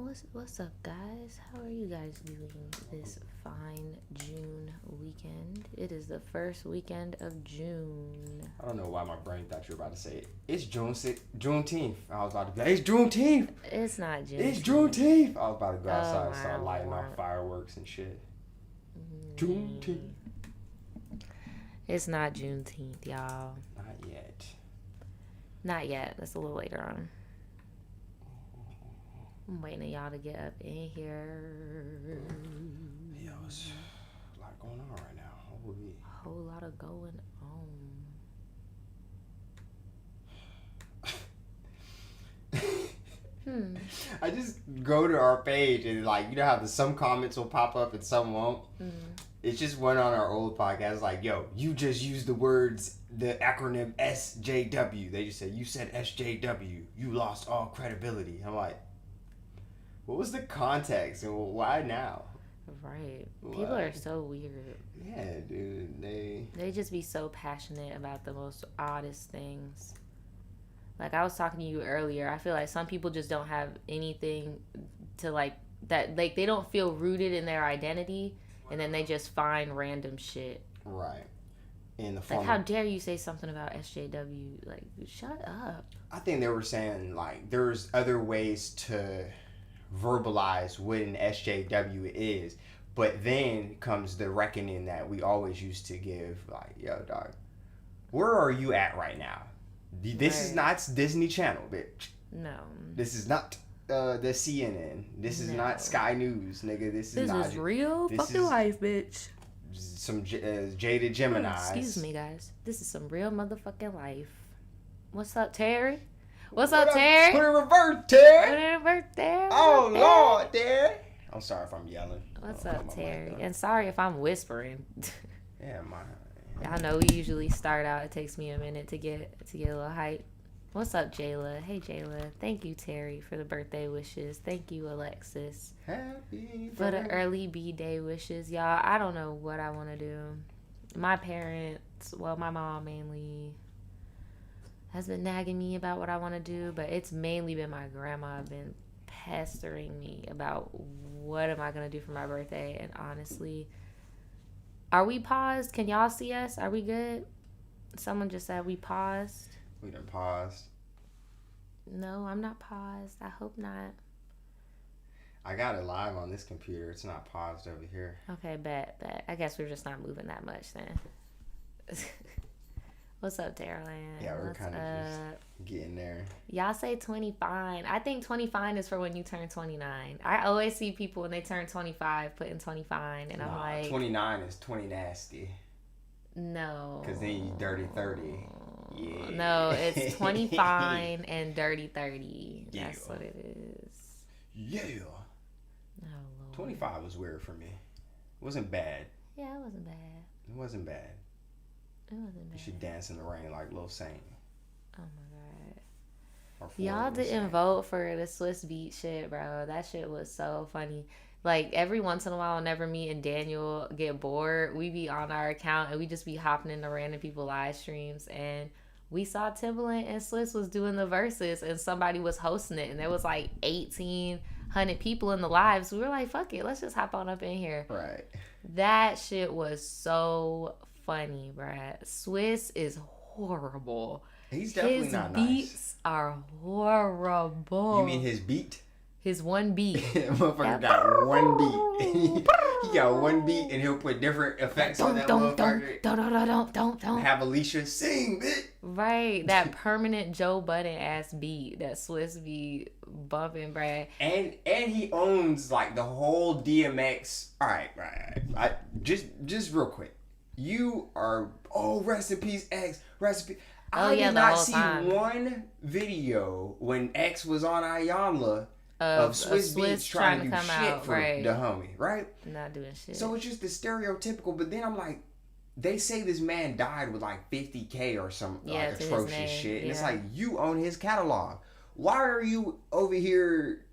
What's up, guys? How are you guys doing this fine June weekend? It is the first weekend of June. I don't know why my brain thought you were about to say it. It's Juneteenth. I was about to be like, it's Juneteenth. It's not June. It's Juneteenth. I was about to go outside and start lighting off fireworks and shit. Juneteenth. It's not Juneteenth, y'all. Not yet. Not yet. That's a little later on. I'm waiting on y'all to get up in here. Yo, it's a lot going on right now. Holy. A whole lot of going on. I just go to our page and like, you know how some comments will pop up and some won't? Mm-hmm. It just went on our old podcast like, yo, you just used the acronym SJW. They just said, you said SJW. You lost all credibility. I'm like, what was the context and why now? Right. Why? People are so weird. Yeah, dude. They just be so passionate about the most oddest things. Like I was talking to you earlier, I feel like some people just don't have anything to like that. Like they don't feel rooted in their identity, and then they just find random shit. Right. In the like, how dare you say something about SJW? Like, shut up. I think they were saying like there's other ways to verbalize what an SJW is, but then comes the reckoning that we always used to give, like, yo, dog, where are you at right now? This is not Disney Channel, bitch. No. This is not the CNN. This is not Sky News, nigga. This is real fucking life, bitch. Some jaded Gemini. Excuse me, guys. This is some real motherfucking life. What's up, Terry? What's up, Terry? Put it in reverse, Terry. Put it in reverse, Terry. Oh, Lord, Terry. I'm sorry if I'm yelling. What's up, Terry? And sorry if I'm whispering. Yeah, I know we usually start out. It takes me a minute to get a little hype. What's up, Jayla? Hey, Jayla. Thank you, Terry, for the birthday wishes. Thank you, Alexis, for the early B-Day wishes. Y'all, I don't know what I want to do. My parents, well, my mom mainly, has been nagging me about what I want to do, but it's mainly been my grandma been pestering me about what am I going to do for my birthday. And honestly, are we paused? Can y'all see us? Are we good? Someone just said we paused. We done paused. No, I'm not paused. I hope not. I got it live on this computer. It's not paused over here. Okay, bet. I guess we're just not moving that much then. What's up, Darylyn? Yeah, we're kind of just getting there. Y'all say 25. I think 25 is for when you turn 29. I always see people when they turn 25 putting 25, and I'm like... 29 is 20 nasty. No. Because then you dirty 30. Yeah. No, it's 25 and dirty 30. Yeah. That's what it is. Yeah. Oh, Lord. 25 was weird for me. It wasn't bad. Yeah, it wasn't bad. It wasn't bad. It wasn't bad. You should dance in the rain like Lil Saint. Oh my God. Y'all Y'all didn't vote for the Swiss Beat shit, bro. That shit was so funny. Like, every once in a while, whenever me and Daniel get bored, we be on our account and we just be hopping into random people live streams. And we saw Timbaland and Swiss was doing the verses and somebody was hosting it. And there was like 1,800 people in the live. So we were like, fuck it. Let's just hop on up in here. Right. That shit was so funny, bruh. Swiss is horrible. He's definitely not nice. His beats are horrible. You mean his beat? His one beat. Motherfucker got one beat. He got one beat and he'll put different effects on that motherfucker. Don't. Have Alicia sing, bitch. Right. That permanent Joe Budden ass beat. That Swiss beat bumping, bruh. And he owns like the whole DMX. Alright. Just real quick. You are, rest in peace, X. Rest in peace. I did not see one video when X was on Ayamla of Swiss Beats trying to do shit for the homie, right? Not doing shit. So it's just the stereotypical, but then I'm like, they say this man died with like 50K or some like atrocious shit. And it's like, you own his catalog. Why are you over here?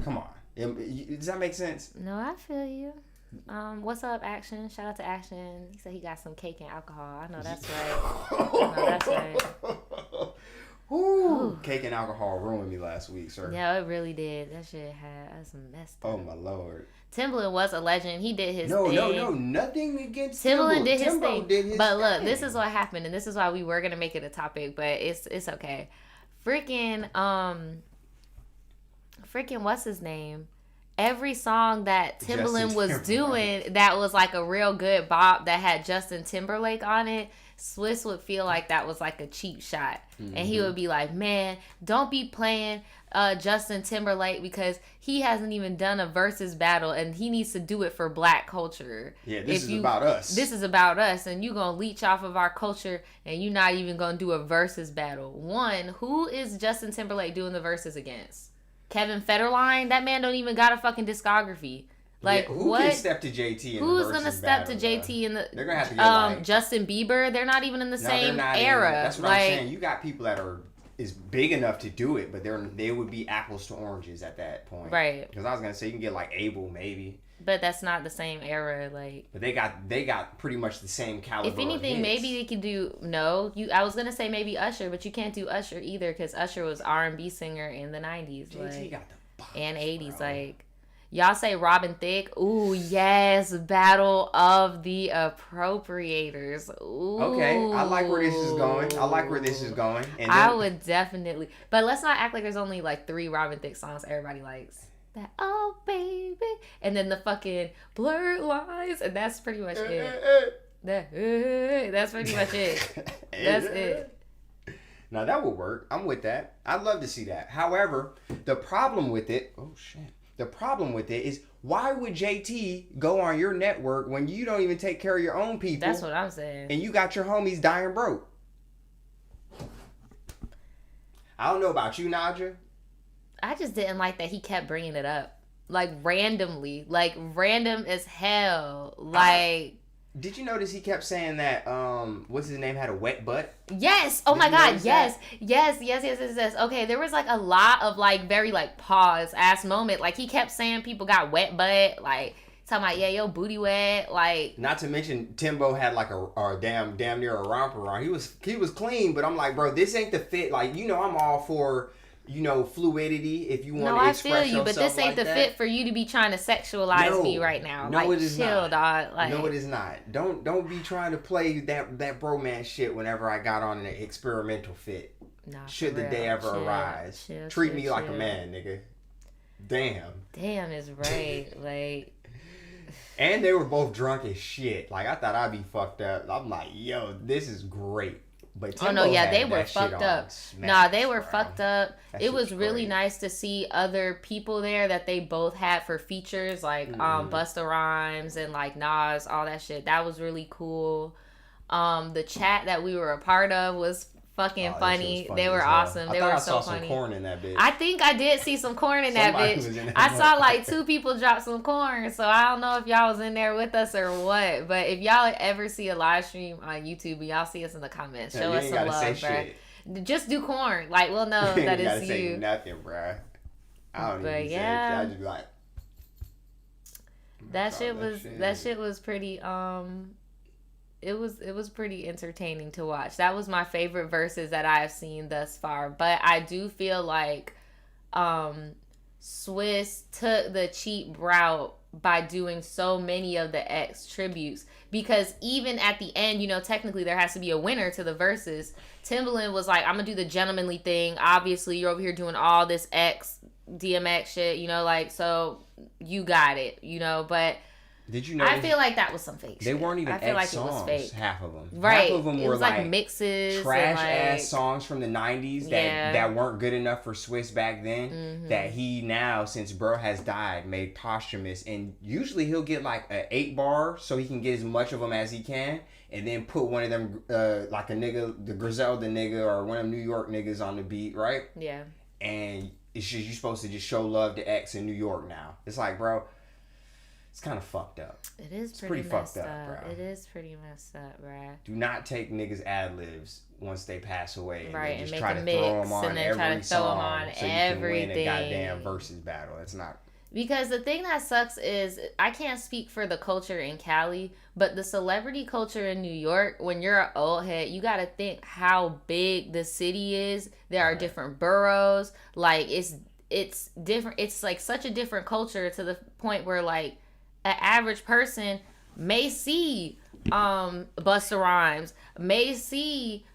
Come on. Does that make sense? No, I feel you. What's up, Action? Shout out to Action. He said he got some cake and alcohol. I know that's right. Woo. Cake and alcohol ruined me last week, sir. Yeah, it really did. That shit had some messed up. Oh my lord. Timbaland was a legend. He did his thing. No, nothing against Timbaland. Did his Timbo thing. did his but look, thing. this is what happened, and this is why we were gonna make it a topic, but it's okay. Freaking what's his name? Every song that Timbaland was doing that was like a real good bop that had Justin Timberlake on it, Swiss would feel like that was like a cheap shot. Mm-hmm. And he would be like, man, don't be playing Justin Timberlake because he hasn't even done a versus battle and he needs to do it for black culture. Yeah, this is about us. This is about us and you going to leech off of our culture and you're not even going to do a versus battle. One, who is Justin Timberlake doing the verses against? Kevin Federline? That man don't even got a fucking discography. Like, yeah, who can step to JT in who's the gonna step to JT in the? They're gonna have to get Justin Bieber. They're not even in the same era. That's what I'm saying. You got people that is big enough to do it, but they would be apples to oranges at that point. Right. Because I was gonna say you can get like Abel maybe. But that's not the same era, like. But they got pretty much the same caliber. If anything, maybe they could do I was gonna say maybe Usher, but you can't do Usher either because Usher was R&B singer in the '90s, JT got the box, and '80s, bro. like. Y'all say Robin Thicke? Ooh, yes, Battle of the Appropriators. Ooh. Okay, I like where this is going. And I would definitely, but let's not act like there's only like 3 Robin Thicke songs everybody likes. That oh baby, and then the fucking blurred lines, and that's pretty much it. That's pretty much it. That's it. Now that would work. I'm with that. I'd love to see that. However, the problem with it. Oh shit. The problem with it is, why would JT go on your network when you don't even take care of your own people? That's what I'm saying. And you got your homies dying broke. I don't know about you, Nadja. I just didn't like that he kept bringing it up. Like, randomly. Like, random as hell. Like... Did you notice he kept saying that, what's his name, had a wet butt? Yes. Oh my God. Yes. Yes. Okay. There was like a lot of like very like pause ass moment. Like he kept saying people got wet butt. Like talking about, yeah, your booty wet. Like. Not to mention Timbo had like a damn near a romper on. He was clean, but I'm like, bro, this ain't the fit. Like, I'm all for, fluidity if you want to express yourself. No, I feel you, but this ain't the fit for you to be trying to sexualize me right now. No, like, it is chill, not. Dog. Like, no, it is not. Don't be trying to play that bromance shit whenever I got on an experimental fit. Nah, should the day ever arise. Treat me like a man, nigga. Damn is right. Like. And they were both drunk as shit. Like, I thought I'd be fucked up. I'm like, yo, this is great. But Timbo they were fucked up. They were fucked up. It was really nice to see other people there that they both had for features, like Busta Rhymes and like Nas, all that shit. That was really cool. The chat that we were a part of was fucking funny. They were awesome. They were so funny. I saw some corn in that bitch. I think I did see some corn in that bitch. I saw like 2 people drop some corn, so I don't know if y'all was in there with us or what. But if y'all ever see a live stream on YouTube and y'all see us in the comments, show us some love, bro. Just do corn. Like, we'll know that it's you. Say nothing, bro. I don't even say shit. I just be like. That shit was pretty It was pretty entertaining to watch. That was my favorite verses that I have seen thus far. But I do feel like Swiss took the cheap route by doing so many of the X tributes. Because even at the end, technically there has to be a winner to the verses. Timbaland was like, I'm going to do the gentlemanly thing. Obviously, you're over here doing all this X, DMX shit, so you got it, but... Did you know? I feel like that was some fake shit. They weren't even X songs, it was fake. Half of them. Right. Half of them it were was like mixes. Trash-ass songs from the 90s that weren't good enough for Swiss back then. Mm-hmm. That he now, since bro has died, made posthumous. And usually he'll get like an 8-bar so he can get as much of them as he can. And then put one of them, like a nigga, the Griselda nigga or one of them New York niggas on the beat, right? Yeah. And it's just, you're supposed to just show love to X in New York now. It's like, bro... It's kind of fucked up. It is pretty fucked up, bro. It is pretty messed up, bro. Do not take niggas' ad-libs once they pass away and just make try to throw them on and then try to throw them on so everything. You can win a goddamn versus battle. It's not. Because the thing that sucks is I can't speak for the culture in Cali, but the celebrity culture in New York, when you're an old head, you got to think how big the city is. There are different burbs. Like, it's different. It's like such a different culture to the point where like an average person may see Busta Rhymes, may see,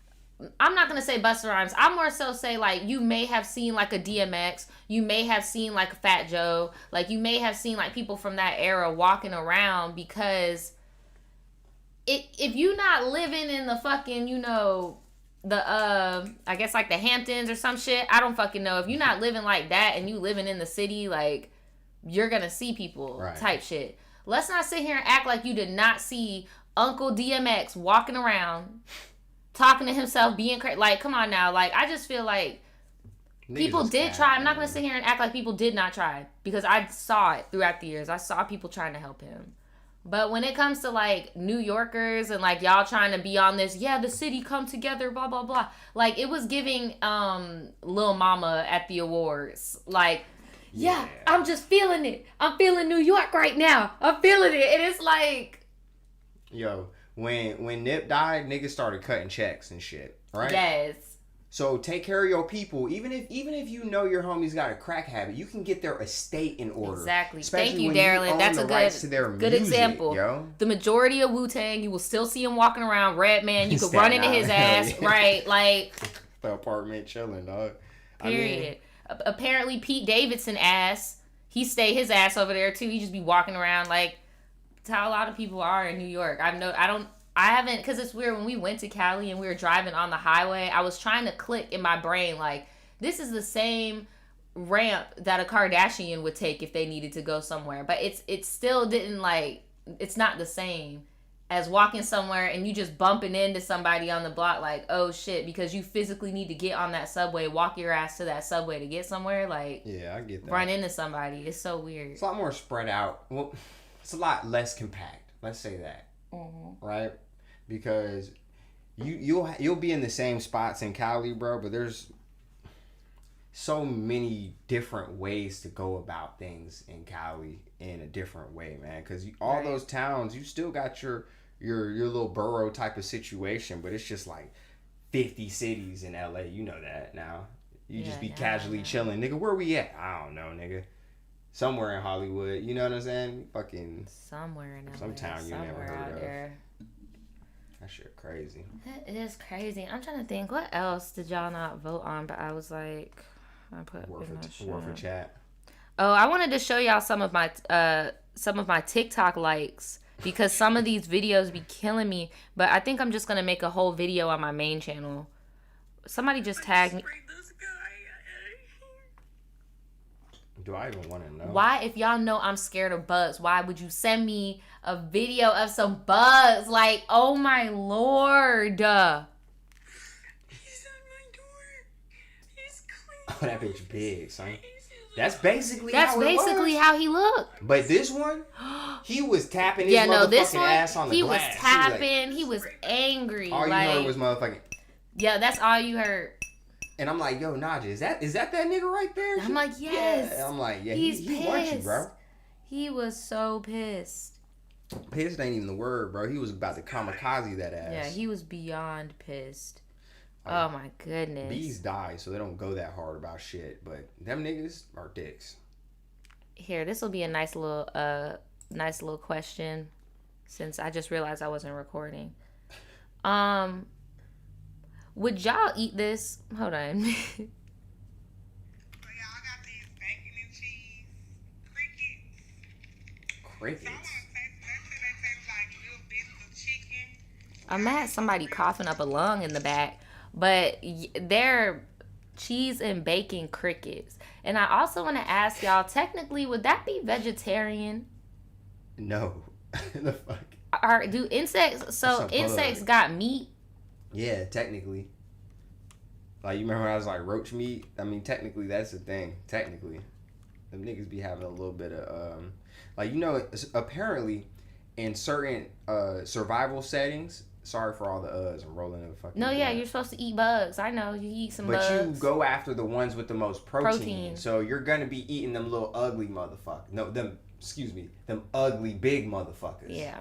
I'm not gonna say Busta Rhymes. I'm more so say like you may have seen like a DMX, you may have seen like a Fat Joe, like you may have seen like people from that era walking around, because if you not living in the fucking, you know, the I guess like the Hamptons or some shit, I don't fucking know. If you're not living like that and you living in the city, like you're gonna see people type shit. Let's not sit here and act like you did not see Uncle DMX walking around talking to himself, being crazy. Like, come on now. Like, I just feel like people did try. I'm not going to sit here and act like people did not try, because I saw it throughout the years. I saw people trying to help him. But when it comes to, like, New Yorkers and, like, y'all trying to be on this, yeah, the city come together, blah, blah, blah. Like, it was giving Lil Mama at the awards. Like, yeah, I'm just feeling it. I'm feeling New York right now. I'm feeling it. And it's like... Yo, when Nip died, niggas started cutting checks and shit, right? Yes. So take care of your people. Even if you know your homie's got a crack habit, you can get their estate in order. Exactly. Thank you, Darylyn. That's a good example. Yo. The majority of Wu-Tang, you will still see him walking around. Redman, you could run into his ass, right? Like the apartment chilling, dog. Period. Apparently, Pete Davidson ass. He stay his ass over there too. He just be walking around like. That's how a lot of people are in New York. I haven't, because it's weird, when we went to Cali and we were driving on the highway, I was trying to click in my brain, like, this is the same ramp that a Kardashian would take if they needed to go somewhere. But it still didn't, like, it's not the same as walking somewhere and you just bumping into somebody on the block, like, oh shit, because you physically need to get on that subway, walk your ass to that subway to get somewhere, like, yeah, I get that. Run into somebody. It's so weird. It's a lot more spread out. Well, it's a lot less compact. Let's say that, right? Because you'll be in the same spots in Cali, bro. But there's so many different ways to go about things in Cali in a different way, man. Because all those towns, you still got your little borough type of situation, but it's just like 50 cities in LA. You know that now. You just be casually chilling, nigga. Where we at? I don't know, nigga. Somewhere in Hollywood, you know what I'm saying? Fucking somewhere in LA, some town you never heard of. There. That shit crazy. It is crazy. I'm trying to think, what else did y'all not vote on? But I was like, I put War for chat. Oh, I wanted to show y'all some of my TikTok likes, because some of these videos be killing me. But I think I'm just gonna make a whole video on my main channel. Somebody just tagged me. Do I even want to know? Why, if y'all know I'm scared of bugs, why would you send me a video of some bugs? Like, oh my lord. He's on my door. He's clean. Oh, that bitch big, son. That's basically how he looked. But this one, he was tapping his motherfucking ass on the glass. He was tapping. He was angry. All you heard was motherfucking. Yeah, that's all you heard. And I'm like, yo, Naja, is that that nigga right there? I'm like, yes. Yeah. I'm like, yeah, he wants you, bro. He was so pissed. Pissed ain't even the word, bro. He was about to kamikaze that ass. Yeah, he was beyond pissed. Oh my goodness. Bees die, so they don't go that hard about shit. But them niggas are dicks. Here, this will be a nice little question, since I just realized I wasn't recording. Would y'all eat this? Hold on. So y'all got these bacon and cheese crickets. Crickets? They taste like little bits of chicken. I'm mad at somebody coughing up a lung in the back. But they're cheese and bacon crickets. And I also want to ask y'all, technically, would that be vegetarian? No. The fuck? Do insects... So insects got meat? Yeah, technically. Like, you remember when I was like, roach meat? I mean, technically, that's the thing. Technically. Them niggas be having a little bit of, like, you know, apparently, in certain survival settings, Sorry for all the I'm rolling in the fucking. No, yeah, you're supposed to eat bugs. I know you eat some bugs. But you go after the ones with the most protein. So you're gonna be eating them little ugly motherfuckers. No, them ugly big motherfuckers. Yeah.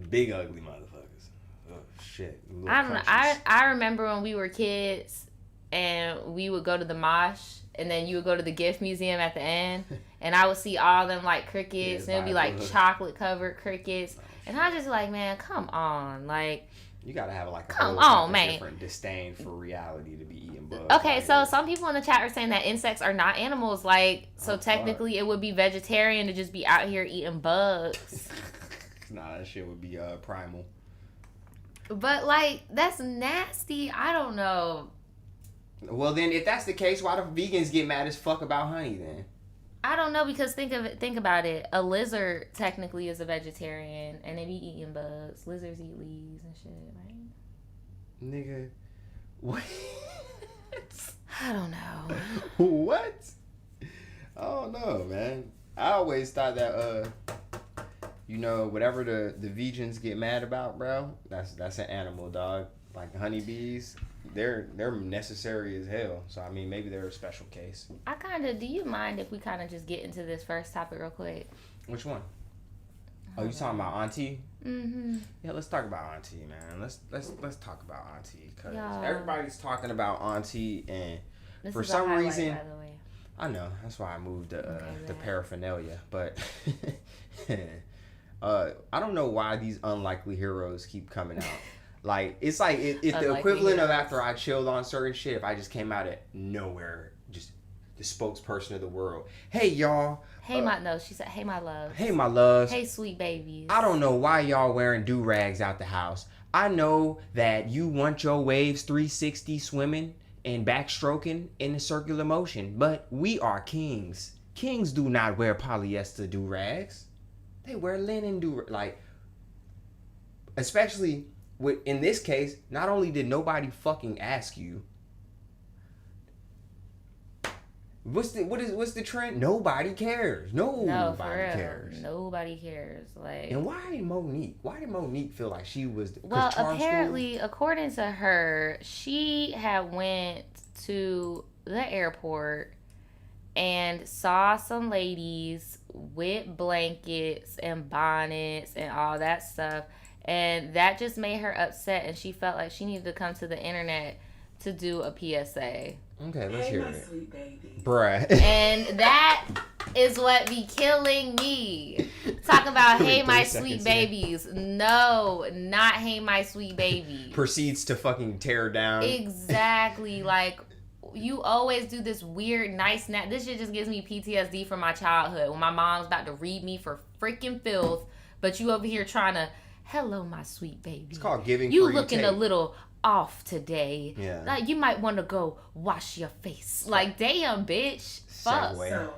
Big ugly motherfuckers. Oh shit. I don't know. I remember when we were kids and we would go to the mosh and then you would go to the gift museum at the end and I would see all them like crickets and it would be like chocolate covered crickets. And I was just like, man, come on. Like, you gotta have like man. different disdain for reality to be eating bugs. Okay, so some people in the chat are saying that insects are not animals. Like, so technically it would be vegetarian to just be out here eating bugs. Nah, that shit would be primal. But like, that's nasty. I don't know. Well, then, if that's the case, why do vegans get mad as fuck about honey then? I don't know because think about it. A lizard technically is a vegetarian and they be eating bugs. Lizards eat leaves and shit, right? Nigga, what? I don't know. What? I don't know, man. I always thought that whatever the vegans get mad about, bro, that's an animal, dog. Like honeybees, they're necessary as hell. So I mean, maybe they're a special case. Do you mind if we kind of just get into this first topic real quick? Which one? Oh, you talking about Auntie? Mm-hmm. Yeah, let's talk about Auntie, man. Let's talk about Auntie because everybody's talking about Auntie, and this for is some highlight, reason, by the way. I know that's why I moved the paraphernalia, but I don't know why these unlikely heroes keep coming out. Like, it's like it's the equivalent of after I chilled on certain shit. If I just came out of nowhere, just the spokesperson of the world. Hey, y'all. Hey, she said, hey, my love. Hey, my loves. Hey, sweet babies. I don't know why y'all wearing do-rags out the house. I know that you want your waves 360 swimming and backstroking in a circular motion, but we are kings. Kings do not wear polyester do-rags. They wear linen do-rags. Like, especially... in this case, not only did nobody fucking ask you, what's the trend? Nobody cares. Nobody cares. Nobody cares. Like, and why did Monique feel like she was? Well, apparently, according to her, she had went to the airport and saw some ladies with blankets and bonnets and all that stuff. And that just made her upset, and she felt like she needed to come to the internet to do a PSA. Okay, let's hear it. Sweet baby. Bruh. And that is what be killing me. Talk about, hey, my sweet babies. No, not hey, my sweet baby. Proceeds to fucking tear down. Exactly. Like, you always do this weird, nice snap. This shit just gives me PTSD from my childhood when my mom's about to read me for freaking filth, but you over here trying to... Hello, my sweet baby. It's called giving. You looking a little off today. Yeah. Like, you might want to go wash your face. Like, damn, bitch. Fuck. So,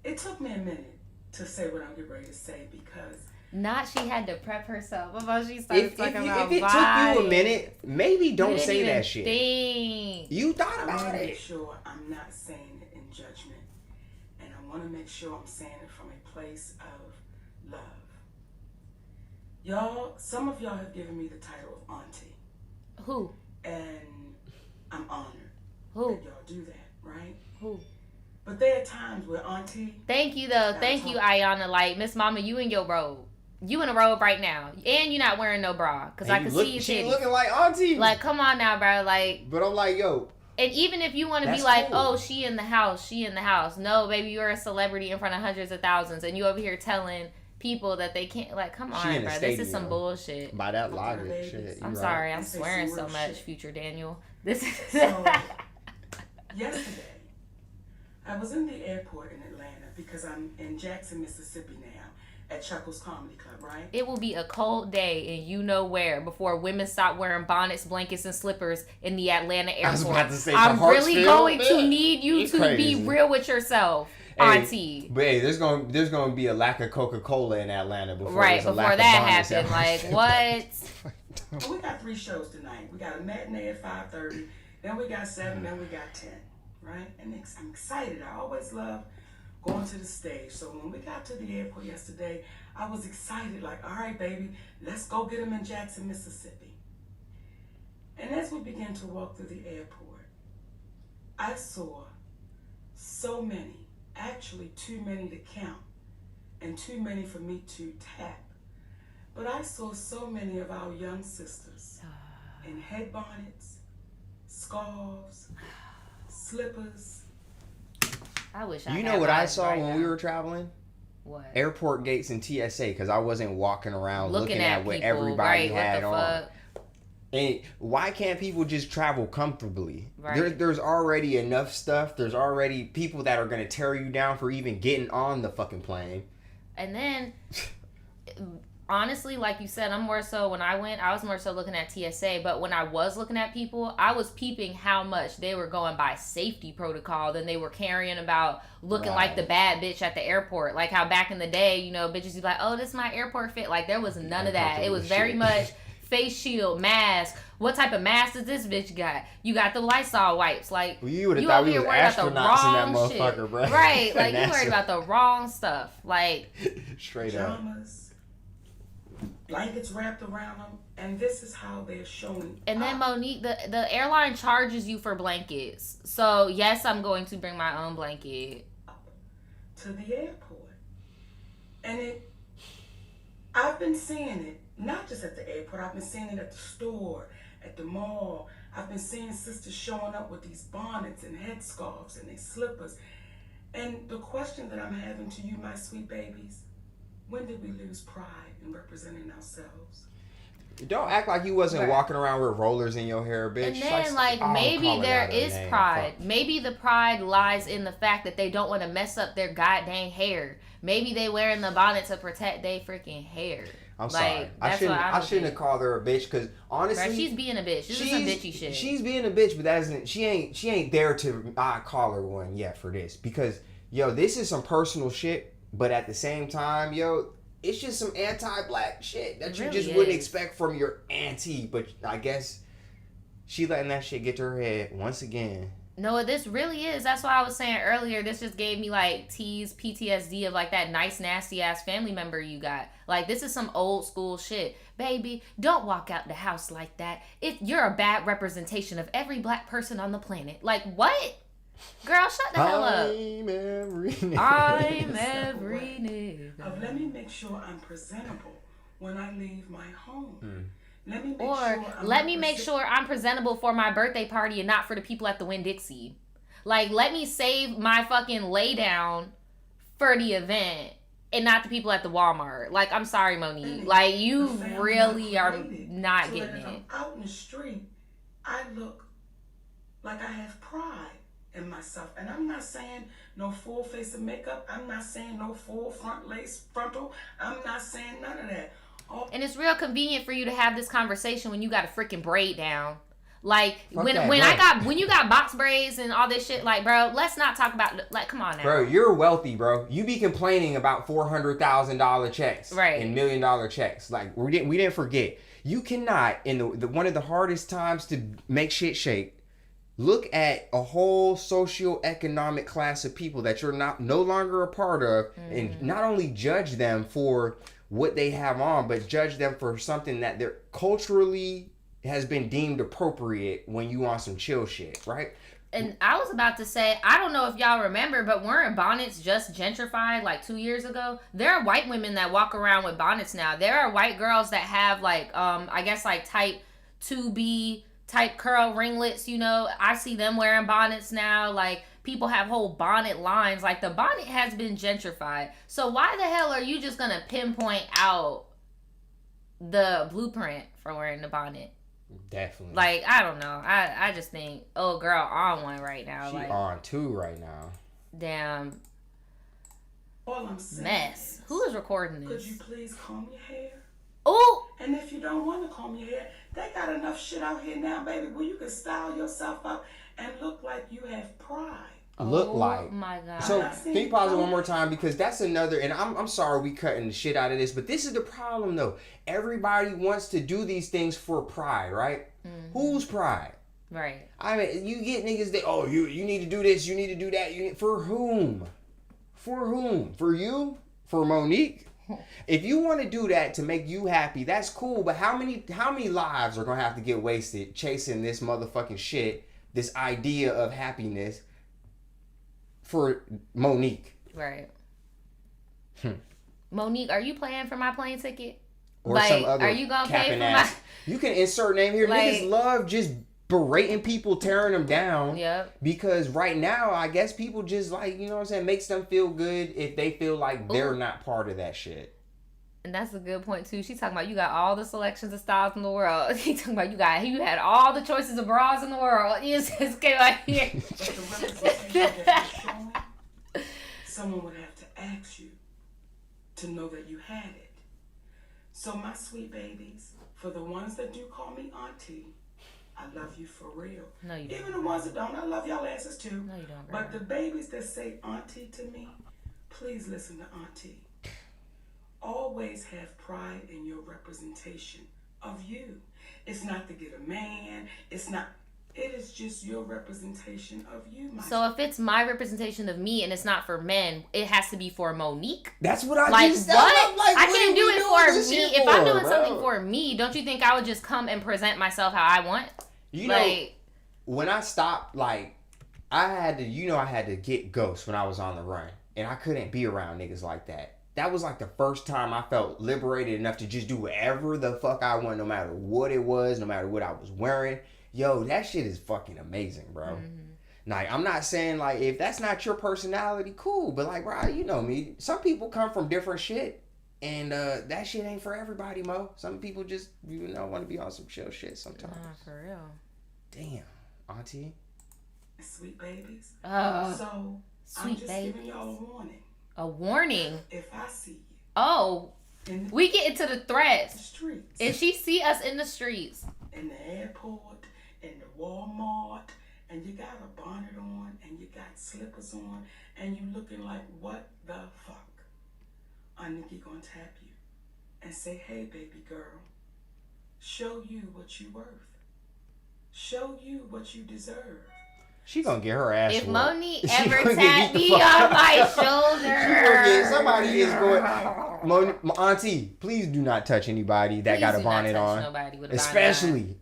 it took me a minute to say what I'm getting ready to say because... Not she had to prep herself before she started talking about If it took you a minute, maybe don't say that shit. Think. You thought I about want to it. make sure I'm not saying it in judgment. And I want to make sure I'm saying it from a place of love. Y'all, some of y'all have given me the title of Auntie. Who? And I'm honored Who? that y'all do that, right? Who? But there are times where Auntie... Thank you, though. Thank you, Ayana. Like, Miss Mama, you in your robe. You in a robe right now. And you're not wearing no bra. Because I can see you She looking like Auntie. Like, come on now, bro. Like... But I'm like, yo... And even if you want to be like, cool. Oh, she in the house. No, baby, you're a celebrity in front of hundreds of thousands. And you over here telling... people that they can't, like, come on, bro. This is some bullshit. By that logic, shit. I'm sorry, I'm swearing so much, future Daniel. This is... So, yesterday, I was in the airport in Atlanta because I'm in Jackson, Mississippi now at Chuckles Comedy Club, right? It will be a cold day and you know where before women stop wearing bonnets, blankets, and slippers in the Atlanta airport. I was about to say, I'm really going to need you to be real with yourself. Auntie. But hey, there's gonna be a lack of Coca-Cola in Atlanta before that happened. Like, what? Well, we got 3 shows tonight. We got a matinee at 5:30, then we got 7, then we got 10, right? And I'm excited. I always love going to the stage. So when we got to the airport yesterday, I was excited, like, all right, baby, let's go get him in Jackson, Mississippi. And as we began to walk through the airport, I saw so many, actually too many to count, and too many for me to tap. But I saw so many of our young sisters in head bonnets, scarves, slippers. I wish I You had know what I mine saw right when now. we were traveling? What? Airport gates and TSA, because I wasn't walking around looking at what people, everybody right? had What the on. fuck? And why can't people just travel comfortably? Right. There's already enough stuff. There's already people that are going to tear you down for even getting on the fucking plane. And then, honestly, like you said, when I went, I was more so looking at TSA. But when I was looking at people, I was peeping how much they were going by safety protocol than they were carrying about looking like the bad bitch at the airport. Like how back in the day, you know, bitches be like, oh, this is my airport fit. Like there was none of that. It was very much face shield, mask. What type of mask does this bitch got? You got the Lysol wipes. Like, well, you would have you thought over we here was worried about the astronauts in that wrong motherfucker, shit. bro. Right, like you worried about the wrong stuff. Like, straight up. Pajamas, blankets wrapped around them, and this is how they're showing. And then Monique, the airline charges you for blankets. So yes, I'm going to bring my own blanket to the airport. And I've been seeing it, not just at the airport, I've been seeing it at the store, at the mall. I've been seeing sisters showing up with these bonnets and headscarves and their slippers. And the question that I'm having to you, my sweet babies, when did we lose pride in representing ourselves? Don't act like you wasn't walking around with rollers in your hair, bitch. And then, maybe there is pride. Fuck. Maybe the pride lies in the fact that they don't want to mess up their goddamn hair. Maybe they wearing the bonnet to protect their freaking hair. I'm sorry. I shouldn't have called her a bitch because honestly, right, she's being a bitch. This is some bitchy shit. She's being a bitch, but that isn't. She ain't there to call her one yet for this because this is some personal shit. But at the same time, it's just some anti-black shit that you just wouldn't expect from your auntie. But I guess she letting that shit get to her head once again. No, this really is. That's why I was saying earlier, this just gave me like PTSD of like that nice, nasty ass family member you got. Like this is some old school shit. Baby, don't walk out the house like that. You're a bad representation of every black person on the planet. Like what? Girl, shut the hell up. I'm every nigga. I'm every nigga. Let me make sure I'm presentable when I leave my home. Let me make sure I'm presentable for my birthday party and not for the people at the Winn-Dixie. Like, let me save my fucking lay down for the event and not the people at the Walmart. Like, I'm sorry, Monique. Like, you really are not getting it. I'm out in the street, I look like I have pride in myself. And I'm not saying no full face of makeup. I'm not saying no full front lace frontal. I'm not saying none of that. And it's real convenient for you to have this conversation when you got a freaking braid down. Like when you got box braids and all this shit, like bro, let's not talk about like come on now. Bro, you're wealthy, bro. You be complaining about $400,000 checks, right? And $1 million checks. Like we didn't forget. You cannot in the one of the hardest times to make shit shake. Look at a whole socioeconomic class of people that you're no longer a part of, and not only judge them for what they have on, but judge them for something that they're culturally has been deemed appropriate when you want some chill shit, right? And I was about to say, I don't know if y'all remember, but weren't bonnets just gentrified like 2 years ago? There are white women that walk around with bonnets now. There are white girls that have like, I guess like type 2B type curl ringlets, I see them wearing bonnets now. Like people have whole bonnet lines. Like the bonnet has been gentrified. So why the hell are you just gonna pinpoint out the blueprint for wearing the bonnet? Definitely. Like I don't know. I just think, oh girl, on one right now. She like on two right now. Damn. All I'm saying mess. Who is recording this? Could you please comb your hair? Oh. And if you don't want to comb your hair, they got enough shit out here now, baby, where you can style yourself up and look like you have pride. Oh my God. So can you pause it one more time, because that's another, and I'm sorry we cutting the shit out of this, but this is the problem though. Everybody wants to do these things for pride, right? Mm-hmm. Whose pride? Right. I mean, you get niggas that, you need to do this, you need to do that. For whom? For whom? For you? For Monique? If you want to do that to make you happy, that's cool. But how many lives are gonna have to get wasted chasing this motherfucking shit, this idea of happiness for Monique? Right. Monique, are you paying for my plane ticket? Or like, some other are you gonna pay for ass. my? You can insert name here. Like, niggas love just berating people, tearing them down. Yep. Because right now, I guess people just like, you know what I'm saying, makes them feel good if they feel like they're not part of that shit. And that's a good point too. She's talking about you got all the selections of styles in the world. He talking about you had all the choices of bras in the world. You just came out here. But the representation that you're showing, someone would have to ask you to know that you had it. So my sweet babies, for the ones that do call me Auntie, I love you for real. No, you don't. Even the ones that don't, I love y'all asses too. No, you don't. But the babies that say Auntie to me, please listen to Auntie. Always have pride in your representation of you. It's not to get a man. It is just your representation of you. So if it's my representation of me and it's not for men, it has to be for Monique. That's what I like. just said. What? Like, I can't do it for me. If I'm doing bro? something for me, don't you think I would just come and present myself how I want? You know, when I stopped, like, I had to get ghosts when I was on the run, and I couldn't be around niggas like that. That was like the first time I felt liberated enough to just do whatever the fuck I want, no matter what it was, no matter what I was wearing. Yo, that shit is fucking amazing, bro. Mm-hmm. Like, I'm not saying, like, if that's not your personality, cool. But, like, bro, you know me. Some people come from different shit. And that shit ain't for everybody, Mo. Some people just, you know, want to be on some chill shit sometimes. For real. Damn, Auntie. Sweet babies. So, I'm just giving y'all a warning. A warning? If I see you. Oh. We get into the threats. The streets. If she see us in the streets. In the airport, in the Walmart, and you got a bonnet on, and you got slippers on, and you looking like, what the fuck? Auntie gonna tap you and say, hey, baby girl, show you what you worth. Show you what you deserve. She gonna get her ass. If whooped. Monique ever tapped me on my shoulder, she gonna get, somebody is going. Auntie, please do not touch anybody that got a bonnet on. Nobody with a especially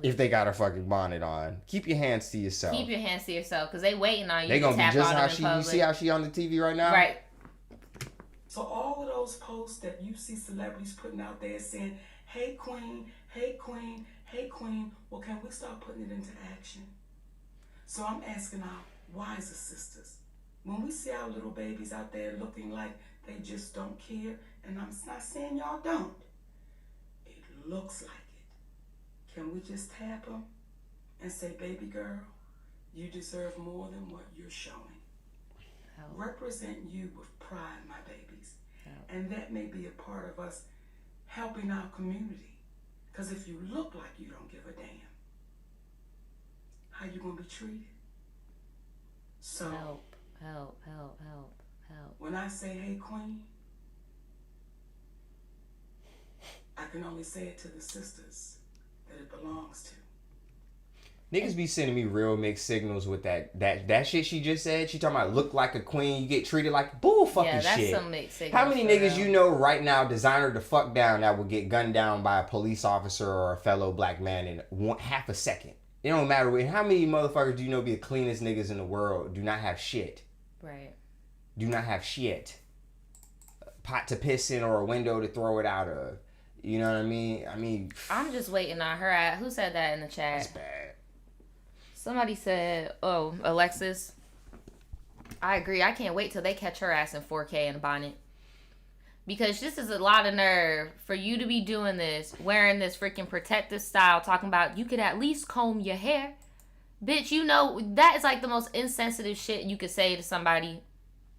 if they got a fucking bonnet on. Keep your hands to yourself. Keep your hands to yourself, because they waiting on you. They gonna to tap be just on how them she. in You see how she on the TV right now? Right. So all of those posts that you see celebrities putting out there saying, hey queen, hey queen, hey queen, well, can we start putting it into action? So I'm asking our wiser sisters, when we see our little babies out there looking like they just don't care, and I'm not saying y'all don't, it looks like it. Can we just tap them and say, baby girl, you deserve more than what you're showing. Represent you with pride, my babies. And that may be a part of us helping our community. Because if you look like you don't give a damn, how you gonna be treated? So help. When I say, hey queen, I can only say it to the sisters that it belongs to. Niggas be sending me real mixed signals with that shit she just said. She talking about look like a queen, you get treated like bull fucking shit. Yeah, that's some mixed signals. How many niggas you know right now designer the fuck down that will get gunned down by a police officer or a fellow black man in half a second? It don't matter how many motherfuckers do you know be the cleanest niggas in the world do not have shit. Right. Do not have shit. A pot to piss in or a window to throw it out of. You know what I mean? I'm just waiting on her. Who said that in the chat? That's bad. Somebody said, oh, Alexis. I agree. I can't wait till they catch her ass in 4K in a bonnet. Because this is a lot of nerve for you to be doing this, wearing this freaking protective style, talking about you could at least comb your hair. Bitch, you know, that is like the most insensitive shit you could say to somebody,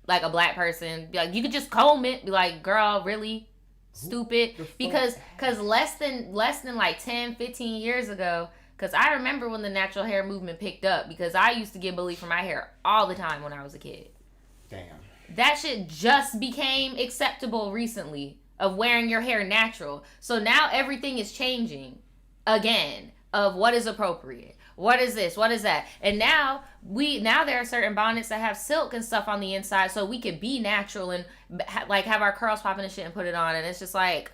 like a black person. Be like, you could just comb it. Be like, girl, really? Stupid. Because less than like 10, 15 years ago, because I remember when the natural hair movement picked up, because I used to get bullied for my hair all the time when I was a kid. Damn. That shit just became acceptable recently, of wearing your hair natural. So now everything is changing again of what is appropriate. What is this? What is that? And now there are certain bonnets that have silk and stuff on the inside, so we could be natural and like have our curls popping and shit and put it on. And it's just like,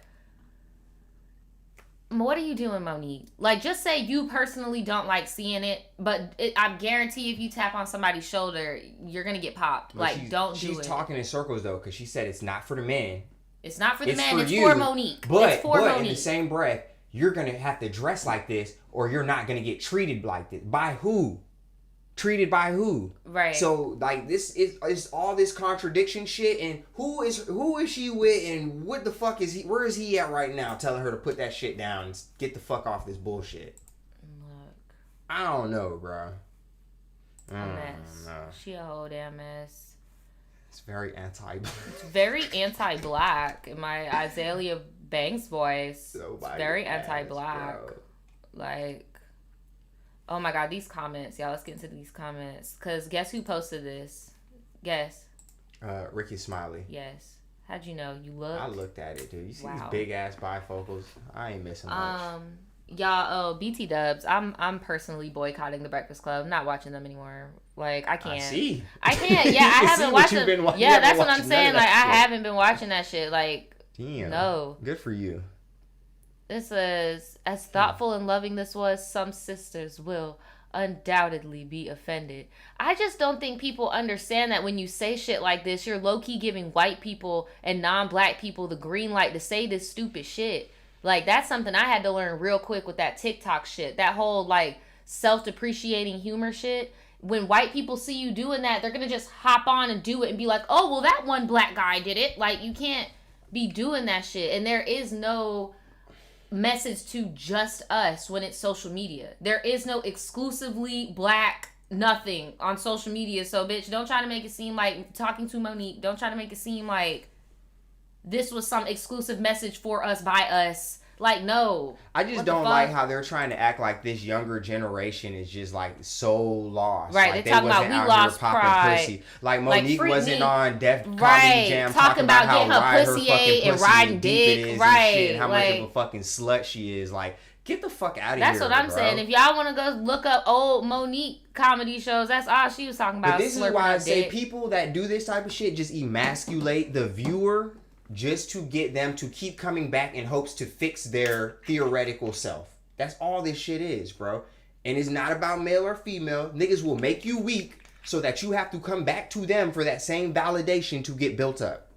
what are you doing, Monique? Like, just say you personally don't like seeing it, but I guarantee if you tap on somebody's shoulder, you're gonna get popped. But like, don't do it. She's talking in circles though, because she said it's not for the men. It's not for the men. It's for Monique. But in the same breath, you're gonna have to dress like this, or you're not gonna get treated like this. By who? Treated by who? Right. So like this is all this contradiction shit, and who is she with, and what the fuck is he? Where is he at right now? Telling her to put that shit down and get the fuck off this bullshit. Look, I don't know, bro. A mess. She a whole damn mess. It's very anti-black. It's very anti-black in my Azalea Banks voice. It's very anti-black. Bro. Like. Oh my God, these comments. Y'all, let's get into these comments. Because guess who posted this? Guess. Ricky Smiley. Yes. How'd you know? You looked? I looked at it, dude. You see these big ass bifocals? I ain't missing much. Y'all, BT dubs. I'm personally boycotting the Breakfast Club. I'm not watching them anymore. Like, I can't. I can't. Yeah, I haven't watched them. Yeah, that's what I'm saying. Like, I haven't been watching that shit. Like, damn. No. Good for you. It says, as thoughtful and loving this was, some sisters will undoubtedly be offended. I just don't think people understand that when you say shit like this, you're low-key giving white people and non-black people the green light to say this stupid shit. Like, that's something I had to learn real quick with that TikTok shit. That whole, like, self-depreciating humor shit. When white people see you doing that, they're gonna just hop on and do it and be like, oh, well, that one black guy did it. Like, you can't be doing that shit. And there is no message to just us when it's social media. There is no exclusively black nothing on social media. So bitch, don't try to make it seem like talking to Monique, don't try to make it seem like this was some exclusive message for us by us. Like, no. I just don't like how they're trying to act like this younger generation is just like so lost. Right, like, they're talking about we lost pride. Pussy. Like Monique wasn't on Def Comedy Jam talking about getting her pussy ate and riding dick. Right. And how much of a fucking slut she is. Like, get the fuck out of here. That's what I'm saying. If y'all want to go look up old Monique comedy shows, that's all she was talking about. But this is why I say people that do this type of shit just emasculate the viewer just to get them to keep coming back in hopes to fix their theoretical self. That's all this shit is, bro. And it's not about male or female. Niggas will make you weak so that you have to come back to them for that same validation to get built up.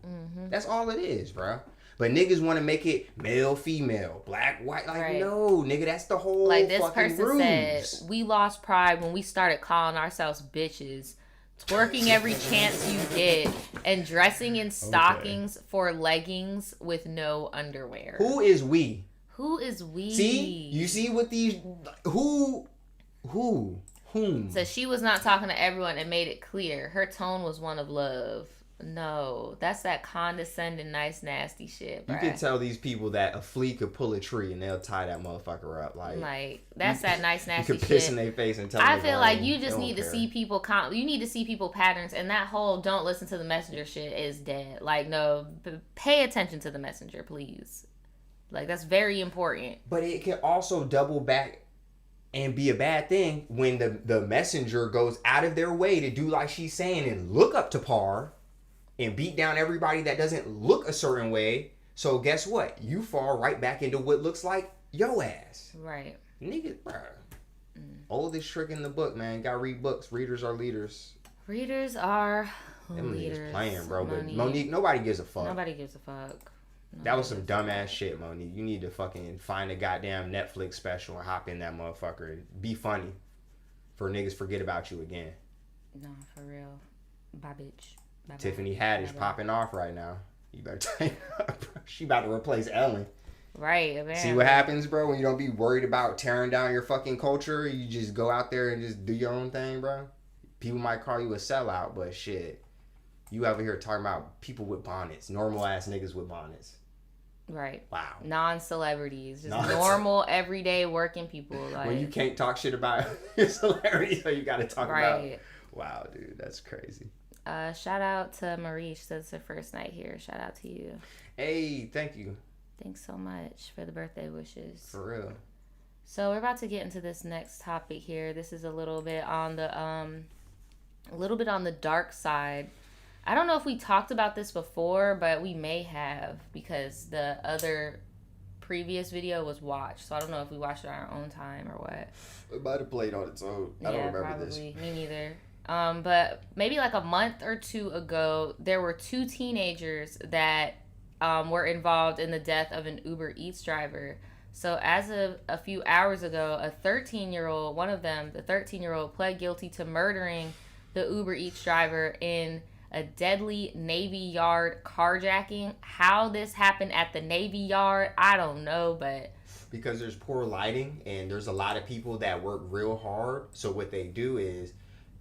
Mm-hmm. That's all it is, bro. But niggas want to make it male, female, black, white. Like, no, nigga, that's the whole like this fucking person ruse. said, we lost pride when we started calling ourselves bitches, twerking every chance you get, and dressing in stockings for leggings with no underwear. Who is we? Who is we? See? You see what these... Whom? So she was not talking to everyone and made it clear. Her tone was one of love. No, that's that condescending, nice, nasty shit, bruh. You can tell these people that a flea could pull a tree and they'll tie that motherfucker up. Like that's that nice, nasty shit. You can piss in their face and tell them. I feel like you just need to see people. You need to see people patterns, and that whole "don't listen to the messenger" shit is dead. Like, no, pay attention to the messenger, please. Like, that's very important. But it can also double back and be a bad thing when the messenger goes out of their way to do like she's saying and look up to par and beat down everybody that doesn't look a certain way. So guess what? You fall right back into what looks like yo ass. Right. Niggas, bro. Oldest trick in the book, man. Gotta read books. Readers are leaders. Readers are them leaders. Niggas playing, bro. But Monique, nobody gives a fuck. Nobody gives a fuck. That was some dumbass shit, Monique. You need to fucking find a goddamn Netflix special and hop in that motherfucker and be funny for niggas forget about you again. No, for real. Bye, bitch. Bye-bye. Tiffany Haddish popping off right now. You better take her up, bro. She about to replace Ellen. Right, apparently. See what happens, bro, when you don't be worried about tearing down your fucking culture. You just go out there and just do your own thing, bro. People might call you a sellout, but shit. You over here talking about people with bonnets. Normal ass niggas with bonnets. Right. Wow. Non-celebrities. Just normal, everyday working people. Like, when you can't talk shit about your celebrity, so you got to talk about. Wow, dude. That's crazy. Shout out to Marie. She says it's her first night here. Shout out to you. Hey, thank you. Thanks so much for the birthday wishes. For real. So we're about to get into this next topic here. This is a little bit on the dark side. I don't know if we talked about this before, but we may have, because the other previous video was watched. So I don't know if we watched it on our own time or what. It might have played on its own. I don't remember probably. this. Me neither. But maybe like a month or two ago, there were 2 teenagers that were involved in the death of an UberEats driver. So as of a few hours ago, a 13-year-old, one of them, the 13-year-old, pled guilty to murdering the UberEats driver in a deadly Navy Yard carjacking. How this happened at the Navy Yard, I don't know, but... Because there's poor lighting and there's a lot of people that work real hard. So what they do is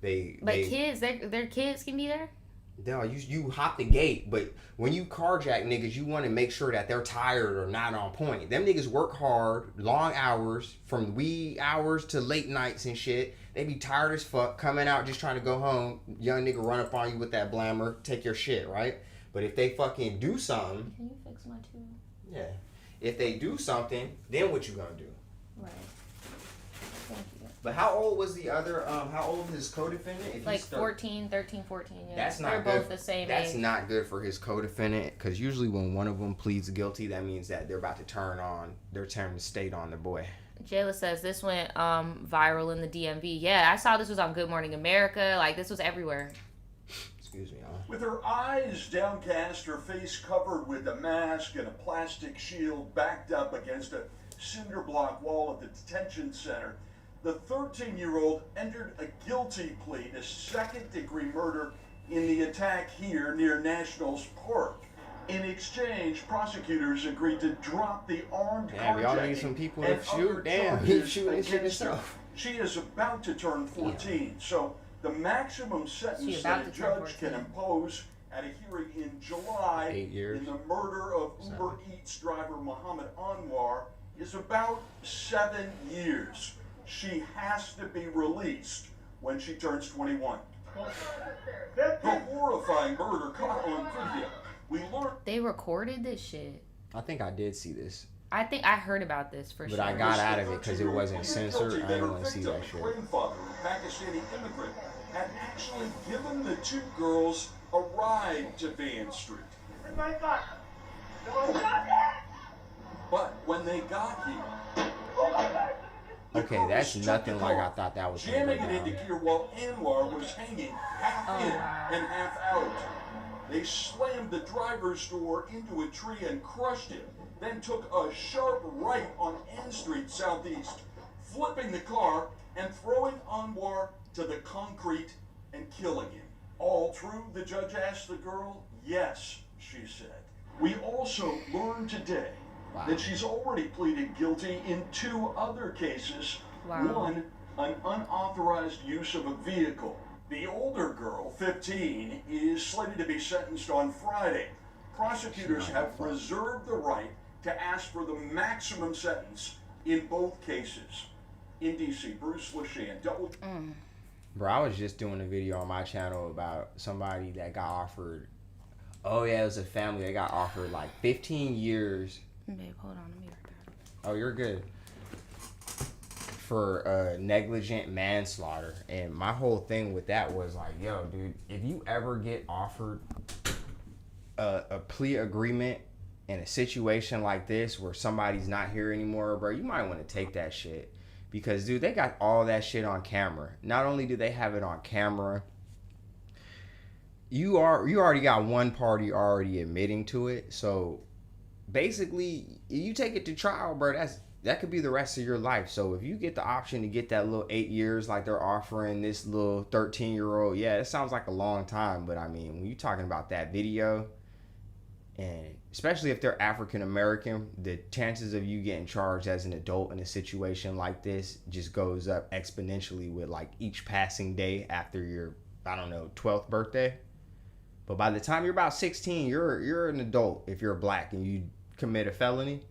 kids, their kids can be there? No, you hop the gate, but when you carjack niggas, you want to make sure that they're tired or not on point. Them niggas work hard, long hours, from wee hours to late nights and shit. They be tired as fuck, coming out just trying to go home. Young nigga run up on you with that blammer, take your shit, right? But if they fucking do something... Can you fix my tube? Yeah. If they do something, then what you gonna do? Right. Thank you. But how old was the other, how old was his co-defendant? If like 13, 14, yeah. That's not They're good. Both the same That's age. not good for his co-defendant, because usually when one of them pleads guilty, that means that they're about to turn the state on the boy. Jayla says this went viral in the DMV. Yeah, I saw this was on Good Morning America. Like, this was everywhere. Excuse me, With her eyes downcast, her face covered with a mask and a plastic shield backed up against a cinder block wall at the detention center, the 13-year-old entered a guilty plea to second-degree murder in the attack here near Nationals Park. In exchange, prosecutors agreed to drop the armed Damn, we all carjacking need some people and to shoot. other Damn, charges he's shooting shit against her. himself. She is about to turn 14, so the maximum sentence that a judge can impose at a hearing in July 8 years. in the murder of UberEats driver Muhammad Anwar is about 7 years. She has to be released when she turns 21. The horrifying murder caught on video. We learned They recorded this shit. I think I did see this. I think I heard about this for sure. But I got out of it because it wasn't censored. I didn't want to see that her shit. grandfather, a Pakistani immigrant, had actually given the 2 girls a ride to Van Street. But when they got here, Okay, that's nothing like I thought that was going to jamming go it into down. gear while Anwar was hanging half in wow. and half out. They slammed the driver's door into a tree and crushed it, then took a sharp right on N Street Southeast, flipping the car and throwing Anwar to the concrete and killing him. All true, the judge asked the girl? Yes, she said. We also learned today that she's already pleaded guilty in 2 other cases. Wow. One, an unauthorized use of a vehicle. The older girl, 15, is slated to be sentenced on Friday. Prosecutors have reserved the right to ask for the maximum sentence in both cases. In D.C., Bruce Leshan, Bro, I was just doing a video on my channel about somebody that got offered, oh yeah, it was a family that got offered like 15 years. Babe, hold on, let me right back. Oh, you're good. For negligent manslaughter. And my whole thing with that was like, yo, dude, if you ever get offered a plea agreement in a situation like this where somebody's not here anymore, bro, you might want to take that shit. Because, dude, they got all that shit on camera. Not only do they have it on camera, you already got one party already admitting to it. So, basically, you take it to trial, bro, that could be the rest of your life. So, if you get the option to get that little 8 years like they're offering this little 13-year-old, yeah, it sounds like a long time. But, I mean, when you're talking about that video, and especially if they're African American, the chances of you getting charged as an adult in a situation like this just goes up exponentially with like each passing day after your, I don't know, 12th birthday. But by the time you're about 16, you're an adult if you're black and you commit a felony.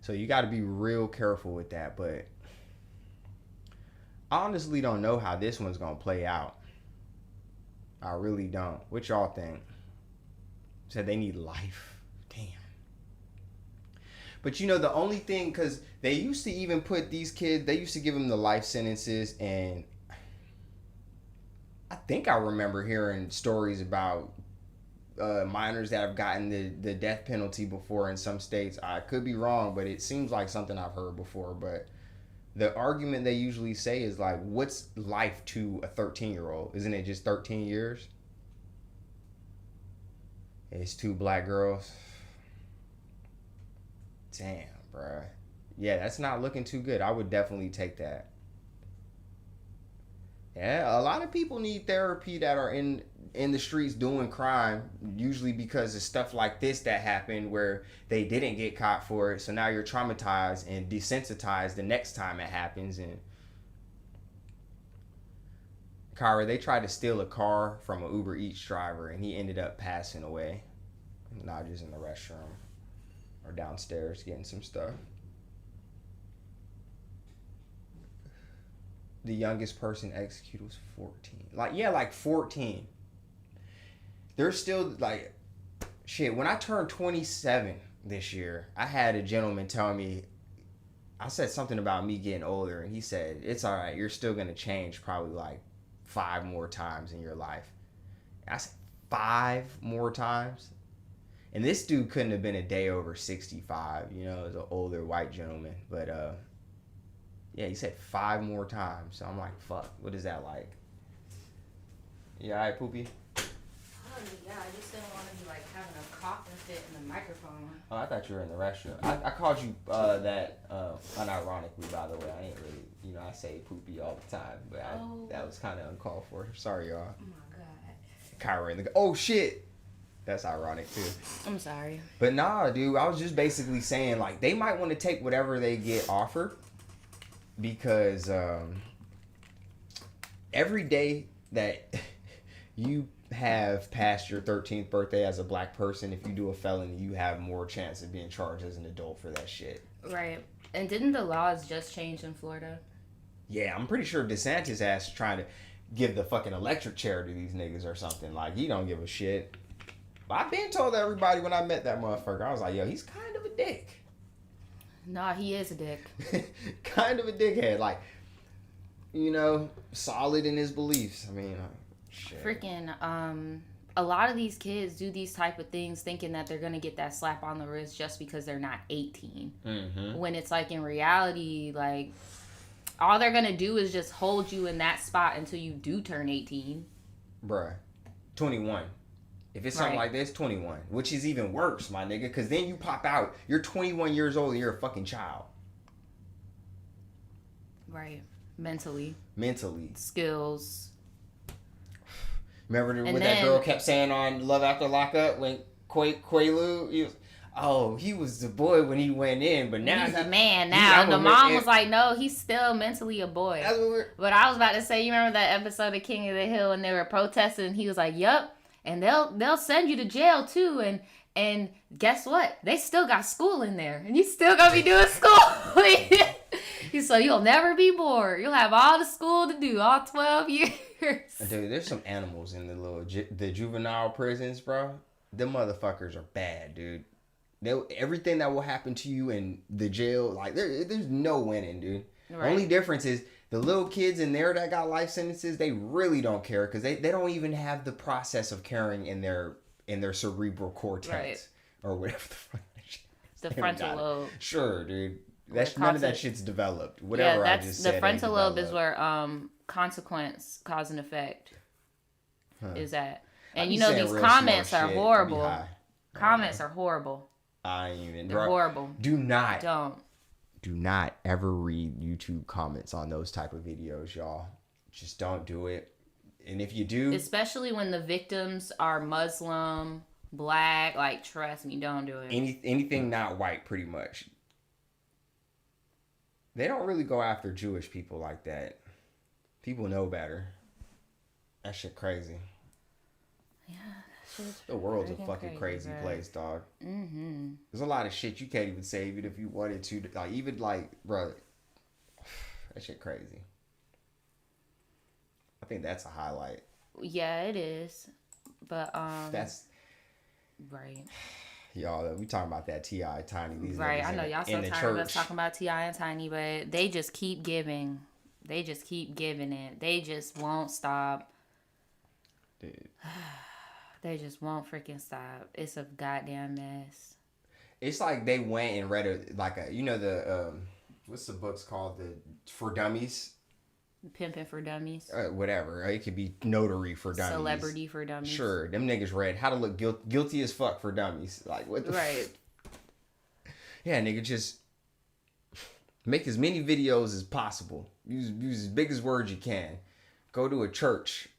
So you got to be real careful with that. But I honestly don't know how this one's going to play out. I really don't. What y'all think? Said they need life. Damn. But you know, the only thing, because they used to even put these kids, they used to give them the life sentences, and I think I remember hearing stories about minors that have gotten the death penalty before in some states. I could be wrong, but it seems like something I've heard before. But the argument they usually say is like, what's life to a 13-year-old? Isn't it just 13 years? It's 2 black girls. Damn, bruh. Yeah, that's not looking too good. I would definitely take that. Yeah, a lot of people need therapy that are in the streets doing crime, usually because of stuff like this that happened where they didn't get caught for it. So now you're traumatized and desensitized the next time it happens. And Kyra, they tried to steal a car from an UberEats driver, and he ended up passing away. Naja's in the restroom or downstairs getting some stuff. The youngest person executed was 14. Like 14. There's still like shit. When I turned 27 this year, I had a gentleman tell me, I said something about me getting older, and he said, it's all right, you're still gonna change probably like 5 more times in your life. I said 5 more times? And this dude couldn't have been a day over 65, you know, as an older white gentleman. But yeah, he said 5 more times. So I'm like, fuck, what is that like? You alright, Poopy? Yeah, I just didn't want to be like having a coughing fit in the microphone. Oh, I thought you were in the restroom. I called you that unironically, by the way. I ain't really, you know, I say Poopy all the time, but that was kind of uncalled for. Sorry, y'all. Oh my god. Kyra in the oh shit. That's ironic too. I'm sorry. But nah, dude, I was just basically saying like they might want to take whatever they get offered, because every day that you have past your 13th birthday as a black person, if you do a felony, you have more chance of being charged as an adult for that shit. Right. And didn't the laws just change in Florida? Yeah, I'm pretty sure DeSantis ass trying to give the fucking electric chair to these niggas or something. Like, he don't give a shit. But I've been told everybody when I met that motherfucker, I was like, yo, he's kind of a dick. Nah, he is a dick. Kind of a dickhead. Like, you know, solid in his beliefs. I mean, shit. Freaking, a lot of these kids do these type of things thinking that they're going to get that slap on the wrist just because they're not 18. Mm-hmm. When it's like, in reality, like, all they're going to do is just hold you in that spot until you do turn 18. Bruh. 21. If it's something like this, 21. Which is even worse, my nigga, because then you pop out. You're 21 years old and you're a fucking child. Right. Mentally. Skills. Remember what that girl kept saying on Love After Lockup when Quaalude? He was the boy when he went in, but now he's a man now. And the mom was like, no, he's still mentally a boy. That's what but I was about to say, you remember that episode of King of the Hill when they were protesting? And he was like, yup. And they'll send you to jail too, and guess what? They still got school in there, and you still gonna be doing school. So you'll never be bored. You'll have all the school to do, all 12 years. Dude, there's some animals in the juvenile prisons, bro. Them motherfuckers are bad, dude. Everything that will happen to you in the jail, like there's no winning, dude. Right. Only difference is the little kids in there that got life sentences, they really don't care because they don't even have the process of caring in their cerebral cortex or whatever the fuck that shit is. The frontal lobe. Sure, dude. None of that shit's developed. Whatever I just said. The frontal lobe is where consequence, cause and effect is at. And you know these comments are horrible. Comments are horrible. I ain't even. They're horrible. Do not ever read YouTube comments on those type of videos, y'all. Just don't do it. And if you do, especially when the victims are Muslim, black, like, trust me, don't do it. Anything not white, pretty much. They don't really go after Jewish people like that. People know better. That shit crazy. Yeah. The world's a fucking crazy place, dog. Mm-hmm. There's a lot of shit you can't even say even if you wanted to. Like, even like, bro, that shit crazy. I think that's a highlight. Yeah, it is. But that's right. Y'all, we talking about that T.I. Tiny. These right, niggas I know y'all so in the tired church. of us talking about T.I. and Tiny, but they just keep giving. They just keep giving it. They just won't stop. Dude. They just won't freaking stop. It's a goddamn mess. It's like they went and read the what's the books called, the for dummies. Pimping for Dummies. Whatever. It could be Notary for Dummies. Celebrity for Dummies. Sure. Them niggas read How to Look Guilty as Fuck for Dummies. Like, what the Right. Yeah, nigga, just make as many videos as possible. Use as big as words you can. Go to a church.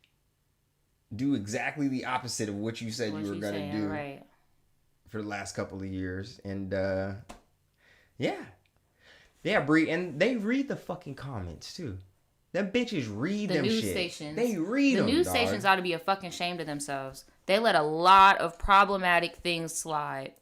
Do exactly the opposite of what you said you were going to do right. for the last couple of years. And, yeah. Yeah, Bree. And they read the fucking comments, too. Them bitches read them shit. The news stations. They read them, The news stations ought to be a fucking shame to themselves. They let a lot of problematic things slide.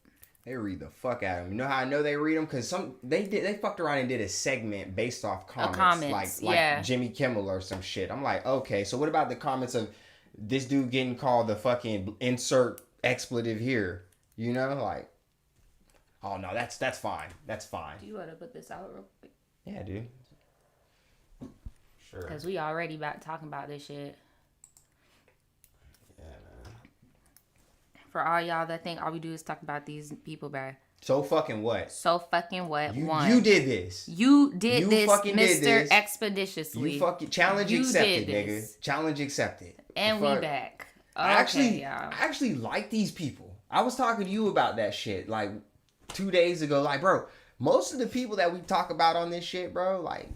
They read the fuck out of them. You know how I know they read them? Because they fucked around and did a segment based off comments. Like Jimmy Kimmel or some shit. I'm like, okay, so what about the comments of this dude getting called the fucking insert expletive here? You know, like, oh no, that's fine. That's fine. Do you want to put this out real quick? Yeah, dude. Sure. Because we already talking about this shit. Yeah, man. For all y'all that think all we do is talk about these people, bruh. So fucking what? So fucking what? You did this. You did this, fucking Mr. did this. Expeditiously. You fucking challenge accepted, nigga. Challenge accepted. And we back. Okay, I actually like these people. I was talking to you about that shit like 2 days ago. Like, bro, most of the people that we talk about on this shit, bro, like,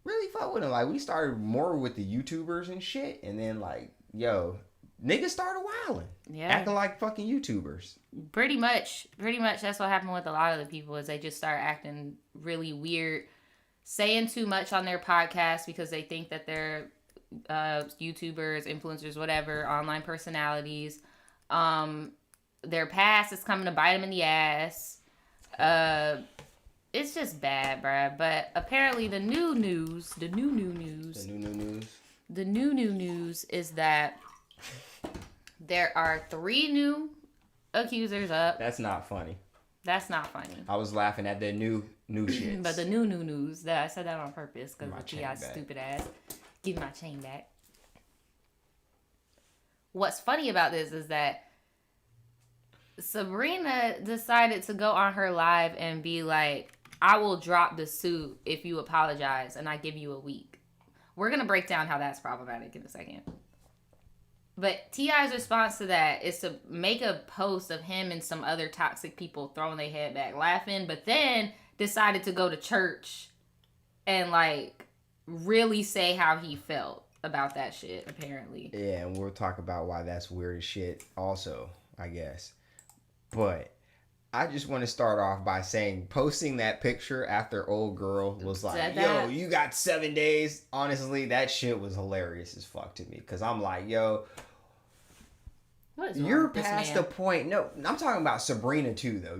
really fuck with them. Like, we started more with the YouTubers and shit, and then like, yo, niggas started wilding, acting like fucking YouTubers. Pretty much, that's what happened with a lot of the people is they just start acting really weird, saying too much on their podcast because they think that they're YouTubers, influencers, whatever, online personalities. Their past is coming to bite them in the ass. It's just bad, bruh. But apparently the new news is that there are 3 new accusers up. That's not funny. I was laughing at the new shit. But the new news, that I said that on purpose because of T.I.'s stupid ass. Give my chain back. What's funny about this is that Sabrina decided to go on her live and be like, I will drop the suit if you apologize and I give you a week. We're going to break down how that's problematic in a second. But T.I.'s response to that is to make a post of him and some other toxic people throwing their head back laughing, but then decided to go to church and like really say how he felt about that shit, apparently. Yeah, and we'll talk about why that's weird as shit also, I guess. But I just want to start off by saying posting that picture after old girl was like, yo, you got 7 days. Honestly, that shit was hilarious as fuck to me. Because I'm like, yo, you're past the point. No, I'm talking about Sabrina too, though.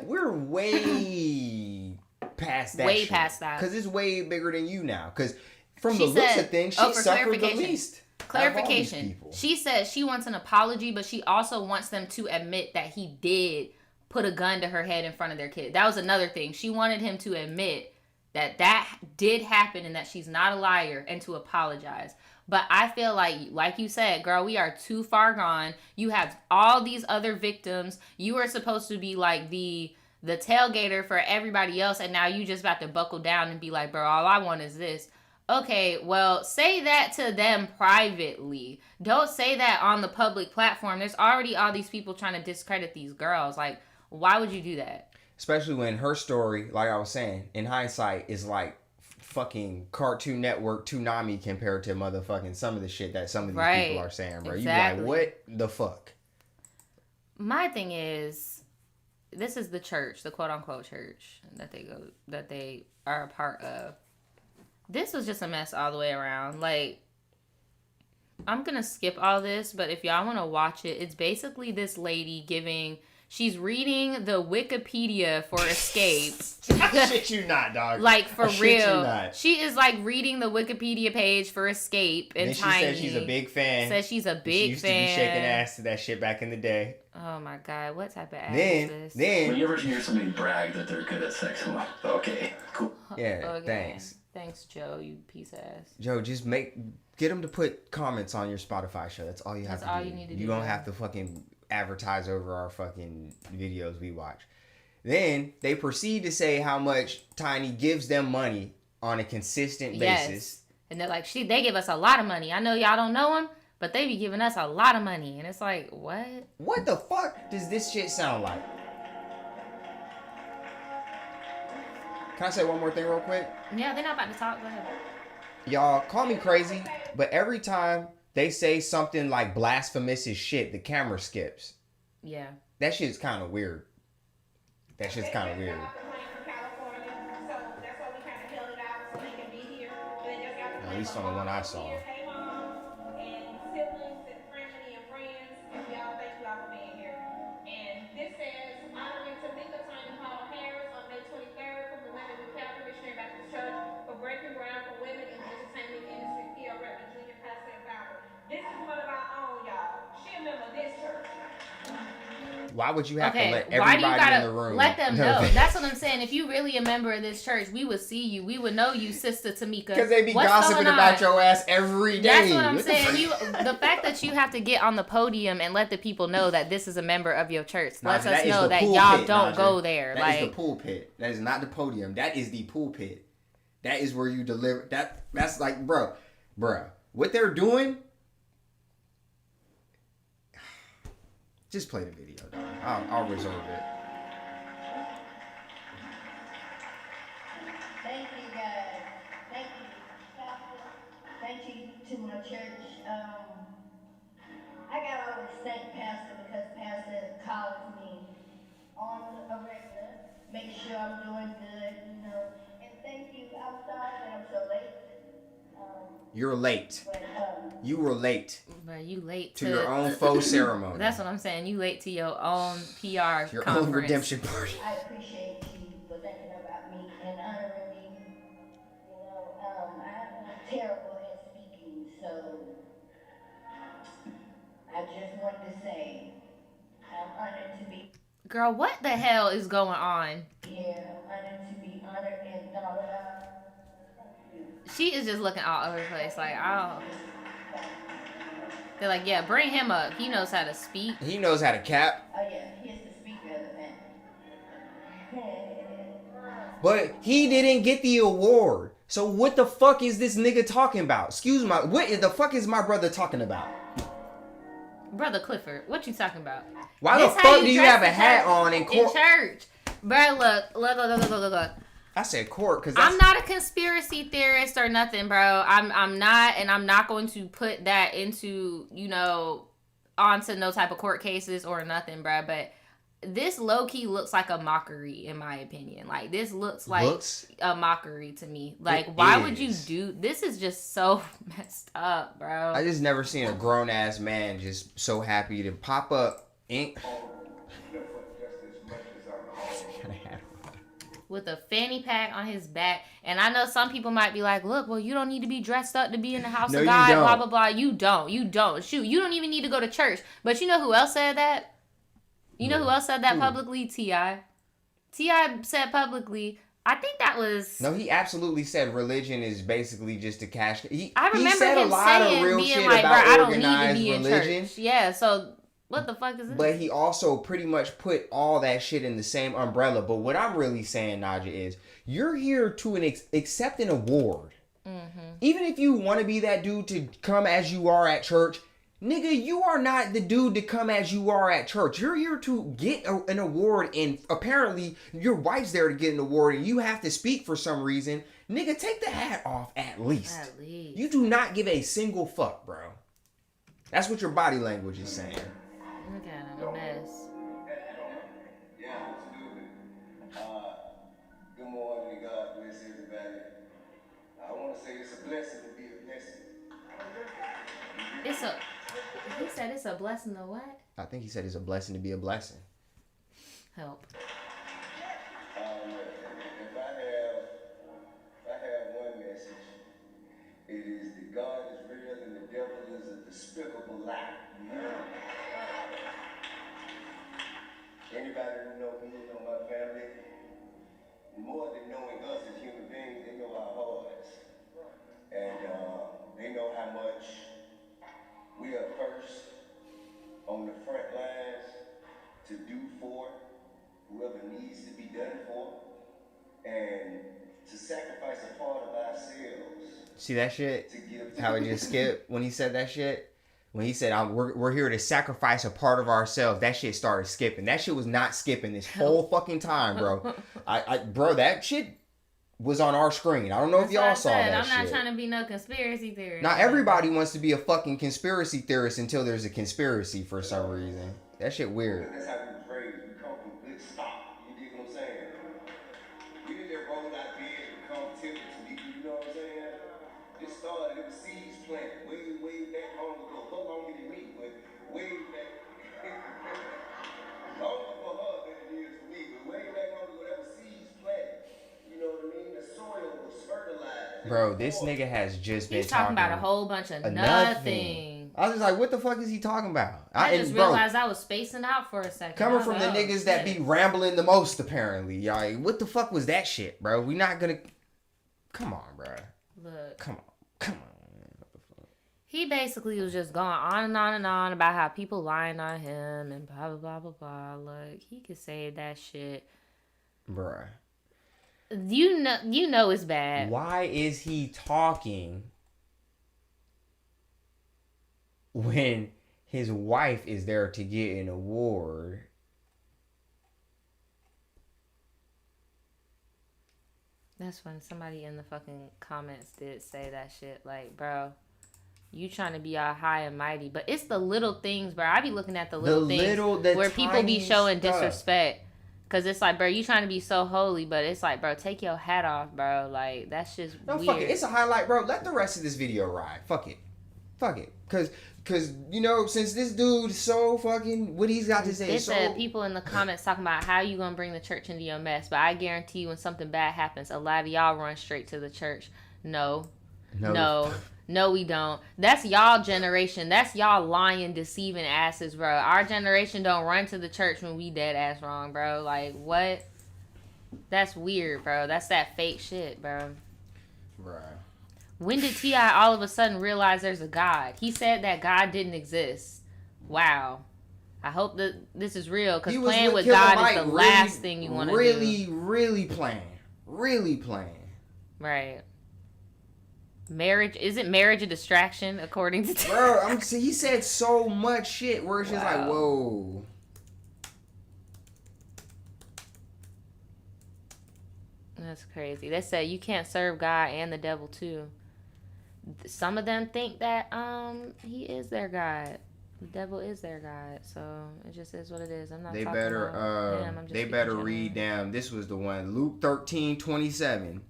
We're way past that. Way past that. Because it's way bigger than you now. Because from the looks of things, she suffered the least. Clarification. She says she wants an apology, but she also wants them to admit that he did put a gun to her head in front of their kid. That was another thing. She wanted him to admit that that did happen and that she's not a liar and to apologize. But I feel like you said, girl, we are too far gone. You have all these other victims. You are supposed to be like the tailgater for everybody else, and now you just about to buckle down and be like, bro, all I want is this. Okay, well, say that to them privately. Don't say that on the public platform. There's already all these people trying to discredit these girls. Like, why would you do that? Especially when her story, like I was saying, in hindsight, is like fucking Cartoon Network Toonami compared to motherfucking some of the shit that some of these people are saying, bro. Exactly. You be like, what the fuck? My thing is, this is the church, the quote unquote church that they are a part of. This was just a mess all the way around. Like, I'm gonna skip all this, but if y'all want to watch it, it's basically this lady she's reading the Wikipedia for Escape. Shit you not, dog. Like, for Shit real. You not. She is like reading the Wikipedia page for Escape and she said she's a big fan. Says she's a big fan. She used to be shaking ass to that shit back in the day. Oh my god, what type of ass is this? When you ever hear somebody brag that they're good at sex, I'm like, okay, cool. Yeah, okay. Thanks. Thanks, Joe, you piece of ass. Joe, just get them to put comments on your Spotify show. That's all you have to do. That's all you need to do. You don't have to fucking advertise over our fucking videos we watch. Then they proceed to say how much Tiny gives them money on a consistent basis. And they're like, they give us a lot of money. I know y'all don't know him, but they be giving us a lot of money. And it's like, what? What the fuck does this shit sound like? Can I say one more thing real quick? Yeah, they're not about to talk. Go ahead. Y'all, call me crazy, but every time they say something like blasphemous as shit, the camera skips. Yeah. That shit's kind of weird. That shit's kind of weird. At least on the one I saw. Why would you have to let everybody in the room? Let them know? That's what I'm saying. If you really a member of this church, we would see you. We would know you, Sister Tamika. Because they be gossiping about your ass every day. That's what I'm saying. The fact that you have to get on the podium and let the people know that this is a member of your church lets us know that y'all don't go there. That is the pulpit. That is not the podium. That is the pulpit. That is where you deliver. That's like, bro. What they're doing... Just play the video, dog. I'll reserve it. Thank you, guys. Thank you, Pastor. Thank you to my church. I got always thank Pastor because Pastor calls me on a regular, make sure I'm doing good, And thank you. I'm sorry that I'm so late. You're late. You were late. But you late to your own faux ceremony. That's what I'm saying. You late to your own PR your conference. Own redemption party. I appreciate you for thinking about me and honoring me. I'm terrible at speaking, so I just wanted to say I'm honored to be. Girl, what the hell is going on? Yeah, I'm honored to be honored and thought about. She is just looking all over the place, like, oh. They're like, yeah, bring him up. He knows how to speak. He knows how to cap. Oh, yeah, he's the speaker of the family. But he didn't get the award. So what the fuck is this nigga talking about? Excuse me, what the fuck is my brother talking about? Brother Clifford, what you talking about? Why the fuck do you have a hat on in court? In church. Bro, look. I said court because I'm not a conspiracy theorist or nothing, bro. I'm not, and I'm not going to put that into, onto no type of court cases or nothing, bro. But this low-key looks like a mockery, in my opinion. Like, this looks like a mockery to me. Like, why would you do... This is just so messed up, bro. I just never seen a grown-ass man just so happy to pop up with a fanny pack on his back. And I know some people might be like, look, well, you don't need to be dressed up to be in the house of God, blah, blah, blah. You don't. Shoot, you don't even need to go to church. But you know who else said that? You know who else said that publicly? T.I. T.I. said publicly, I think that was... No, he absolutely said religion is basically just a cash... I remember he said him a lot saying, of real being shit like, about bro, I don't organized need to be religion. in church. Yeah, so... What the fuck is this? But he also pretty much put all that shit in the same umbrella. But what I'm really saying, Naja, is you're here to accept an award. Mm-hmm. Even if you want to be that dude to come as you are at church, nigga, you are not the dude to come as you are at church. You're here to get an award, and apparently your wife's there to get an award, and you have to speak for some reason. Nigga, take the hat off at least. At least. You do not give a single fuck, bro. That's what your body language is saying. Look at him, a mess. Yeah, absolutely. Good morning and God bless everybody. I want to say it's a blessing to be a blessing. It's said it's a blessing to what? I think he said it's a blessing to be a blessing. Help. If I have one message, it is that God is real and the devil is a despicable lie. Anybody who know me, know my family, more than knowing us as human beings, they know our hearts. And they know how much we are first on the front lines to do for whoever needs to be done for, and to sacrifice a part of ourselves. See that shit? How it just skipped when he said that shit? When he said, we're here to sacrifice a part of ourselves, that shit started skipping. That shit was not skipping this whole fucking time, bro. Bro, that shit was on our screen. I don't know if y'all saw that shit. I'm not trying to be no conspiracy theorist. Not everybody wants to be a fucking conspiracy theorist until there's a conspiracy for some reason. That shit weird. That's how we pray. We come from good stock. You dig what I'm saying? We didn't just roll out bed and become timid to people. You know what I'm saying? It started, it was seeds planted way back long ago. No longer than me, but way back. Longer for her than it is for me, but way back long ago, that was seeds planted. You know what I mean? The soil was fertilized. Bro, this nigga has just been talking about a whole bunch of nothing. I was just like, what the fuck is he talking about? I just realized I was spacing out for a second. Coming from the niggas that be rambling the most, apparently. Y'all, what the fuck was that shit, bro? We not gonna... Come on, bro. Look. Come on. What the fuck? He basically was just going on and on and on about how people lying on him and blah, blah, blah, blah, blah. Look, he could say that shit. Bruh. You know it's bad. Why is he talking when his wife is there to get an award? That's when somebody in the fucking comments did say that shit. Like, bro, you trying to be all high and mighty. But it's the little things, bro. I be looking at the little things where people be showing disrespect. Because it's like, bro, you trying to be so holy, but it's like, bro, take your hat off, bro. Like, that's just weird. Fuck it. It's a highlight, bro. Let the rest of this video ride. Fuck it. Because, you know, since this dude's so fucking, what he's got to say is so... They said people in the comments talking about how you going to bring the church into your mess. But I guarantee you when something bad happens, a lot of y'all run straight to the church. No, we don't. That's y'all generation. That's y'all lying, deceiving asses, bro. Our generation don't run to the church when we dead ass wrong, bro. Like, what? That's weird, bro. That's that fake shit, bro. Right. When did T.I. all of a sudden realize there's a God? He said that God didn't exist. Wow. I hope that this is real, because playing with God is the last thing you want to do. Really playing. Right. Isn't marriage a distraction, according to Bro, he said so much shit where it's just like, whoa. That's crazy. They said you can't serve God and the devil too. Some of them think that he is their God. The devil is their God. So it just is what it is. I'm not they talking better about him. I'm just they better read down. This was the one, Luke 13:27.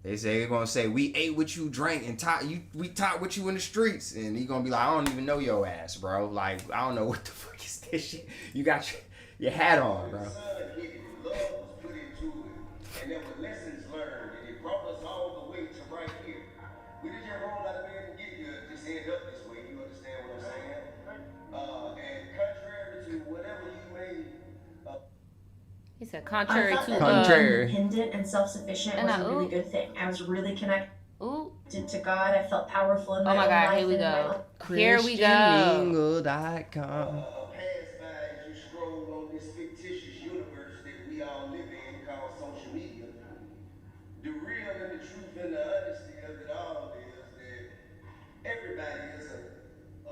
They say they're gonna say, we ate what you drank and we taught what you in the streets, and he gonna be like, I don't even know your ass, bro. Like, I don't know what the fuck is this shit. You got your hat on, bro. Love was put into it, and there were lessons learned, and it brought us all the way to right here. We didn't just roll out of bed and get here, just end up this way. You understand what I'm saying? And contrary to whatever you may. He said, contrary to independent and self-sufficient was a really good thing. I was really connected to God. I felt powerful in my own life. Here we go. ChristianMingle.com. Pass by as you scroll on this fictitious universe that we all live in called social media. The real and the truth and the honesty of it all is that everybody is a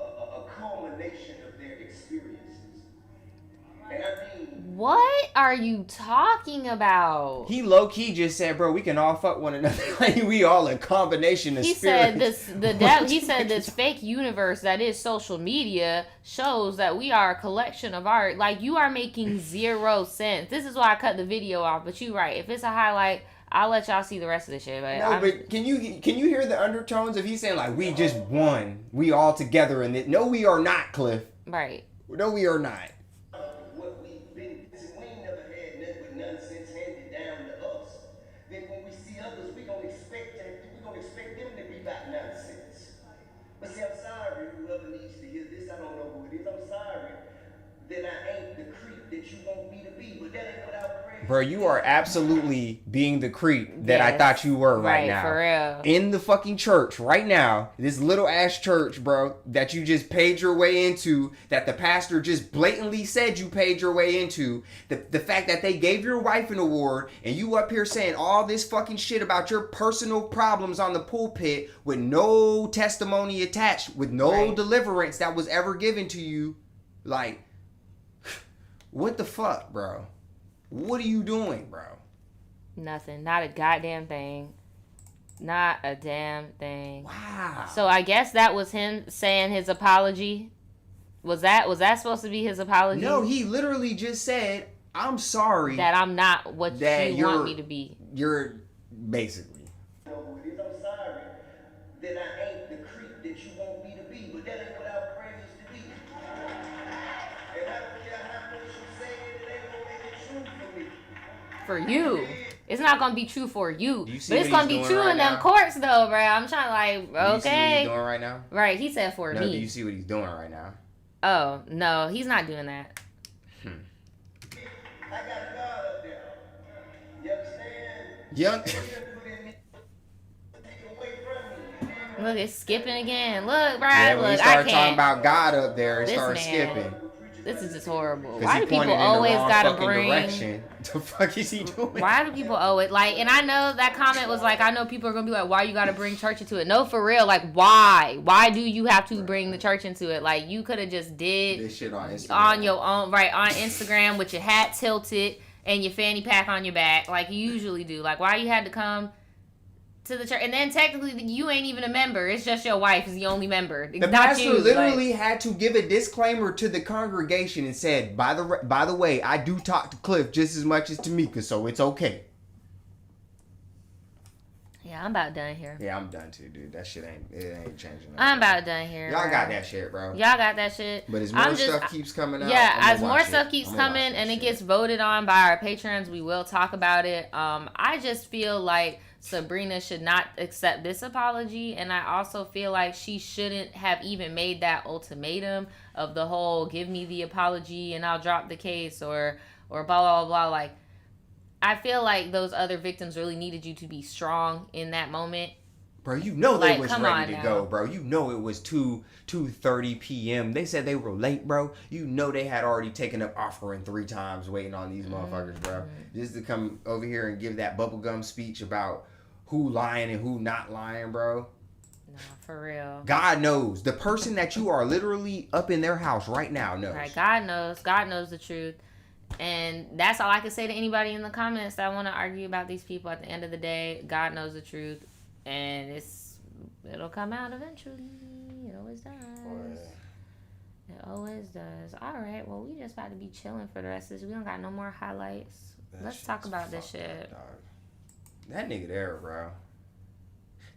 culmination of their experiences. And I mean, what are you talking about? He low-key just said, bro, we can all fuck one another. Like, we all a combination of spirits. He said this fake universe that is social media shows that we are a collection of art. Like, you are making zero sense. This is why I cut the video off, but you're right. If it's a highlight, I'll let y'all see the rest of the shit. But but can you hear the undertones of he saying like we just won, we all together in it? No, we are not, Cliff. Right. No, we are not. What we've been, we ain't never had nothing but nonsense handed down to us. Then when we see others, we gonna expect them to be about nonsense. But see, I'm sorry, whoever needs to hear this, I don't know who it is. I'm sorry that I ain't the creep that you want me to be, but that ain't what I pray. Bro, you are absolutely being the creep that I thought you were right now. For real. In the fucking church right now, this little ass church, bro, that you just paid your way into, that the pastor just blatantly said you paid your way into, the fact that they gave your wife an award and you up here saying all this fucking shit about your personal problems on the pulpit with no testimony attached, with no deliverance that was ever given to you. Like, what the fuck, bro? What are you doing, bro? Nothing. Not a goddamn thing. Not a damn thing. Wow. So I guess that was him saying his apology. Was that supposed to be his apology? No, he literally just said, I'm sorry. That I'm not what you want me to be. You're basically. I'm sorry that I ain't the creep that you want me to be, but that ain't what I pray to be. And I don't care how much you say it ain't gonna make it true for me. For you. It's not gonna be true for you. You see but it's gonna be true in them courts though, bro. I'm trying to You see what he's doing right now? Right, he said for me. No, do you see what he's doing right now? Oh, no, he's not doing that. I got God up there. You understand? Young. Look, it's skipping again. Look, bro. Yeah, look, when he I started can't. talking about God up there, it This started man. skipping. This is just horrible. 'Cause Why he do people pointed in the always wrong gotta fucking bring? direction. The fuck is he doing? Why do people always like? And I know that comment was like, I know people are gonna be like, why you gotta bring church into it? No, for real. Like, why? Why do you have to bring the church into it? Like, you could have just did this shit on Instagram. On your own, right? On Instagram with your hat tilted and your fanny pack on your back, like you usually do. Like, why you had to come to the church? And then technically you ain't even a member. It's just your wife is the only member. The not pastor you. literally had to give a disclaimer to the congregation and said, by the way, I do talk to Cliff just as much as Tamika, so it's okay. Yeah, I'm about done here. Yeah, I'm done too, dude. That shit ain't changing. I'm about done here. Y'all bro. got that shit, bro. Y'all got that shit. But as more stuff keeps coming out, yeah, I'm as more stuff keeps coming and it gets voted on by our patrons, we will talk about it. I just feel like Sabrina should not accept this apology, and I also feel like she shouldn't have even made that ultimatum of the whole give me the apology and I'll drop the case or blah blah blah. Like, I feel like those other victims really needed you to be strong in that moment. Bro, you know they like, was come ready on to now. go, bro. You know it was 2:30 p.m. They said they were late, bro. You know they had already taken up offering 3 times waiting on these motherfuckers, bro. Just to come over here and give that bubblegum speech about who lying and who not lying, bro. No, for real. God knows. The person that you are literally up in their house right now knows. Right, God knows. God knows the truth. And that's all I can say to anybody in the comments that want to argue about these people. At the end of the day, God knows the truth. And it'll come out eventually. It always does. It always does. All right, well, we just about to be chilling for the rest of this. We don't got no more highlights. Let's talk about this shit. Dog. That nigga there, bro.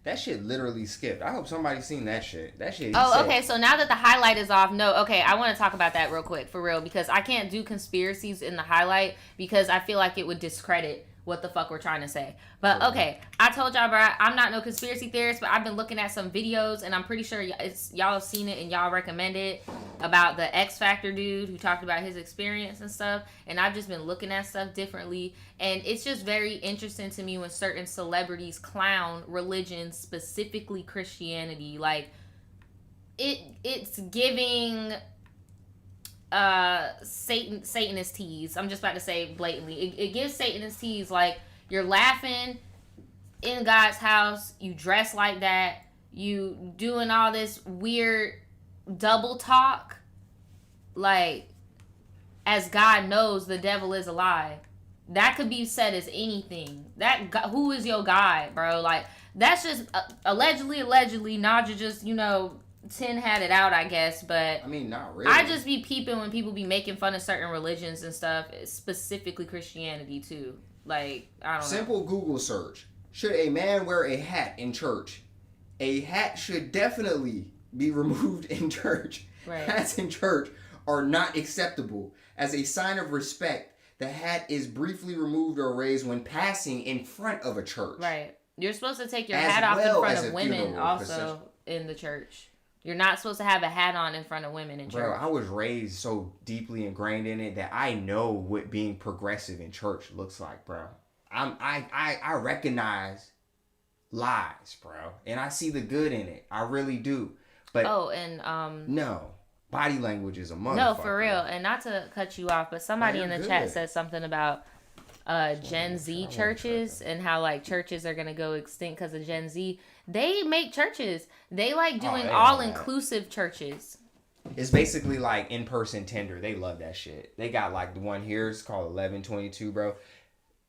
That shit literally skipped. I hope somebody seen that shit. That shit. Okay. So now that the highlight is off, I want to talk about that real quick, for real, because I can't do conspiracies in the highlight because I feel like it would discredit what the fuck we're trying to say. But okay, I told y'all, bro, I'm not no conspiracy theorist, but I've been looking at some videos and I'm pretty sure y'all have seen it and y'all recommend it about the X Factor dude who talked about his experience and stuff. And I've just been looking at stuff differently. And it's just very interesting to me when certain celebrities clown religion, specifically Christianity. Like, it's giving Satanist tease. I'm just about to say blatantly. It gives Satanist tease. Like, you're laughing in God's house, you dress like that, you doing all this weird double talk. Like, as God knows, the devil is alive. That could be said as anything. Who is your God, bro? Like, that's just allegedly, Naja just, Tin had it out, I guess, but I mean, not really. I just be peeping when people be making fun of certain religions and stuff, specifically Christianity too. Like, I don't know. Simple Google search. Should a man wear a hat in church? A hat should definitely be removed in church. Right. Hats in church are not acceptable. As a sign of respect, the hat is briefly removed or raised when passing in front of a church. Right. You're supposed to take your hat off in front of women also in the church. You're not supposed to have a hat on in front of women in church. Bro, I was raised so deeply ingrained in it that I know what being progressive in church looks like, bro. I recognize lies, bro. And I see the good in it. I really do. But no. Body language is a motherfucker. No, for real. And not to cut you off, but somebody in the chat said something about Gen Z churches and how like churches are gonna go extinct because of Gen Z. They make churches. They like doing all inclusive churches. It's basically like in-person Tinder. They love that shit. They got like the one here. It's called 1122, bro.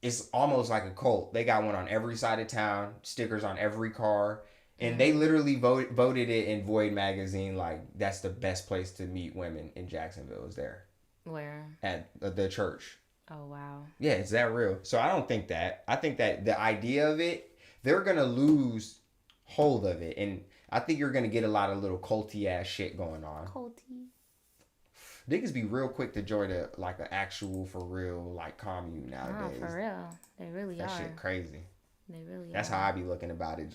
It's almost like a cult. They got one on every side of town. Stickers on every car. And they literally voted it in Void magazine like that's the best place to meet women in Jacksonville is there. Where? At the church. Oh, wow. Yeah, it's that real. So I don't think that. I think that the idea of it, they're going to lose hold of it. And I think you're going to get a lot of little culty ass shit going on. Culty. Niggas be real quick to join an actual for real like commune nowadays. Oh, for real. They really that are. That shit crazy. They really That's how I be looking about it.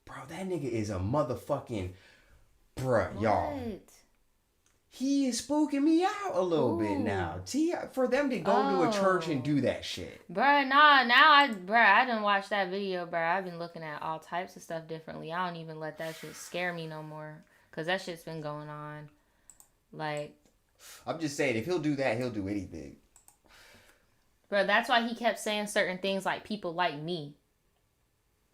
Bro, that nigga is a motherfucking... Bruh, y'all. He is spooking me out a little bit now. For them to go to a church and do that shit. Bruh, nah. Now I didn't watch that video, bruh. I've been looking at all types of stuff differently. I don't even let that shit scare me no more. Because that shit's been going on. Like... I'm just saying, if he'll do that, he'll do anything. Bruh, that's why he kept saying certain things like people like me.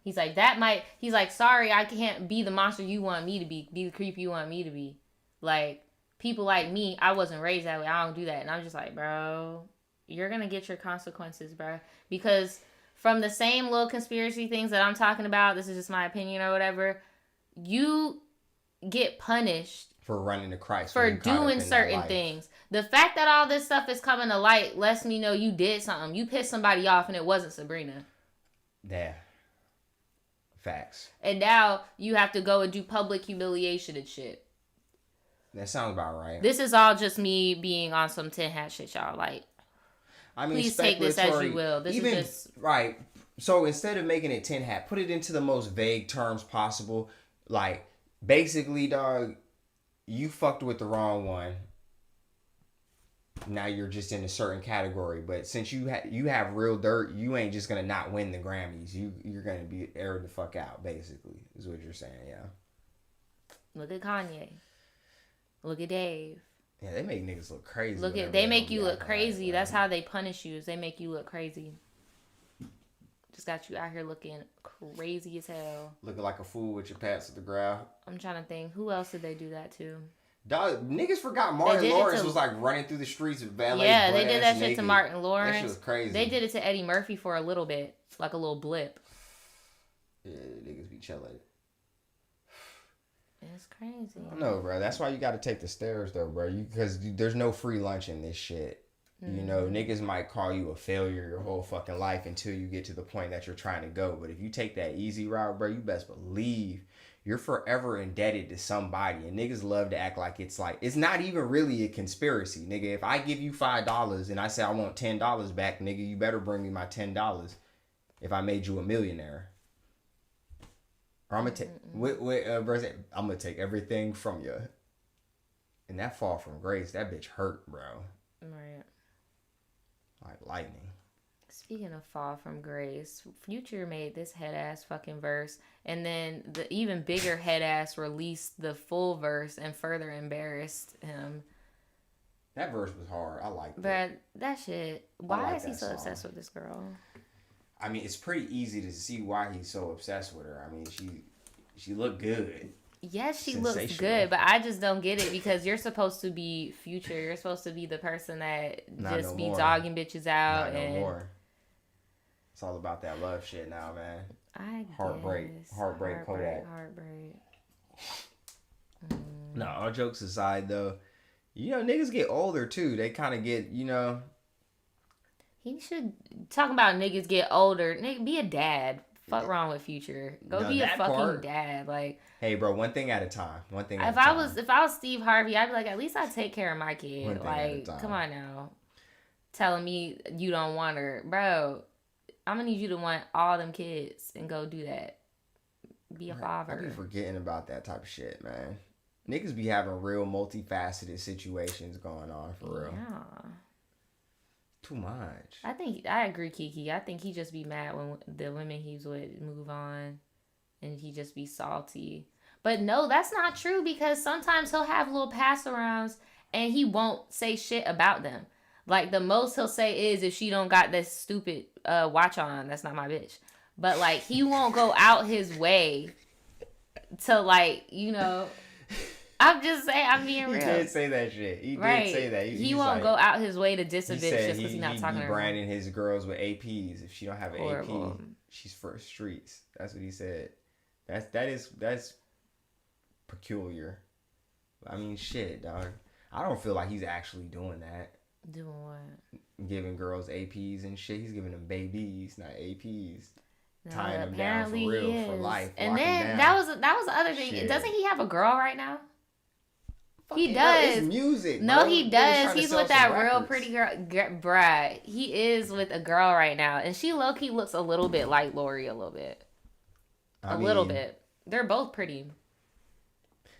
He's like, sorry, I can't be the monster you want me to be the creep you want me to be. Like, people like me, I wasn't raised that way. I don't do that. And I'm just like, bro, you're going to get your consequences, bro. Because from the same little conspiracy things that I'm talking about, this is just my opinion or whatever, you get punished. For running to Christ. For doing certain things. The fact that all this stuff is coming to light lets me know you did something. You pissed somebody off and it wasn't Sabrina. Yeah. Facts. And now you have to go and do public humiliation and shit. That sounds about right. This is all just me being on some tin hat shit, y'all. Like, I mean, please take this as you will. This is just... Right. So instead of making it tin hat, put it into the most vague terms possible. Like, basically, dog, you fucked with the wrong one. Now you're just in a certain category, but since you have real dirt, you ain't just gonna not win the Grammys. You're gonna be aired the fuck out, basically, is what you're saying, yeah. Look at Kanye. Look at Dave. Yeah, they make niggas look crazy. They make you look crazy. That's how they punish you. Is they make you look crazy. Just got you out here looking crazy as hell. Looking like a fool with your pants to the ground. I'm trying to think. Who else did they do that to? Dog, niggas forgot Martin Lawrence was like running through the streets of ballet. Yeah, they did that shit to Martin Lawrence. That shit was crazy. They did it to Eddie Murphy for a little bit, like a little blip. Yeah, niggas be chilling. It's crazy. I know, bro. That's why you got to take the stairs, though, bro. Because there's no free lunch in this shit. You know, niggas might call you a failure your whole fucking life until you get to the point that you're trying to go. But if you take that easy route, bro, you best believe you're forever indebted to somebody. And niggas love to act like it's not even really a conspiracy. Nigga, if I give you $5 and I say I want $10 back, nigga, you better bring me my $10 if I made you a millionaire. Or I'm gonna take everything from you. And that fall from grace, that bitch hurt, bro. Right. Like lightning. Speaking of fall from grace, Future made this head ass fucking verse, and then the even bigger head ass released the full verse and further embarrassed him. That verse was hard. I liked it. But that shit, why is he so obsessed with this girl? I mean, it's pretty easy to see why he's so obsessed with her. I mean, she looked good. Yes, she looks good, but I just don't get it because you're supposed to be Future. You're supposed to be the person that just be dogging bitches out. Not no more. It's all about that love shit now, man. Heartbreak, Kodak. Heartbreak. No, all jokes aside, though, You know, niggas get older too. They kind of get, you know. He should talk about niggas get older. Nigga, be a dad. Fuck wrong with Future. Go be a fucking dad. Like, hey, bro, one thing at a time. If I was Steve Harvey, I'd be like, at least I take care of my kid. Like, come on now, telling me you don't want her, bro. I'm gonna need you to want all them kids and go do that. Be a father. I be forgetting about that type of shit, man. Niggas be having real multifaceted situations going on for real. Yeah. Too much. I agree, Kiki. I think he just be mad when the women he's with move on, and he just be salty. But no, that's not true, because sometimes he'll have little pass-arounds and he won't say shit about them. Like, the most he'll say is, if she don't got this stupid watch on, that's not my bitch. But, like, he won't go out his way to, like, you know... I'm just saying, I'm being real. He did say that shit. He did say that. He won't go out his way to diss a bitch just because he's not talking to her. He's branding his girls with APs. If she don't have an AP, she's for streets. That's what he said. That's peculiar. I mean, shit, dog. I don't feel like he's actually doing that. Doing what? Giving girls APs and shit. He's giving them babies, not APs. No, tying them down for real, for life. And then that was the other thing. Shit. Doesn't he have a girl right now? He does. It's music. No, bro. He does. He's with that real pretty girl, bruh. He is with a girl right now, and she low key looks a little bit like Lori, a little bit. A little bit. They're both pretty.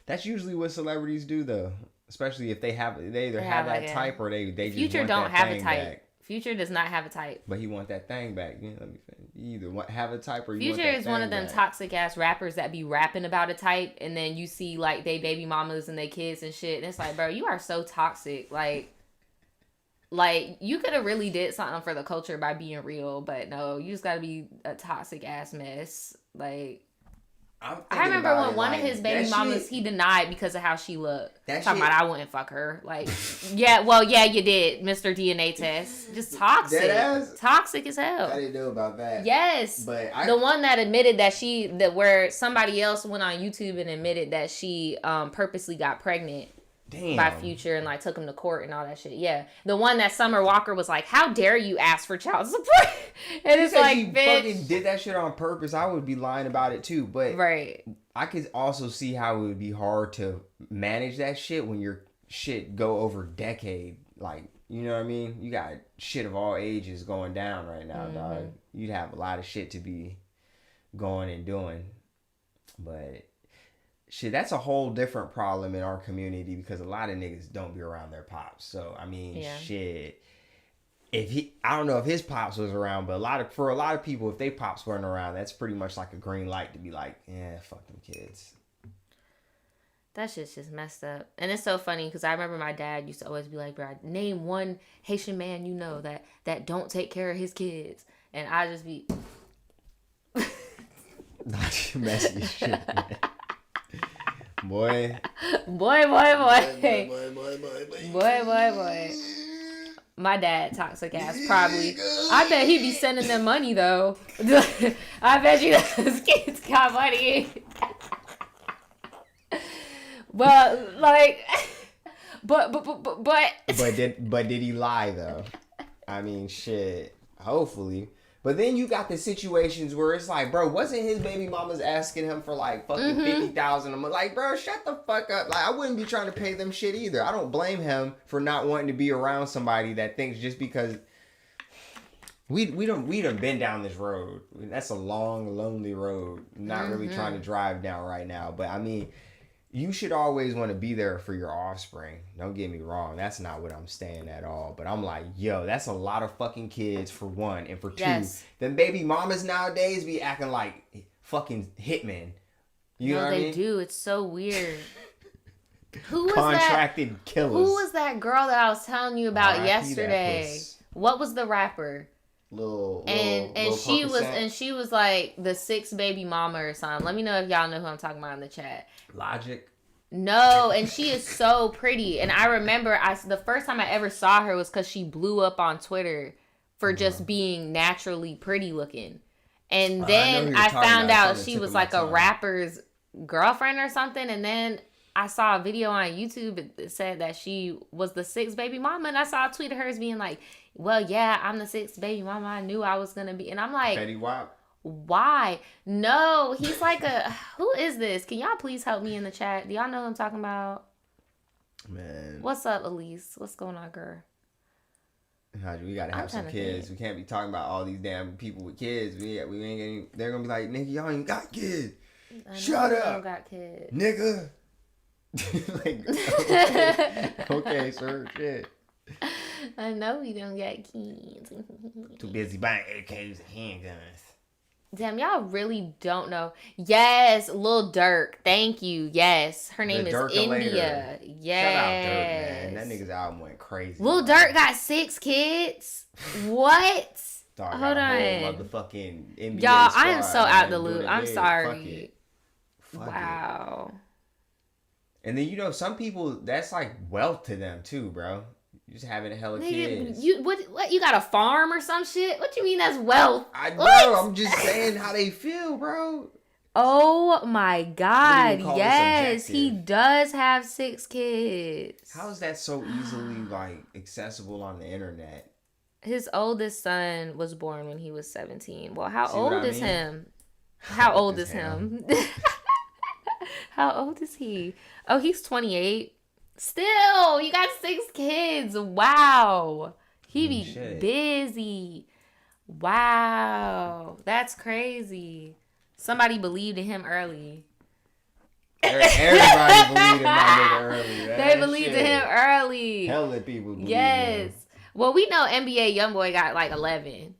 That's usually what celebrities do, though. Especially if they either have that like type or they just Future want don't that have thing a type. back. Future does not have a type. But he want that thing back. You either have a type or you Future want that is one of them back. toxic ass rappers that be rapping about a type, and then you see like they baby mamas and they kids and shit, and it's like, bro, you are so toxic. Like you could have really did something for the culture by being real, but no, you just gotta be a toxic ass mess. Like, I remember when one of his baby mamas he denied because of how she looked. Talking about I wouldn't fuck her. Like, yeah, you did, Mr. DNA test. Just toxic. Toxic as hell. I didn't know about that. Yes. But the one that admitted that where somebody else went on YouTube and admitted that she purposely got pregnant. Damn. By Future and like took him to court and all that shit. Yeah, the one that Summer Walker was like, "How dare you ask for child support?" And it's like, she fucking did that shit on purpose. I would be lying about it too. But right, I could also see how it would be hard to manage that shit when your shit go over a decade. Like, you know what I mean? You got shit of all ages going down right now, dog. You'd have a lot of shit to be going and doing, but. Shit, that's a whole different problem in our community because a lot of niggas don't be around their pops. So, I mean, shit. I don't know if his pops was around, but for a lot of people, if they pops weren't around, that's pretty much like a green light to be like, yeah, fuck them kids. That shit's just messed up. And it's so funny because I remember my dad used to always be like, bro, name one Haitian man you know that don't take care of his kids. And I just be... Not you messy shit, man. Boy. My dad, toxic ass, probably. I bet he be sending them money though. I bet you those kids got money. But like, but did he lie though? I mean, shit. Hopefully. But then you got the situations where it's like, bro, wasn't his baby mamas asking him for like fucking $50,000 a month? Like, bro, shut the fuck up. Like, I wouldn't be trying to pay them shit either. I don't blame him for not wanting to be around somebody that thinks just because we done been down this road. That's a long, lonely road. Not really trying to drive down right now. But I mean, you should always want to be there for your offspring. Don't get me wrong. That's not what I'm saying at all. But I'm like, yo, that's a lot of fucking kids for one. And for two, them baby mamas nowadays be acting like fucking hitmen. You know what I mean? They do. It's so weird. Who was contracted that? Killers. Who was that girl that I was telling you about yesterday? What was the rapper? She was like the sixth baby mama or something. Let me know if y'all know who I'm talking about in the chat. Logic. No, and she is so pretty. And I remember the first time I ever saw her was because she blew up on Twitter for just being naturally pretty looking. And then I found out she was like a rapper's girlfriend or something. And then I saw a video on YouTube that said that she was the 6th baby mama, and I saw a tweet of hers being like, well, yeah, I'm the 6th baby mama. I knew I was going to be. And I'm like, Fetty Wap. Why? No, he's like who is this? Can y'all please help me in the chat? Do y'all know who I'm talking about? Man. What's up, Elise? What's going on, girl? We gotta have some kids. We can't be talking about all these damn people with kids. We ain't getting. They're gonna be like, nigga, y'all ain't got kids. Shut up. Don't got kids. Nigga. Like, okay, sir. Shit. I know we don't got kids. Too busy buying AKs and handguns. Damn, y'all really don't know. Yes, Lil Durk. Thank you. Yes. Her name is India. Yes. Shout out Durk, man. That nigga's album went crazy. Lil Durk got 6 kids? What? Dog, hold on. Motherfucking NBA y'all, squad, I am so out the loop. I'm sorry. Fuck wow. It. And then, some people, that's like wealth to them too, bro. You just having a hella kids. What? You got a farm or some shit? What you mean that's wealth? I know. I'm just saying how they feel, bro. Oh my God! Yes, he does have 6 kids. How is that so easily like accessible on the internet? His oldest son was born when he was 17. Well, how old is him? How old is him? How old is he? Oh, he's 28. Still, you got 6 kids. Wow. He be busy. Wow. That's crazy. Somebody believed in him early. Everybody believed in my nigga early. They believed in him early. Hella people believe Yes. in him. Well, we know NBA YoungBoy got like 11.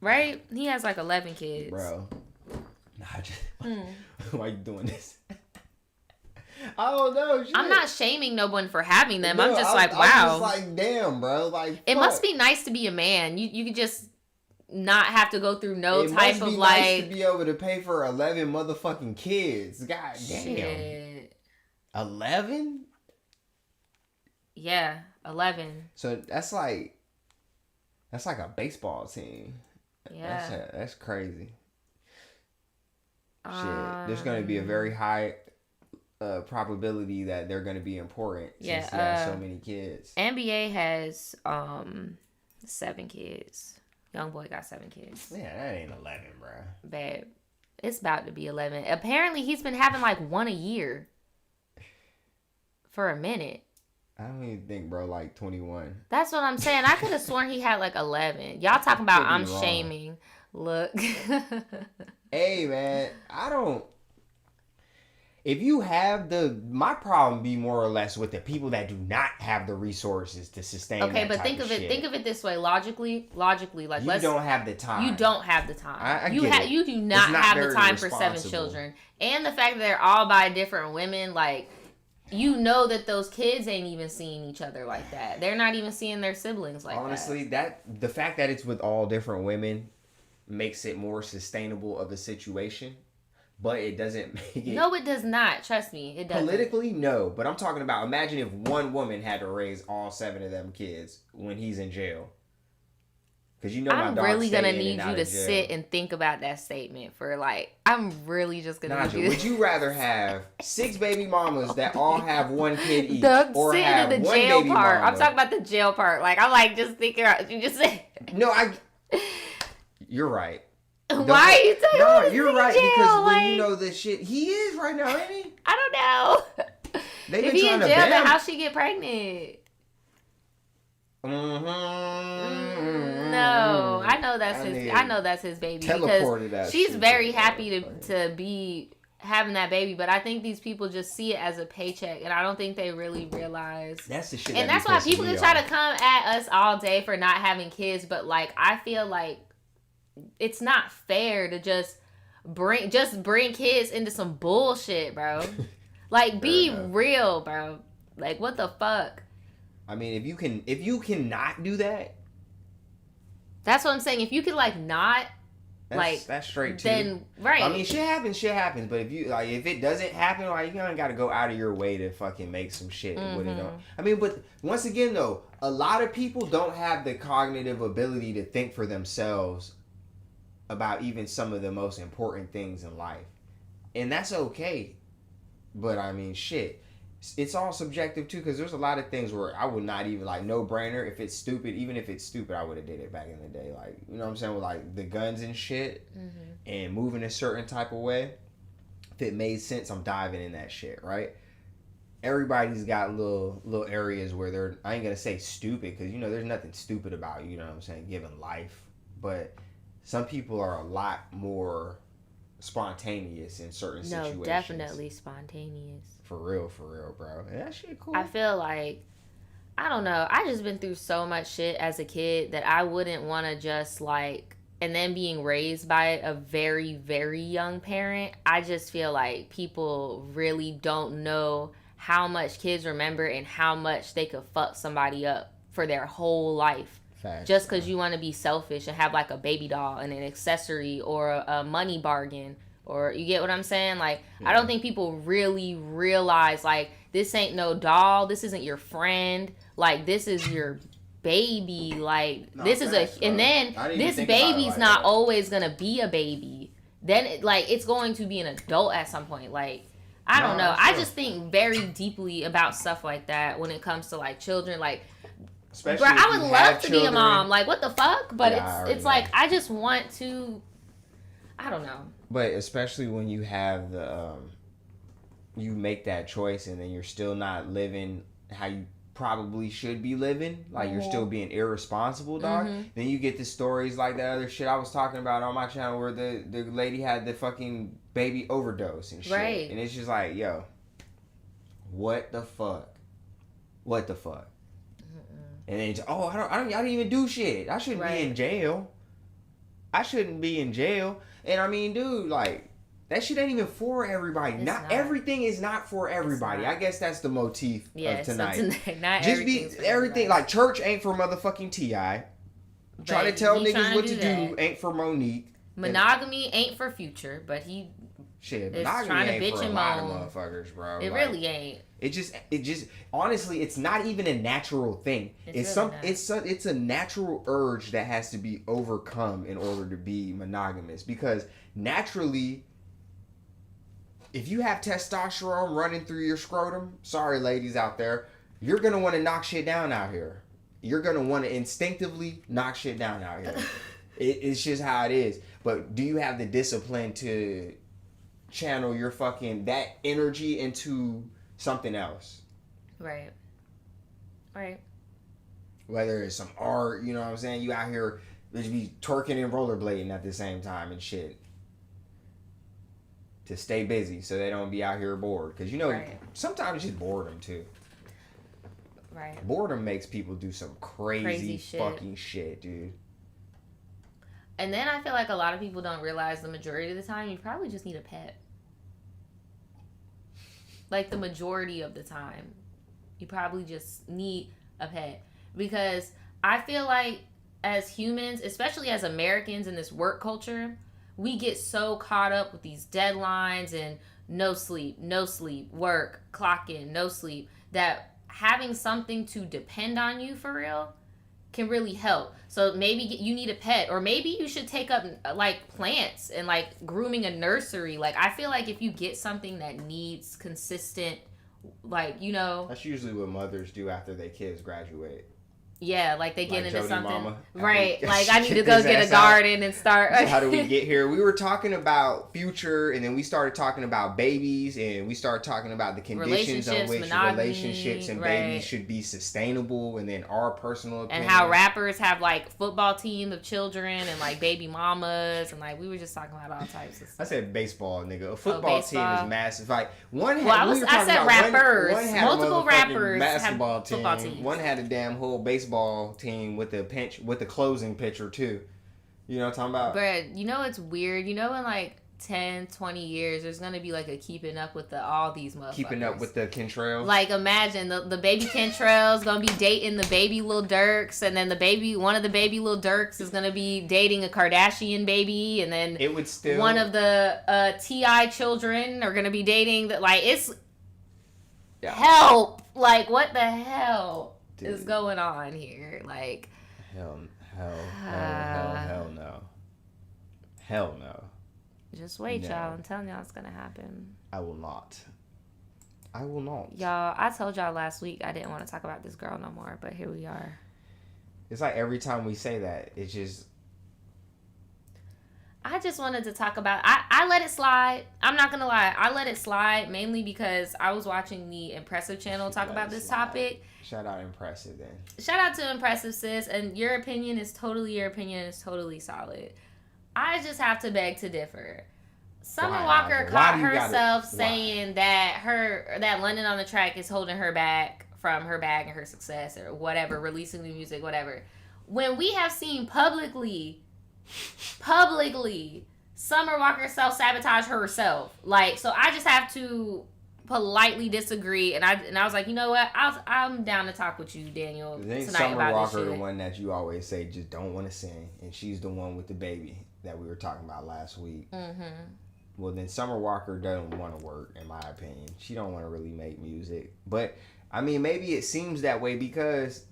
Right? He has like 11 kids. Bro. Why you doing this? I don't know. Shit. I'm not shaming no one for having them. No, I'm just like, wow. I'm just like, damn, bro. Like, it must be nice to be a man. You could just not have to go through no type of like. Nice to be able to pay for 11 motherfucking kids. God damn. Shit. 11? Yeah, 11. So that's like a baseball team. Yeah. That's crazy. Shit. There's gonna be a very high probability that they're going to be important since they have so many kids. NBA has 7 kids. YoungBoy got 7 kids. Yeah, that ain't 11, bro. Babe, it's about to be 11. Apparently, he's been having like 1 a year for a minute. I don't even think, bro, like 21. That's what I'm saying. I could have sworn he had like 11. Y'all talking about I'm shaming. Look. Hey, man, if you have my problem be more or less with the people that do not have the resources to sustain. Okay, but think of it this way, logically, like you don't have the time. You don't have the time. You do not have the time for 7 children, and the fact that they're all by different women, like that those kids ain't even seeing each other like that. They're not even seeing their siblings like Honestly, that the fact that it's with all different women makes it more sustainable of a situation. But it doesn't make it... No, it does not. Trust me, it doesn't. Politically, no. But I'm talking about, imagine if one woman had to raise all 7 of them kids when he's in jail. Because my I'm really going to need you to sit and think about that statement for I'm really just going to need you. Would you rather have 6 baby mamas that all have 1 kid each? Or sitting have in the 1 jail baby part. mama? I'm talking about the jail part. I'm just thinking, you just said... No, you're right. Why are you saying No, you're right because when you know this shit, he is right now, ain't he? I don't know. If he in jail, then how she get pregnant? Mm-hmm. No, I know that's his baby because she's very happy to be having that baby. But I think these people just see it as a paycheck, and I don't think they really realize that's the shit. And that's why people can try to come at us all day for not having kids. But I feel like it's not fair to just bring kids into some bullshit, bro. Be real, bro. What the fuck? I mean, if you cannot do that, that's what I'm saying. If you can not, that's straight too. Then right. I mean, shit happens. But if you if it doesn't happen, you don't got to go out of your way to fucking make some shit with it on. I mean, but once again though, a lot of people don't have the cognitive ability to think for themselves about even some of the most important things in life. And that's okay. But I mean, shit. It's all subjective too, because there's a lot of things where I would not even like no brainer. If it's stupid, even if it's stupid, I would have did it back in the day. Like, you know what I'm saying, with like the guns and shit, and moving a certain type of way. If it made sense, I'm diving in that shit, right? Everybody's got little areas where they're, I ain't gonna say stupid, because you know there's nothing stupid about, you know what I'm saying, giving life. But some people are a lot more spontaneous in certain situations. No, definitely spontaneous. For real, bro. And that shit cool. I feel like, I don't know, I just been through so much shit as a kid that I wouldn't want to just like, and then being raised by a very, very young parent, I just feel like people really don't know how much kids remember and how much they could fuck somebody up for their whole life. Facts, just because you want to be selfish and have like a baby doll and an accessory or a money bargain. Or you get what I'm saying? Like, I don't think people really realize, like, this ain't no doll. This isn't your friend. Like, this is your baby. Like, no, this is and then this baby's not always going to be a baby. Then, it's going to be an adult at some point. Like, I don't know. I just think very deeply about stuff like that when it comes to, like, children. Like, especially bro, I would love to be a mom. Like, what the fuck? But it's like, I just want to, I don't know. But especially when you have the, you make that choice and then you're still not living how you probably should be living. Like, you're still being irresponsible, dog. Then you get the stories like that other shit I was talking about on my channel where the lady had the fucking baby overdose and shit. Right. And it's just like, yo, what the fuck? What the fuck? And then, I didn't even do shit. I shouldn't be in jail. I shouldn't be in jail. And I mean, dude, like, that shit ain't even for everybody. Not everything is not for everybody. I guess that's the motif of tonight. So not just everything. Like, church ain't for motherfucking T.I. Trying to tell niggas what to do ain't for Monique. Monogamy ain't for Future, but he shit, monogamy ain't for a lot of motherfuckers, bro. It really ain't. It just honestly, it's not even a natural thing. It's a natural urge that has to be overcome in order to be monogamous, because naturally, if you have testosterone running through your scrotum, sorry ladies out there, you're gonna want to knock shit down out here. You're gonna want to instinctively knock shit down out here. It's just how it is. But do you have the discipline to channel your fucking that energy into something else? Right. Whether it's some art, you know what I'm saying? You out here, just be twerking and rollerblading at the same time and shit. To stay busy so they don't be out here bored. Because, you know, sometimes it's just boredom too. Right. Boredom makes people do some crazy fucking shit, dude. And then I feel like a lot of people don't realize the majority of the time you probably just need a pet. Like, the majority of the time, you probably just need a pet. Because I feel like as humans, especially as Americans in this work culture, we get so caught up with these deadlines and no sleep, work, clock in, no sleep, that having something to depend on you for real can really help. So maybe you need a pet, or maybe you should take up like plants and like grooming a nursery. Like, I feel like if you get something that needs consistent, like, you know, that's usually what mothers do after their kids graduate. Yeah, like they get into something. Mama, right. Like, I need to go get a garden and start. So how do we get here? We were talking about Future, and then we started talking about babies, and we started talking about the conditions on which relationships and babies should be sustainable, and then our personal opinion. And how rappers have like football teams of children and like baby mamas, and like we were just talking about all types of stuff. I said baseball, nigga. A football team is massive. Like, one had, I said rappers. One had multiple rappers basketball have football teams. One had a damn whole baseball team with the closing pitcher too. You know what I'm talking about? But you know, it's weird. You know, in like 10, 20 years, there's gonna be like a keeping up with all these motherfuckers. Keeping up with the Kentrells. Like, imagine the baby Kentrells gonna be dating the baby Lil Durks, and then one of the baby Lil Durks is gonna be dating a Kardashian baby, and then it would still one of the T.I. children are gonna be dating that. Like, it's help. Like, what the hell? Dude. Is going on here? Like, hell no. Just wait, y'all. I'm telling y'all it's gonna happen. I will not. I will not. Y'all, I told y'all last week I didn't want to talk about this girl no more, but here we are. It's like every time we say that, it's just... I just wanted to talk about... I let it slide. I'm not going to lie. I let it slide mainly because I was watching the Impressive channel talk about this topic. Shout out Impressive then. Shout out to Impressive, sis. And your opinion is totally solid. I just have to beg to differ. Summer Walker caught herself saying that London on the Track is holding her back from her bag and her success or whatever, releasing the music, whatever. When we have seen publicly, Summer Walker self-sabotage herself. Like, so I just have to politely disagree. And I was like, you know what? I'm down to talk with you, Daniel, tonight Summer about Walker this shit. the one that you always say just don't want to sing, and she's the one with the baby that we were talking about last week. Mm-hmm. Well, then Summer Walker doesn't want to work, in my opinion. She don't want to really make music. But, I mean, maybe it seems that way because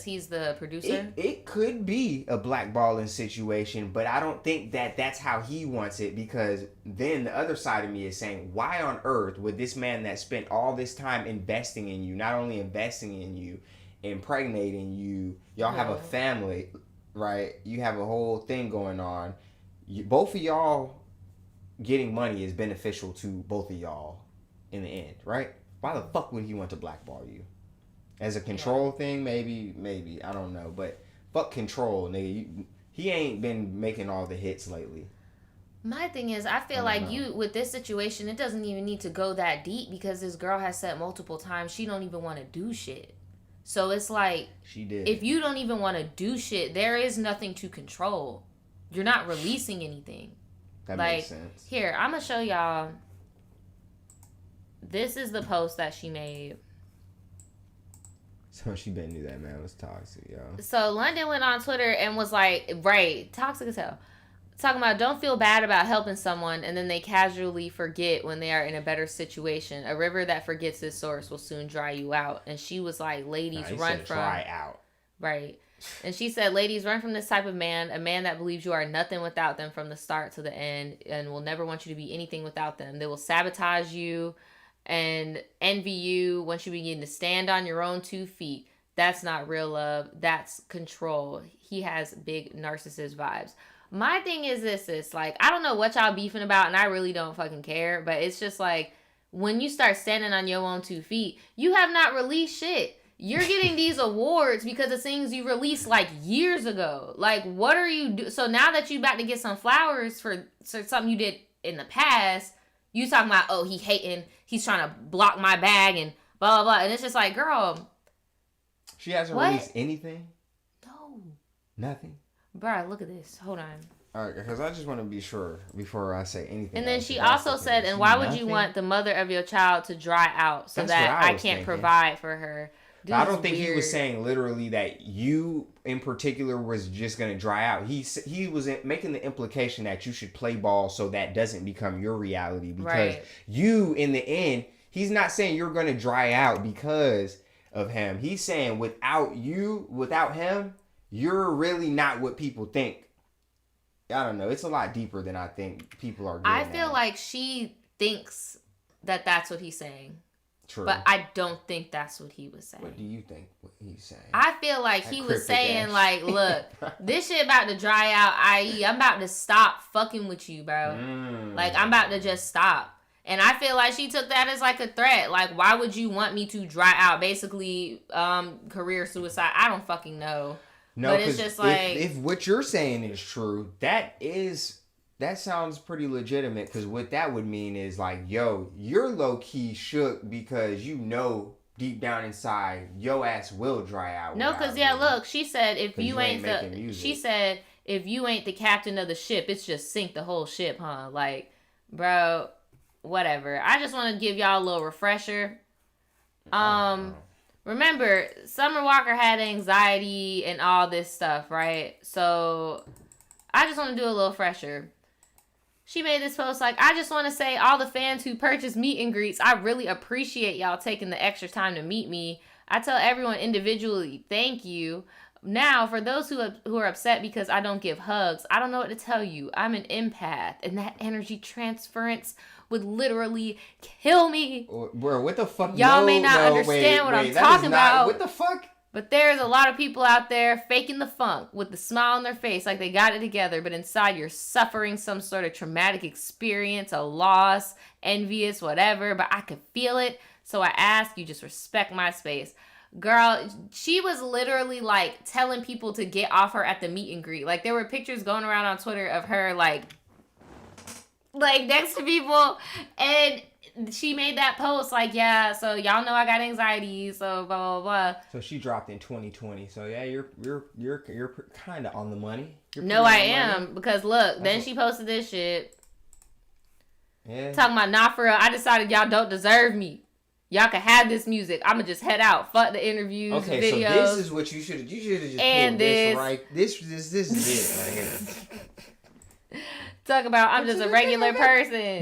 he's the producer? It could be a blackballing situation, but I don't think that that's how he wants it, because then the other side of me is saying, why on earth would this man that spent all this time investing in you, not only investing in you, impregnating you, y'all have a family, right? You have a whole thing going on. Both of y'all getting money is beneficial to both of y'all in the end, right? Why the fuck would he want to blackball you? As a control thing, maybe. I don't know. But fuck control, nigga. He ain't been making all the hits lately. My thing is, I feel like you, with this situation, it doesn't even need to go that deep because this girl has said multiple times she don't even want to do shit. So it's like, she did. If you don't even want to do shit, there is nothing to control. You're not releasing anything. That makes sense. Here, I'm going to show y'all. This is the post that she made. So she been knew that man was toxic, yo. So London went on Twitter and was like, right, toxic as hell. Talking about don't feel bad about helping someone and then they casually forget when they are in a better situation. A river that forgets its source will soon dry you out. And she was like, ladies, run from... dry out. Right. And she said, ladies, run from this type of man, a man that believes you are nothing without them from the start to the end and will never want you to be anything without them. They will sabotage you and envy you once you begin to stand on your own 2 feet. That's not real love. That's control. He has big narcissist vibes. My thing is this, like, I don't know what y'all beefing about, and I really don't fucking care, but it's just like, when you start standing on your own 2 feet, you have not released shit. You're getting these awards because of things you released like years ago. Like, what are you do? So now that you about to get some flowers for something you did in the past, you talking about, oh, he hating, he's trying to block my bag and blah, blah, blah. And it's just like, girl. She hasn't released anything? No. Nothing? Bruh, look at this. Hold on. All right, because I just want to be sure before I say anything. And then she also said, and why would you want the mother of your child to dry out so that I can't provide for her? Dude, I don't think he was saying literally that you in particular was just going to dry out. He was making the implication that you should play ball so that doesn't become your reality. Because you, in the end, he's not saying you're going to dry out because of him. He's saying without him, you're really not what people think. I don't know. It's a lot deeper than I think people are getting I feel like she thinks that that's what he's saying. True. But I don't think that's what he was saying. What do you think what he's saying? I feel like he was saying, like, look, this shit about to dry out, i.e., I'm about to stop fucking with you, bro. Like, I'm about to just stop. And I feel like she took that as, like, a threat. Like, why would you want me to dry out? Basically, career suicide. I don't fucking know. No, but it's just like... If what you're saying is true, that sounds pretty legitimate, because what that would mean is like, yo, you're low-key shook because you know deep down inside your ass will dry out. No, because look, she said if you ain't the captain of the ship, it's just sink the whole ship, huh? Like, bro, whatever. I just want to give y'all a little refresher. Remember, Summer Walker had anxiety and all this stuff, right? So I just want to do a little fresher. She made this post like, I just want to say all the fans who purchase meet and greets, I really appreciate y'all taking the extra time to meet me. I tell everyone individually, thank you. Now, for those who are upset because I don't give hugs, I don't know what to tell you. I'm an empath, and that energy transference would literally kill me. Bro, what the fuck? Y'all may not understand what I'm talking about. What the fuck? But there's a lot of people out there faking the funk with the smile on their face like they got it together, but inside you're suffering some sort of traumatic experience, a loss, envious, whatever, but I could feel it. So I ask you just respect my space. Girl, she was literally like telling people to get off her at the meet and greet. Like there were pictures going around on Twitter of her like next to people, and she made that post like, yeah, so y'all know I got anxiety, so blah blah blah. So she dropped in 2020. So yeah, you're kind of on the money. No, I am, because look, then she posted this shit. Yeah. Talking about, nah, for real, I decided y'all don't deserve me. Y'all can have this music. I'ma just head out. Fuck the interviews, okay, videos. So this is what you should have just and pulled this right. This is it right here. Talk about I'm just a regular person.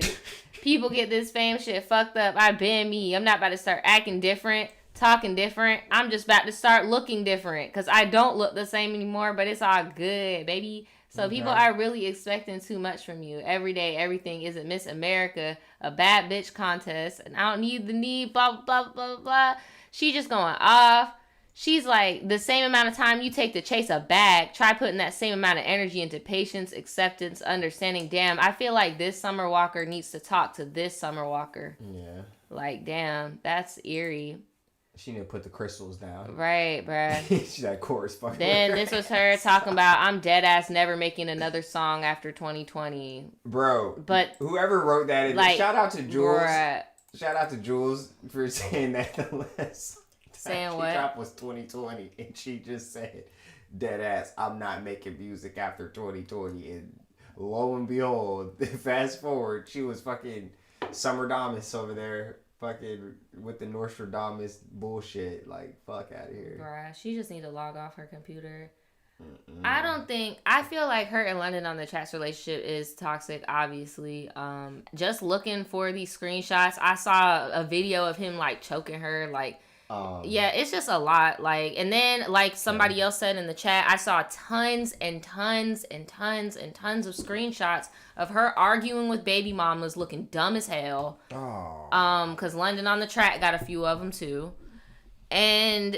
People get this fame shit fucked up. I been me. I'm not about to start acting different, talking different. I'm just about to start looking different because I don't look the same anymore, but it's all good, baby. So people are really expecting too much from you. Every day, everything isn't Miss America, a bad bitch contest, and I don't need the need, blah, blah, blah, blah. She just going off. She's like, the same amount of time you take to chase a bag, try putting that same amount of energy into patience, acceptance, understanding. Damn, I feel like this Summer Walker needs to talk to this Summer Walker. Yeah. Like, damn, that's eerie. She need to put the crystals down. Right, bruh. She's that chorus fucking. Then this was her talking about, I'm dead ass never making another song after 2020. Bro. But whoever wrote that, like, shout out to Jules. Bruh. Shout out to Jules for saying that the last saying she what? dropped was 2020, and she just said, dead ass, I'm not making music after 2020. And lo and behold, fast forward, she was fucking Summer Damas over there. Fucking with the Nostradamus bullshit. Like, fuck out of here. Bruh, she just need to log off her computer. I feel like her and London on the Chats relationship is toxic, obviously. Just looking for these screenshots, I saw a video of him, like, choking her, like, yeah, it's just a lot. Like, and then, like somebody else said in the chat, I saw tons and tons and tons and tons of screenshots of her arguing with baby mamas, looking dumb as hell. Because London on the track got a few of them too, and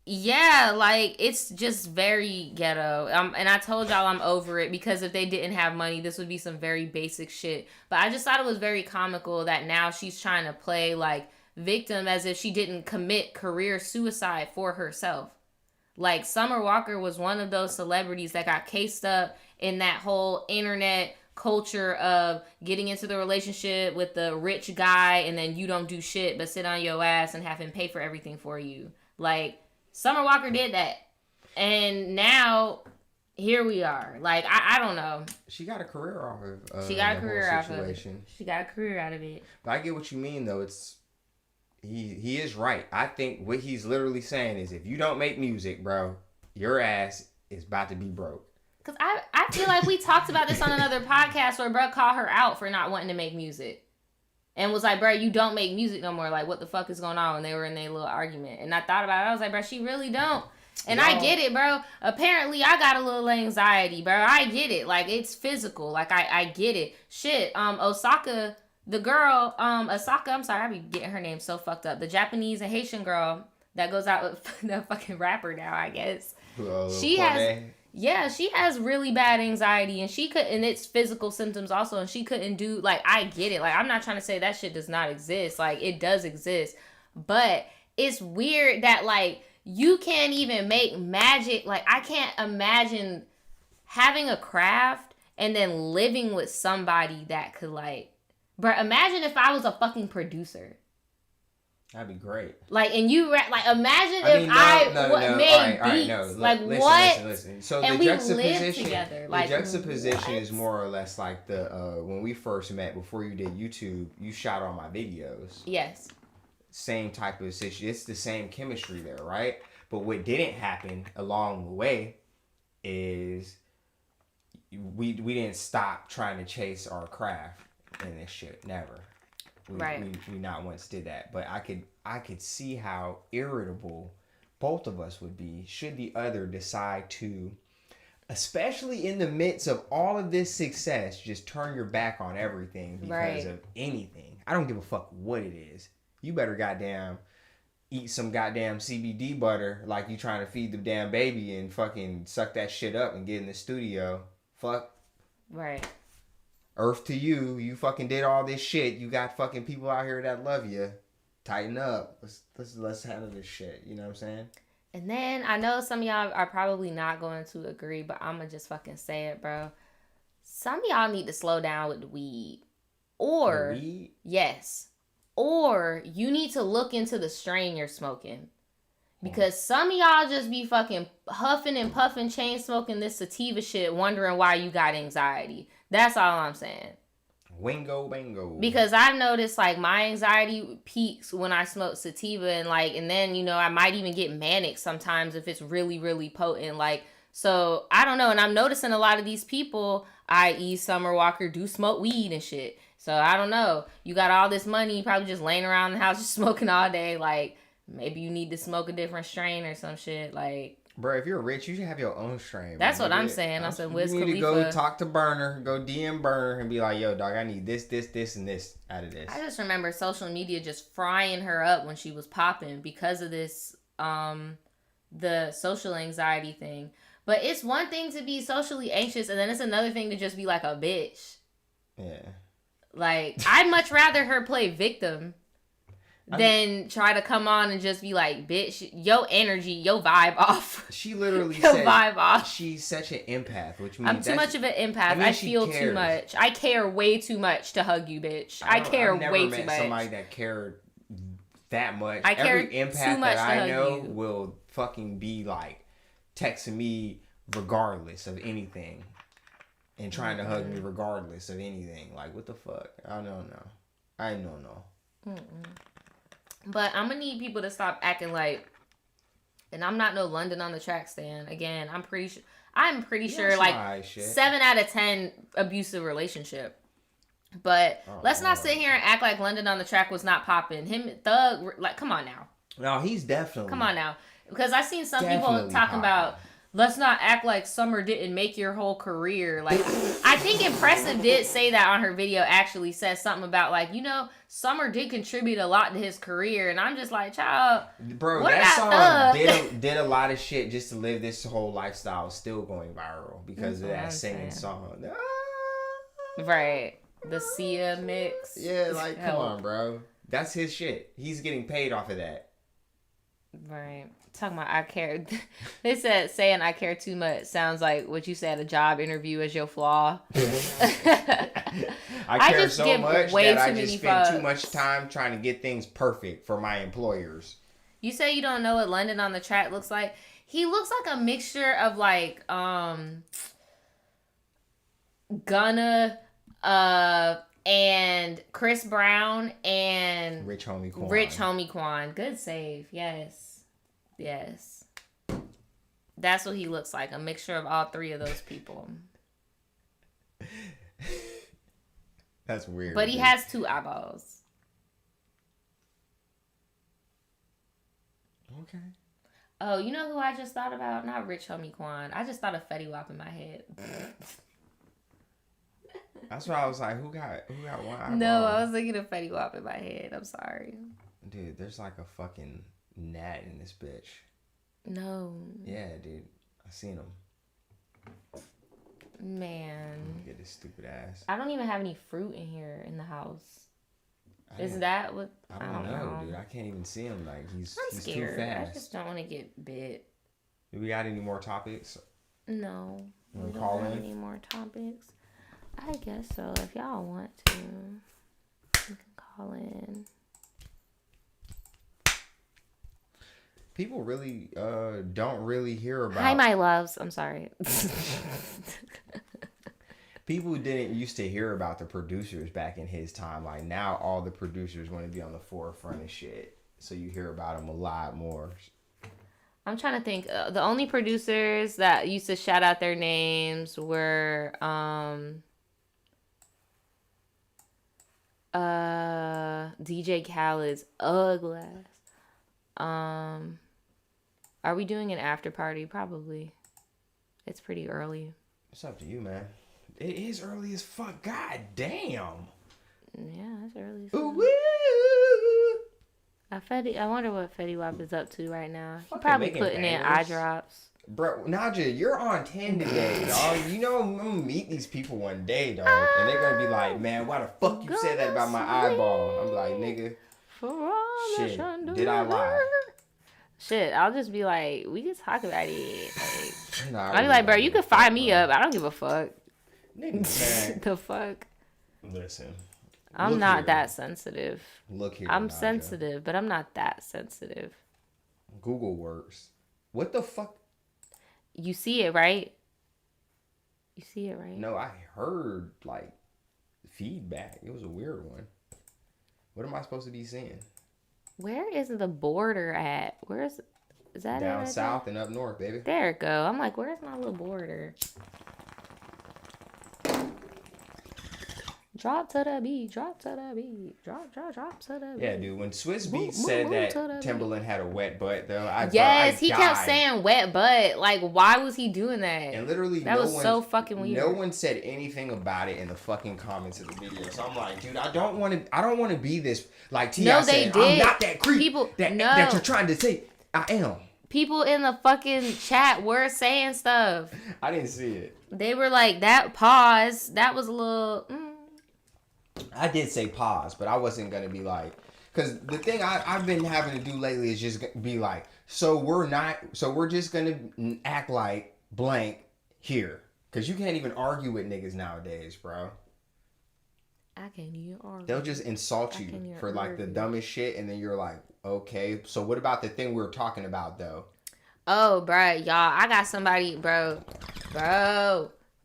yeah, like it's just very ghetto. And I told y'all I'm over it because if they didn't have money, this would be some very basic shit. But I just thought it was very comical that now she's trying to play like victim as if she didn't commit career suicide for herself. Like Summer Walker was one of those celebrities that got cased up in that whole internet culture of getting into the relationship with the rich guy and then you don't do shit but sit on your ass and have him pay for everything for you. Like Summer Walker did that, and now here we are. Like I don't know. She got a career off of she got a career out of it. She got a career out of it. But I get what you mean though. It's He is right. I think what he's literally saying is if you don't make music, bro, your ass is about to be broke. Because I feel like we talked about this on another podcast where bro called her out for not wanting to make music. And was like, bro, you don't make music no more. Like, what the fuck is going on? When they were in their little argument. And I thought about it. I was like, bro, she really don't. And I get it, bro. Apparently, I got a little anxiety, bro. I get it. Like, it's physical. Like, I get it. Shit, Osaka... The girl, Asaka, I'm sorry, I be getting her name so fucked up. The Japanese and Haitian girl that goes out with the fucking rapper now, I guess. She has really bad anxiety and it's physical symptoms also, and she couldn't do, like, I get it. Like, I'm not trying to say that shit does not exist. Like, it does exist. But it's weird that, like, you can't even make magic. Like, I can't imagine having a craft and then living with somebody that could, like, bro, imagine if I was a fucking producer. That'd be great. Like, and you like imagine if I made beats. Like, what? Listen. So and the we juxtaposition, lived together. Like, the juxtaposition is more or less like the when we first met before you did YouTube. You shot all my videos. Yes. Same type of situation. It's the same chemistry there, right? But what didn't happen along the way is we didn't stop trying to chase our craft. In this shit, never. We not once did that. But I could see how irritable both of us would be should the other decide to especially in the midst of all of this success, just turn your back on everything because of anything. I don't give a fuck what it is. You better goddamn eat some goddamn CBD butter like you trying to feed the damn baby and fucking suck that shit up and get in the studio. Fuck. Right. Earth to you. You fucking did all this shit. You got fucking people out here that love you. Tighten up. Let's handle this shit. You know what I'm saying? And then I know some of y'all are probably not going to agree, but I'm going to just fucking say it, bro. Some of y'all need to slow down with the weed. Or, the weed? Yes. Or you need to look into the strain you're smoking. Because some of y'all just be fucking huffing and puffing, chain smoking this sativa shit, wondering why you got anxiety. That's all I'm saying. Wingo bango. Because I've noticed like my anxiety peaks when I smoke sativa and then, you know, I might even get manic sometimes if it's really, really potent. So I don't know. And I'm noticing a lot of these people, i.e. Summer Walker, do smoke weed and shit. So I don't know. You got all this money, you probably just laying around the house just smoking all day. Like maybe you need to smoke a different strain or some shit. Like, bro, if you're rich, you should have your own strain. That's what I'm saying. I said, Wiz Khalifa. You need to go talk to Burner, go DM Burner and be like, yo, dog, I need this, and this out of this. I just remember social media just frying her up when she was popping because of this, the social anxiety thing. But it's one thing to be socially anxious, and then it's another thing to just be like a bitch. Yeah. Like, I'd much rather her play victim than try to come on and just be like, bitch, yo energy, yo vibe off. She literally yo said vibe off. She's such an empath, which means I'm too much of an empath. I feel too much. I care way too much to hug you, bitch. I care way too much. I've never met somebody that cared that much. I care Every empath too much that to I know hug you. will fucking be like texting me regardless of anything. And trying to hug me regardless of anything. Like, what the fuck? I don't know. I don't know. But I'm going to need people to stop acting like, and I'm not no London on the Track stan. Again, I'm pretty sure like 7 out of 10 abusive relationship. But let's not sit here and act like London on the Track was not popping. Him, Thug, like, come on now. No, he's definitely. Come on now. Because I seen some people talking about, let's not act like Summer didn't make your whole career. Like, I think Impressive did say that on her video, actually said something about, like, you know, Summer did contribute a lot to his career. And I'm just like, child, bro, what that about song did a lot of shit just to live this whole lifestyle still going viral because of that singing song. Right. The Sia mix. Yeah, like, come on, bro. That's his shit. He's getting paid off of that. Right. Talking about I care. They said saying I care too much sounds like what you said, a job interview as your flaw. I care so much that I just spend too much time trying to get things perfect for my employers. You say you don't know what London on the Track looks like? He looks like a mixture of like Gunna and Chris Brown and Rich Homie Quan. Good save. Yes. That's what he looks like. A mixture of all three of those people. That's weird. But he has 2 eyeballs. Okay. Oh, you know who I just thought about? Not Rich Homie Quan. I just thought of Fetty Wap in my head. That's why I was like, who got one eyeball? No, I was thinking of Fetty Wap in my head. I'm sorry. Dude, there's like a fucking gnat in this bitch. No. Yeah, dude. I seen him. Man. Get his stupid ass. I don't even have any fruit in here in the house. Is that what? I don't know, dude. I can't even see him. Like, he's scared. too fast. I just don't want to get bit. Do we got any more topics? No. We don't have any more topics. I guess so. If y'all want to, you can call in. People really don't really hear about. Hi, my loves. I'm sorry. People didn't used to hear about the producers back in his time. Like, now all the producers want to be on the forefront of shit. So you hear about them a lot more. I'm trying to think. The only producers that used to shout out their names were DJ Khaled's ugly ass. Are we doing an after party? Probably. It's pretty early. It's up to you, man. It is early as fuck. God damn. Yeah, it's early. Ooh-woo. I wonder what Fetty Wap is up to right now. He Fucking probably making putting in bangers. eye drops. Bro, Naja, you're on 10 today, dog. You know I'm gonna meet these people one day, dog. And they're gonna be like, man, why the fuck you said that about my eyeball? I'm like, nigga, shit, did I lie? Shit, I'll just be like, we can talk about it. Like, Nah, I'll be like, bro, you can fire me up. I don't give a fuck. Nigga, man. The fuck? Listen. I'm not that sensitive. Look here, I'm Naja. sensitive, but I'm not that sensitive. Google works. What the fuck? You see it, right? You see it, right? No, I heard, like, feedback. It was a weird one. What am I supposed to be seeing? Where is the border at? Is that down it right south there? and up north, baby? There it go. I'm like, where's my little border? Drop to the beat, drop to the beat, drop to the beat. Yeah, dude. When Swiss Beats said that Timberland had a wet butt, though, I he kept saying wet butt. Like, why was he doing that? And literally, that was so fucking weird. No one said anything about it in the fucking comments of the video. So I'm like, dude, I don't want to be this. Like T.I. said, I'm not that creep that you're trying to say. I am. People in the fucking chat were saying stuff. I didn't see it. They were like, that pause, that was a little. I did say pause, but I wasn't going to be like, because the thing I've been having to do lately is just be like, so we're just going to act like blank here. Because you can't even argue with niggas nowadays, bro. I can't even argue. They'll just insult you for like the dumbest shit, and then you're like, okay, so what about the thing we were talking about, though? Oh, bro, y'all, I got somebody, bro,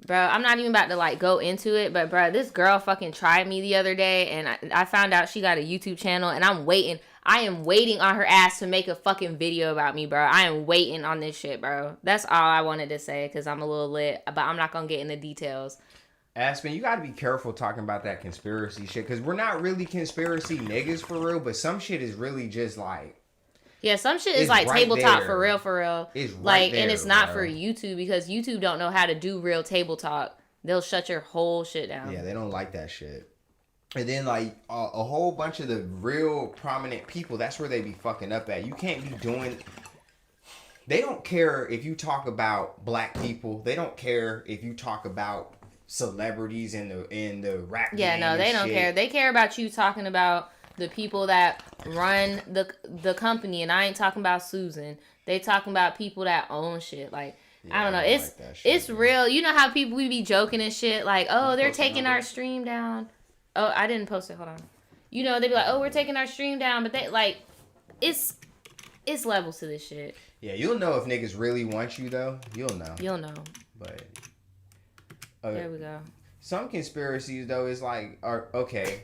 I'm not even about to, like, go into it, but, bro, this girl fucking tried me the other day, and I found out she got a YouTube channel, and I am waiting on her ass to make a fucking video about me, bro. I am waiting on this shit, bro. That's all I wanted to say, because I'm a little lit, but I'm not gonna get into details. Aspen, you gotta be careful talking about that conspiracy shit, because we're not really conspiracy niggas for real, but some shit is really just, like... Yeah, some shit is like right tabletop there. for real. It's right like, there, and it's not bro. for YouTube because YouTube don't know how to do real table talk. They'll shut your whole shit down. Yeah, they don't like that shit. And then like a whole bunch of the real prominent people, that's where they be fucking up at. You can't be doing. They don't care if you talk about black people. They don't care if you talk about celebrities in the rap. Yeah, no, they don't care. They care about you talking about the people that run the company, and I ain't talking about Susan. They talking about people that own shit. Like, yeah, I don't know. It's real. You know how people we be joking and shit. Like, oh, they're taking our stream down. Oh, I didn't post it. Hold on. You know, they be like, oh, we're taking our stream down, but they like, it's levels to this shit. Yeah, you'll know if niggas really want you though. You'll know. You'll know. But there we go. Some conspiracies though is like, okay.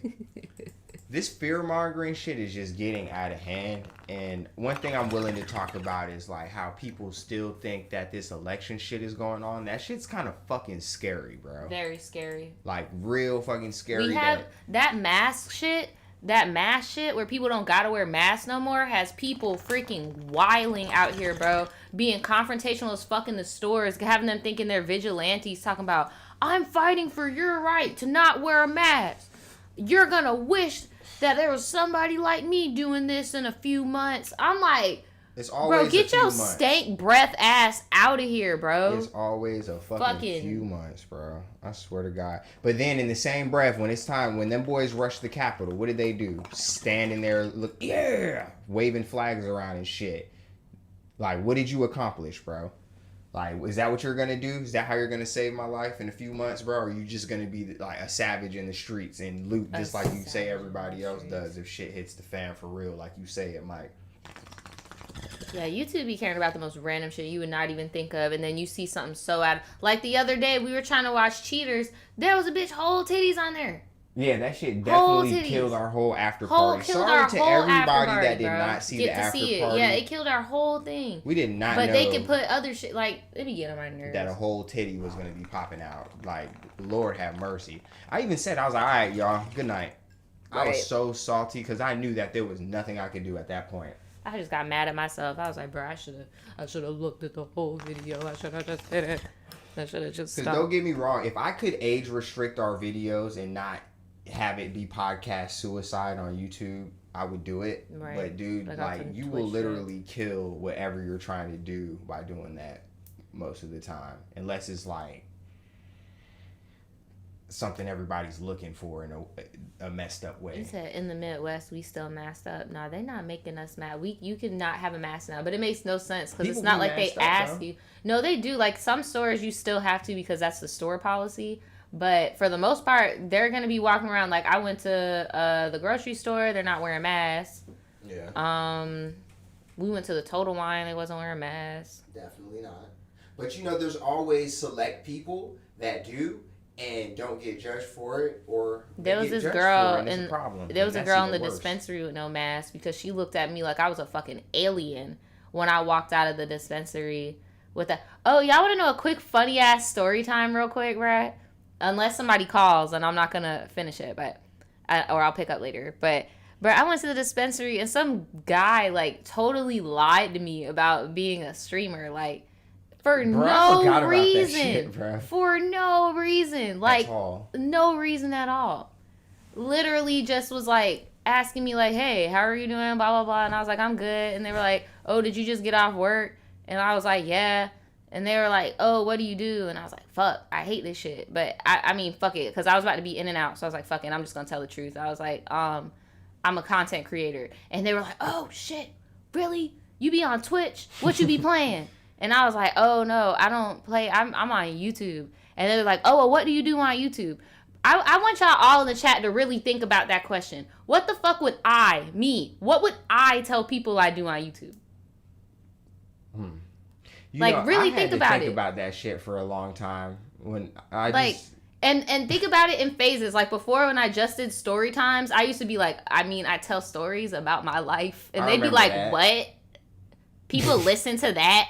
This fear-mongering shit is just getting out of hand. And one thing I'm willing to talk about is like how people still think that this election shit is going on. That shit's kind of fucking scary, bro. Very scary. Like real fucking scary. We have that mask shit where people don't gotta wear masks no more has people freaking wilding out here, bro. Being confrontational as fuck in the stores, having them thinking they're vigilantes, talking about, I'm fighting for your right to not wear a mask. You're gonna wish that there was somebody like me doing this in a few months. I'm like, it's always bro, get your stank breath ass out of here, bro. It's always a fucking few months, bro. I swear to God. But then in the same breath, when it's time, when them boys rushed the Capitol, what did they do? Standing there, look, yeah, waving flags around and shit. Like, what did you accomplish, bro? Like, is that what you're going to do? Is that how you're going to save my life in a few months, bro? Or are you just going to be like a savage in the streets and loot just like you say everybody else does if shit hits the fan for real, like you say it might? Yeah, YouTube be caring about the most random shit you would not even think of, and then you see something so out. Like the other day, we were trying to watch Cheaters. There was a bitch whole titties on there. Yeah, that shit definitely killed our whole after party. Sorry to everybody that did not see the after party. Yeah, it killed our whole thing. We did not know. But they could put other shit, like, it be getting on my nerves. That a whole titty was going to be popping out. Like, Lord have mercy. I even said, I was like, all right, y'all, good night. Right. I was so salty because I knew that there was nothing I could do at that point. I just got mad at myself. I was like, bro, I should have looked at the whole video. I should have just did it. I should have just stopped. Because don't get me wrong, if I could age restrict our videos and not have it be podcast suicide on YouTube, I would do it. Right. But dude, like you will literally kill whatever you're trying to do by doing that most of the time, unless it's like something everybody's looking for in a messed up way. You said in the Midwest we still masked up. No, they're not making us mad. You can not have a mask now, but it makes no sense because it's not like they ask you. No, they do. Like some stores you still have to because that's the store policy. But for the most part, they're gonna be walking around. Like I went to the grocery store, they're not wearing masks. Yeah. We went to the Total Wine, they wasn't wearing masks. Definitely not. But you know, there's always select people that do and don't get judged for it, or there was this girl and there was a girl in the dispensary with no mask because she looked at me like I was a fucking alien when I walked out of the dispensary with that. Oh, y'all want to know a quick funny ass story time real quick, right? Unless somebody calls and I'm not gonna finish it, or I'll pick up later. But I went to the dispensary and some guy like totally lied to me about being a streamer, like. For no reason. For no reason. Like, no reason at all. Literally just was, like, asking me, like, hey, how are you doing? Blah, blah, blah. And I was like, I'm good. And they were like, oh, did you just get off work? And I was like, yeah. And they were like, oh, what do you do? And I was like, fuck, I hate this shit. But, I mean, fuck it. Because I was about to be in and out. So I was like, fuck it. I'm just going to tell the truth. I was like, I'm a content creator. And they were like, oh, shit. Really? You be on Twitch? What you be playing? And I was like, oh, no, I don't play. I'm on YouTube. And they're like, oh, well, what do you do on YouTube? I want y'all all in the chat to really think about that question. What the fuck would what would I tell people I do on YouTube? Really think about it. I think about that shit for a long time. When I And think about it in phases. Like before when I just did story times, I used to be like, I tell stories about my life. And they'd be like, that. What? People listen to that?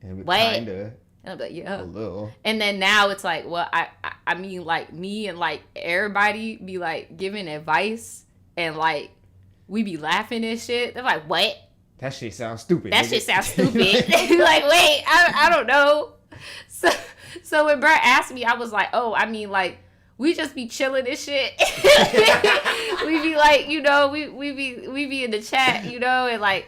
What? Kinda. And I'm like, yeah. A little. And then now it's like, well, I mean, like, me and, like, everybody be, like, giving advice. And, like, we be laughing and shit. They're like, what? That shit sounds stupid. That shit sounds stupid. Like, wait, I don't know. So when Brett asked me, I was like, oh, I mean, like, we just be chilling and shit. We be, like, you know, we be in the chat, you know, and, like,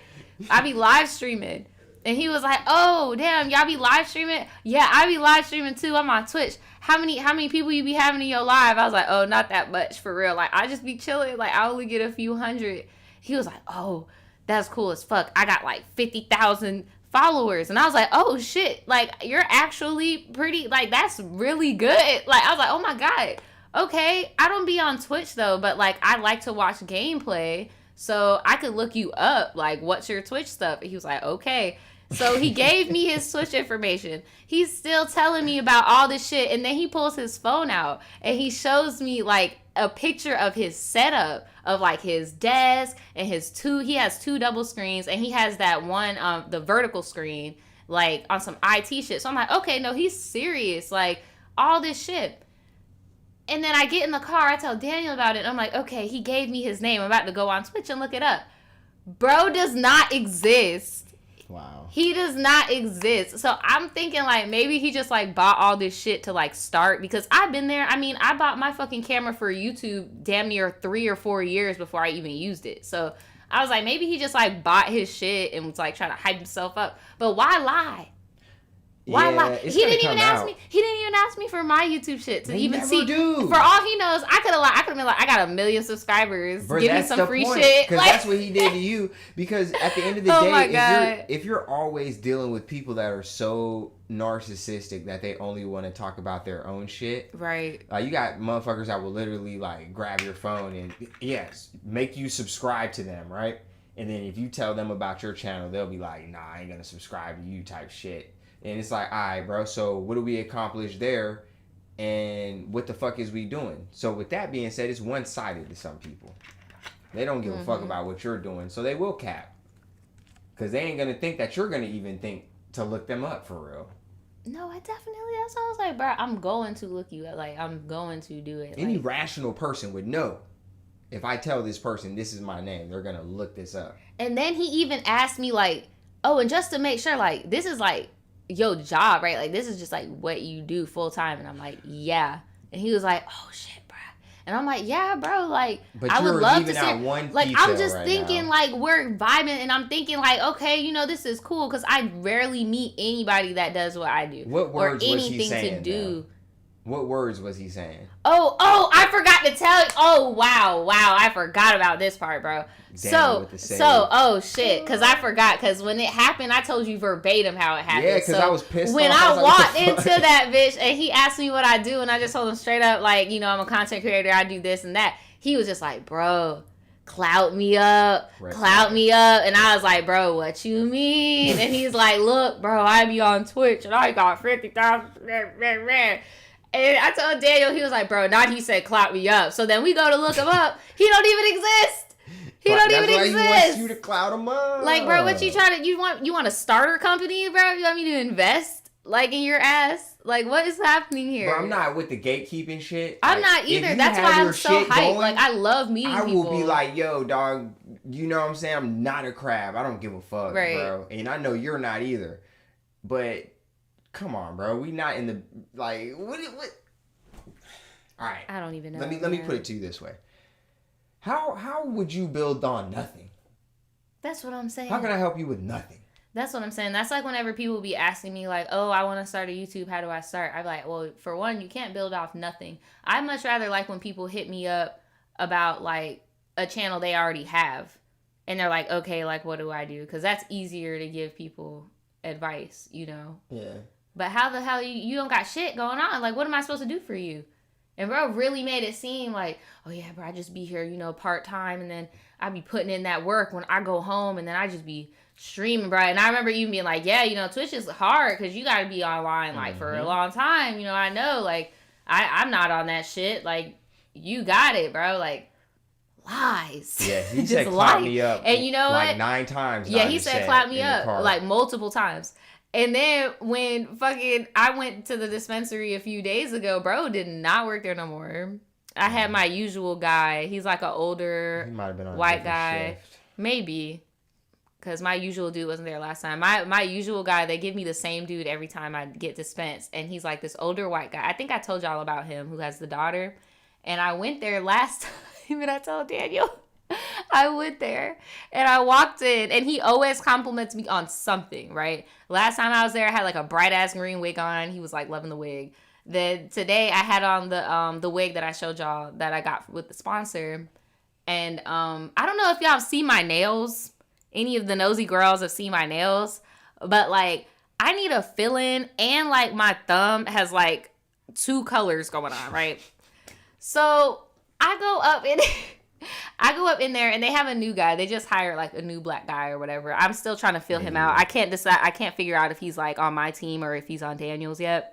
I be live streaming. And he was like, oh, damn, y'all be live streaming? Yeah, I be live streaming too. I'm on Twitch. How many people you be having in your live? I was like, oh, not that much for real. Like, I just be chilling. Like, I only get a few hundred. He was like, oh, that's cool as fuck. I got like 50,000 followers. And I was like, oh, shit. Like, you're actually pretty, like, that's really good. Like, I was like, oh, my God. Okay. I don't be on Twitch, though. But, like, I like to watch gameplay. So I could look you up. Like, what's your Twitch stuff? And he was like, okay. So he gave me his Twitch information. He's still telling me about all this shit. And then he pulls his phone out and he shows me like a picture of his setup of like his desk and he has two double screens and he has that one, the vertical screen, like on some IT shit. So I'm like, okay, no, he's serious. Like all this shit. And then I get in the car. I tell Daniel about it. And I'm like, okay, he gave me his name. I'm about to go on Twitch and look it up. Bro does not exist. Wow. He does not exist. So I'm thinking like maybe he just like bought all this shit to like start because I've been there. I mean, I bought my fucking camera for YouTube damn near 3 or 4 years before I even used it. So I was like, maybe he just like bought his shit and was like trying to hype himself up. But why lie? Why lie? He didn't even ask me. He didn't even ask me for my YouTube shit to even see. Do. For all he knows, I could have lied. I could have been like, I got 1 million subscribers. Give me some free shit. Because that's what he did to you. Because at the end of the day, if you're always dealing with people that are so narcissistic that they only want to talk about their own shit, right? You got motherfuckers that will literally like grab your phone and make you subscribe to them, right? And then if you tell them about your channel, they'll be like, nah, I ain't gonna subscribe to you type shit. And it's like, all right, bro, so what do we accomplish there? And what the fuck is we doing? So with that being said, it's one-sided to some people. They don't give a fuck about what you're doing, so they will cap. Because they ain't going to think that you're going to even think to look them up for real. No, that's what I was like, bro, I'm going to look you up. Like, I'm going to do it. Any rational person would know if I tell this person this is my name, they're gonna look this up. And then he even asked me like, oh, and just to make sure, like, this is like your job, right? Like, this is just like what you do full time. And I'm like, yeah. And he was like, oh shit, bro. And I'm like, yeah, bro. Like, but I would love to see. Like, I'm just thinking, like, we're vibing, and I'm thinking, like, okay, you know, this is cool because I rarely meet anybody that does what I do. What words or was he anything saying, to do. though? What words was he saying? Oh, I forgot to tell you. Oh, wow, I forgot about this part, bro. So, oh shit, because I forgot, because when it happened, I told you verbatim how it happened. Yeah, because I was pissed when off. I walked into that bitch, and he asked me what I do, and I just told him straight up, like, you know, I'm a content creator, I do this and that. He was just like, bro, clout me up, and I was like, bro, what you mean? And he's like, look, bro, I be on Twitch, and I got 50,000, and I told Daniel, he was like, bro, not he said clout me up. So then we go to look him up. He don't even exist. He don't even exist. That's why he wants you to clout him up. Like, bro, what you trying to, you want a starter company, bro? You want me to invest, like, in your ass? Like, what is happening here? Bro, I'm not with the gatekeeping shit. I'm not either. That's why I'm so hyped. Going, like, I love meeting people. I will be like, yo, dog, you know what I'm saying? I'm not a crab. I don't give a fuck, bro. And I know you're not either. But come on, bro. We not in the, like, what? All right. I don't even know. Let me put it to you this way. How would you build on nothing? That's what I'm saying. How can I help you with nothing? That's what I'm saying. That's like whenever people be asking me, like, oh, I want to start a YouTube. How do I start? I'm like, well, for one, you can't build off nothing. I much rather like when people hit me up about, like, a channel they already have. And they're like, okay, like, what do I do? Because that's easier to give people advice, you know? Yeah. But how the hell you don't got shit going on? Like, what am I supposed to do for you? And bro really made it seem like, oh yeah, bro, I just be here, you know, part-time, and then I be putting in that work when I go home, and then I just be streaming, bro. And I remember even being like, yeah, you know, Twitch is hard because you got to be online, like, for a long time. You know, I know, like, I'm not on that shit. Like, you got it, bro. Like, lies. Yeah, he said clap me up. And you know like what? 9 times. Yeah, he said clap me up, like, multiple times. And then when I went to the dispensary a few days ago, bro did not work there no more. I had my usual guy. He's like an older white guy. Shift. Maybe. Because my usual dude wasn't there last time. My usual guy, they give me the same dude every time I get dispensed. And he's like this older white guy. I think I told y'all about him, who has the daughter. And I went there last time, and I told Daniel. I went there and I walked in, and he always compliments me on something, right? Last time I was there, I had like a bright ass green wig on. He was like loving the wig. Then today I had on the wig that I showed y'all that I got with the sponsor. And I don't know if y'all have seen my nails. Any of the nosy girls have seen my nails, but like I need a fill-in, and like my thumb has like 2 colors going on, right? So I go up in there, and they have a new guy. They just hired like a new black guy or whatever. I'm still trying to feel him out. I can't decide. I can't figure out if he's like on my team or if he's on Daniel's yet.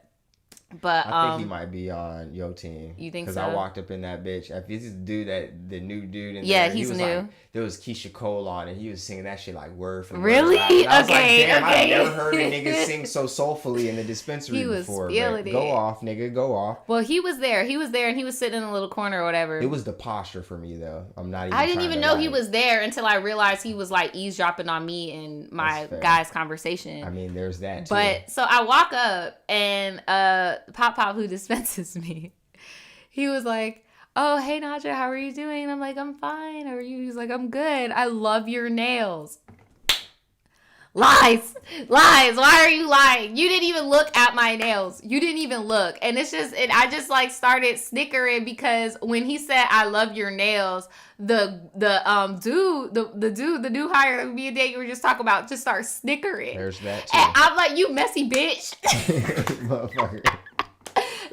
But I think he might be on your team. You think so? Because I walked up in that bitch. If this is the new dude in there, he's he was new. Like, there was Keisha Cole on, and he was singing that shit like word for word. Really? And I was okay. Like, damn, I've never heard a nigga sing so soulfully in the dispensary before. Go off, nigga, go off. Well, he was there, and he was sitting in a little corner or whatever. It was the posture for me though. I didn't even know he was there until I realized he was like eavesdropping on me and my guy's conversation. I mean, there's that too. But so I walk up, and Pop who dispenses me, he was like, oh, hey, Naja, how are you doing? And I'm like, I'm fine. How are you? He's like, I'm good. I love your nails. Lies. Why are you lying? You didn't even look at my nails. You didn't even look. And it's just, and I just like started snickering because when he said, I love your nails, the new hire me and Dave were just talking about, just start snickering. There's that too. And I'm like, you messy bitch. Motherfucker.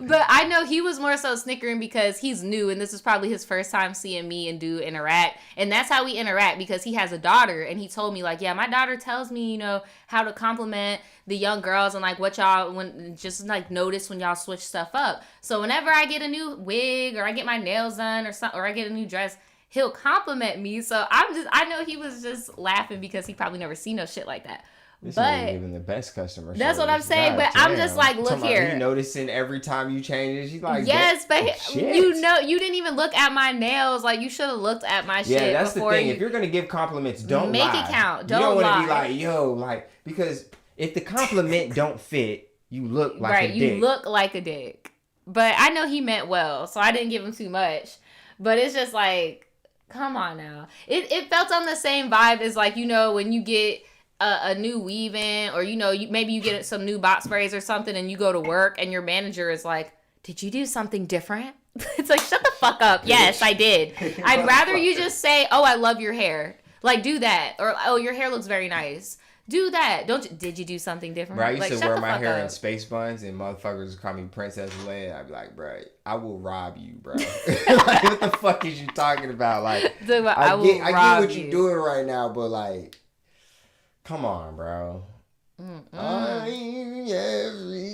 But I know he was more so snickering because he's new, and this is probably his first time seeing me and Dude interact. And that's how we interact, because he has a daughter, and he told me, like, yeah, my daughter tells me, you know, how to compliment the young girls and, like, what y'all just, like, notice when y'all switch stuff up. So whenever I get a new wig or I get my nails done or I get a new dress, he'll compliment me. So I know he was just laughing because he probably never seen no shit like that. This but ain't even the best customer service. That's what I'm saying. God but damn. I'm just like, look here. You noticing every time you change it. She's like, yes, but shit. You know, you didn't even look at my nails. Like, you should have looked at my shit. Yeah, that's before the thing. If you're gonna give compliments, don't make lie. it count. You don't lie. want to be like, yo, like, because if the compliment don't fit, you look like a dick. You look like a dick. But I know he meant well, so I didn't give him too much. But it's just like, come on now. It felt on the same vibe as, like, you know, when you get a new weave in, or, you know, maybe you get some new bot sprays or something, and you go to work and your manager is like, did you do something different? It's like, shut the fuck up. Yes, I did. I'd rather you just say, oh, I love your hair. Like, do that. Or, oh, your hair looks very nice. Do that. Did you do something different? Bro, I used like, to wear my hair up. in space buns, and motherfuckers call me Princess Leia. I'd be like, bro, I will rob you, bro. Like, what the fuck is you talking about? Like, I get what you're doing right now, but, like, come on, bro. I'm every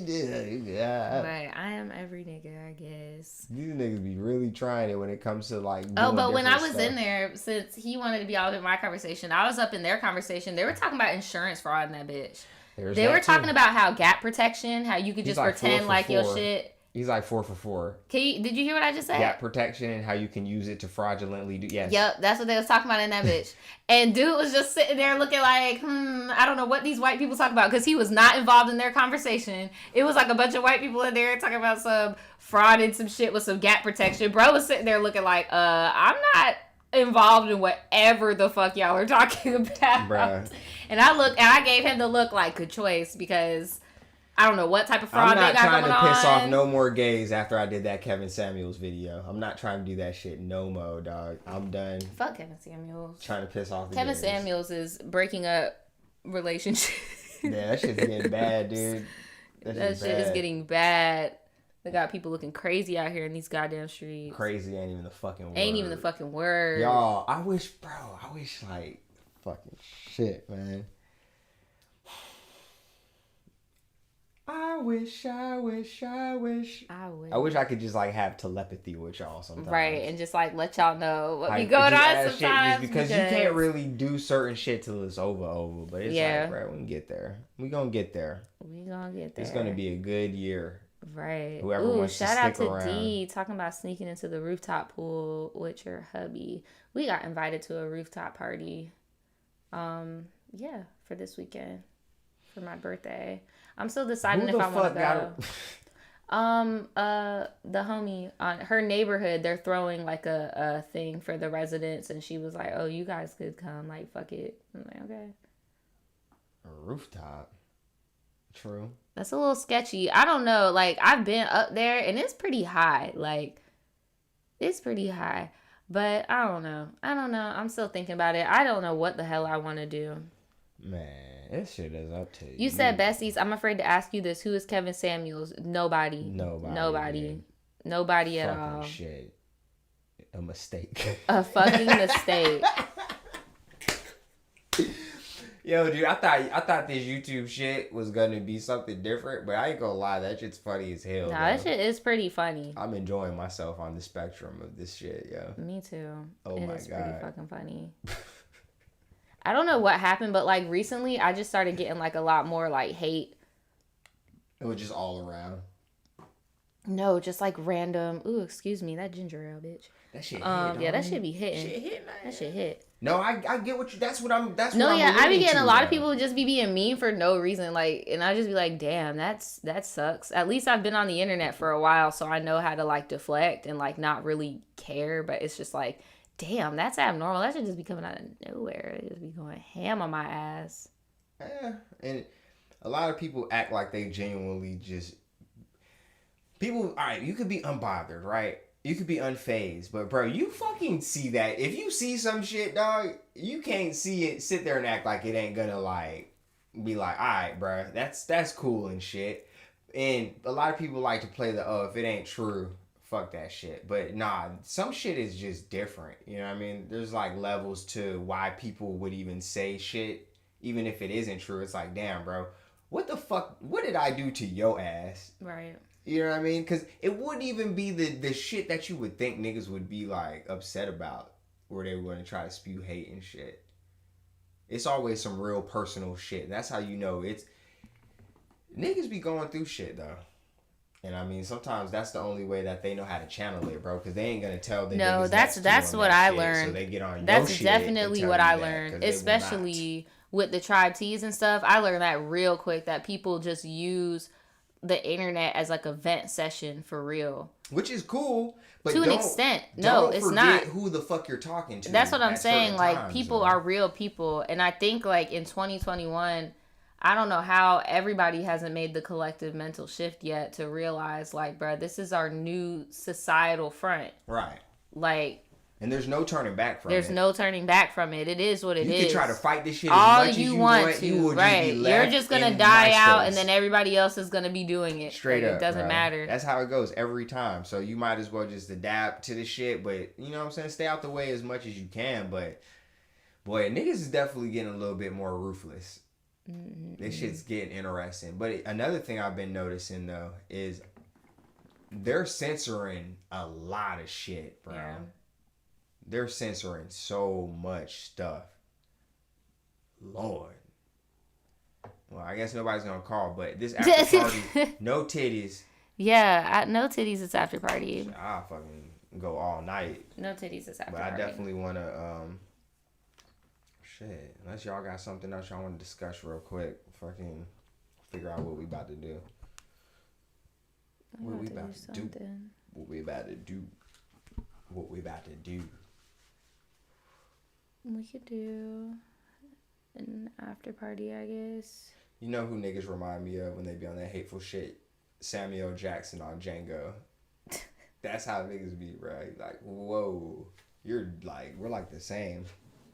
nigga. Right, I am every nigga, I guess. These niggas be really trying it when it comes to, like, but when I was in there, since he wanted to be all in my conversation, I was up in their conversation. They were talking about insurance fraud in that bitch. They were talking about how gap protection, how you could just pretend like your shit. He's like 4 for 4. Did you hear what I just said? Gap protection and how you can use it to fraudulently do. Yes. Yep, that's what they was talking about in that bitch. And dude was just sitting there looking like, I don't know what these white people talk about, because he was not involved in their conversation. It was like a bunch of white people in there talking about some fraud and some shit with some gap protection. Bro was sitting there looking like, I'm not involved in whatever the fuck y'all are talking about. Bruh. And I gave him the look like, good choice, because I don't know what type of fraud they got going on. I'm not trying to piss off no more gays after I did that Kevin Samuels video. I'm not trying to do that shit no more, dog. I'm done. Fuck Kevin Samuels. Trying to piss off the Kevin gays. Samuels is breaking up relationships. Yeah, that shit's getting bad, dude. That shit is getting bad. They got people looking crazy out here in these goddamn streets. Crazy ain't even the fucking word. Ain't even the fucking word. Y'all, I wish, like, fucking shit, man. I wish I could just, like, have telepathy with y'all sometimes. Right, and just, like, let y'all know what be going on sometimes. Because you can't really do certain shit till it's over. But it's like, bro, we can get there. We gonna get there. It's gonna be a good year. Right. Whoever wants to stick around. Shout out to D talking about sneaking into the rooftop pool with your hubby. We got invited to a rooftop party. For this weekend. For my birthday. I'm still deciding if I want to go. The homie on her neighborhood, they're throwing like a thing for the residents, and she was like, "Oh, you guys could come. Like, fuck it." I'm like, okay. A rooftop. True. That's a little sketchy. I don't know. Like, I've been up there, and it's pretty high. Like, it's pretty high. But I don't know. I'm still thinking about it. I don't know what the hell I want to do. Man, this shit is up to you. You said besties. I'm afraid to ask you this. Who is Kevin Samuels? Nobody at all. Shit. A mistake. A fucking mistake. Yo, dude, I thought this YouTube shit was gonna be something different, but I ain't gonna lie, that shit's funny as hell. Nah, that shit is pretty funny. I'm enjoying myself on the spectrum of this shit, yo. Me too. Oh my God. It's pretty fucking funny. I don't know what happened, but like recently I just started getting like a lot more like hate. It was just all around. No, just like random. Ooh, excuse me, that ginger ale, bitch. That shit hit. Yeah, that shit be hitting. That shit hit. No, I get what you. That's what I'm. I be getting a lot of people just be being mean for no reason, like, and I just be like, damn, that sucks. At least I've been on the internet for a while, so I know how to like deflect and like not really care. But it's just like, damn, that's abnormal. That should just be coming out of nowhere. It just be going ham on my ass. Yeah, and a lot of people act like they genuinely just. People, all right, you could be unbothered, right? You could be unfazed, but bro, you fucking see that. If you see some shit, dog, you can't see it, sit there and act like it ain't gonna like, be like, all right, bro, that's cool and shit. And a lot of people like to play the, if it ain't true, fuck that shit. But nah, some shit is just different. You know what I mean? There's like levels to why people would even say shit, even if it isn't true. It's like, damn, bro, what the fuck, what did I do to your ass? Right. You know what I mean? Because it wouldn't even be the shit that you would think niggas would be, like, upset about. Where they were going to try to spew hate and shit. It's always some real personal shit. That's how you know it's... Niggas be going through shit, though. And I mean, sometimes that's the only way that they know how to channel it, bro. Because they ain't gonna tell the niggas that's what I shit, learned. So they get on that's your shit definitely what I learned, especially with the tribe teas and stuff. I learned that real quick, that people just use the internet as like a vent session for real, which is cool, but to an extent. No, it's not. Who the fuck you're talking to. That's what I'm saying. Like, people are real people, and I think like in 2021. I don't know how everybody hasn't made the collective mental shift yet to realize, like, bro, this is our new societal front. Right. Like. And there's no turning back from it. There's no turning back from it. It is what it is. You can try to fight this shit all as much you as you want to. You will right. just be left You're just going to die out, and then everybody else is going to be doing it. Straight up. It doesn't matter. That's how it goes every time. So you might as well just adapt to the shit. But, you know what I'm saying? Stay out the way as much as you can. But, boy, niggas is definitely getting a little bit more ruthless. Mm-hmm. This shit's getting interesting. But another thing I've been noticing, though, is they're censoring a lot of shit, bro. Yeah. They're censoring so much stuff. Lord. Well, I guess nobody's going to call, but this after party, no titties. Yeah, no titties is after party. I'll fucking go all night. No titties is after but party. But I definitely want to... Shit, unless y'all got something else y'all want to discuss real quick, fucking figure out what we about to do. What we about to do? What we about to do? What we about to do? We could do an after party, I guess. You know who niggas remind me of when they be on that hateful shit? Samuel Jackson on Django. That's how niggas be, right? Like, whoa, you're like, we're like the same,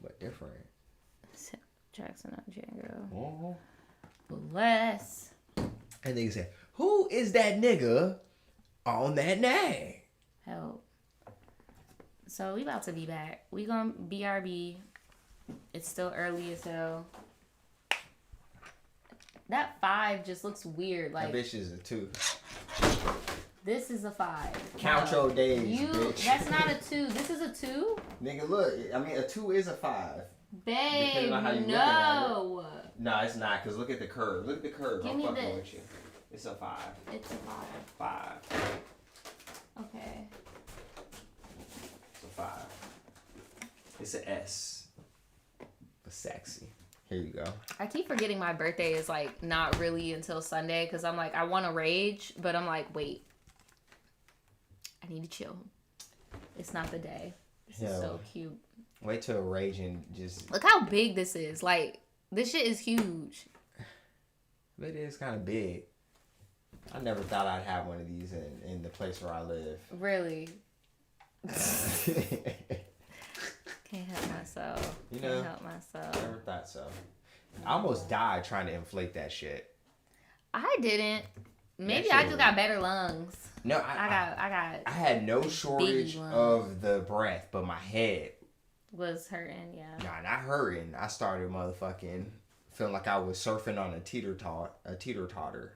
but different. Jackson on Django. Oh. Bless. And they say, who is that nigga on that name? Help. So we about to be back. We gonna BRB. It's still early as hell. That 5 just looks weird. Like, that bitch is a 2. This is a 5. Count your days, bitch. That's not a 2. This is a 2? Nigga, look. I mean, a 2 is a 5. Babe, no. No, it's not, because look at the curve. Look at the curve. Give me this. With you. It's a 5. It's a 5. 5. Okay. It's a 5. It's an S. But sexy. Here you go. I keep forgetting my birthday is, like, not really until Sunday, because I'm like, I want to rage, but I'm like, wait. I need to chill. It's not the day. This is so cute. Wait till rage and just... Look how big this is. Like, this shit is huge. It is kind of big. I never thought I'd have one of these in the place where I live. Really? Can't help myself. Can't help myself. Never thought so. I almost died trying to inflate that shit. I didn't. Maybe I just got better lungs. No, I had no shortage of the breath, but my head was hurting, yeah. Nah, not hurting. I started motherfucking feeling like I was surfing on a teeter-totter.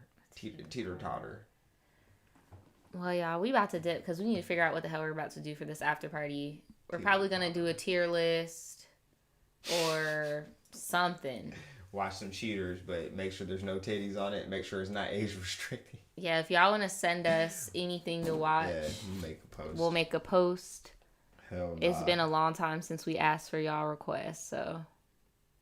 Well, y'all, we about to dip because we need to figure out what the hell we're about to do for this after party. We're probably going to do a tier list or something. Watch some cheaters, but make sure there's no titties on it. Make sure it's not age restricted. Yeah, if y'all want to send us anything to watch, we'll make a post. Hell nah. It's been a long time since we asked for y'all requests, so.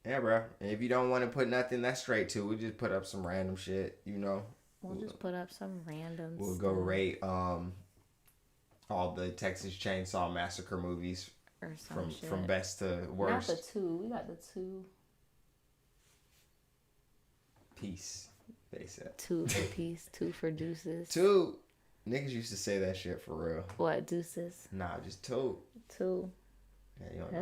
Yeah, bro. And if you don't want to put nothing, that's straight too. We'll just put up some random shit, you know. We'll just put up some random We'll go rate all the Texas Chainsaw Massacre movies or some from best to worst. Not the 2. We got the 2. Peace, they said. 2 for peace, 2 for deuces. 2. Niggas used to say that shit for real. What, deuces? Nah, just 2. 2. Yeah, you don't know.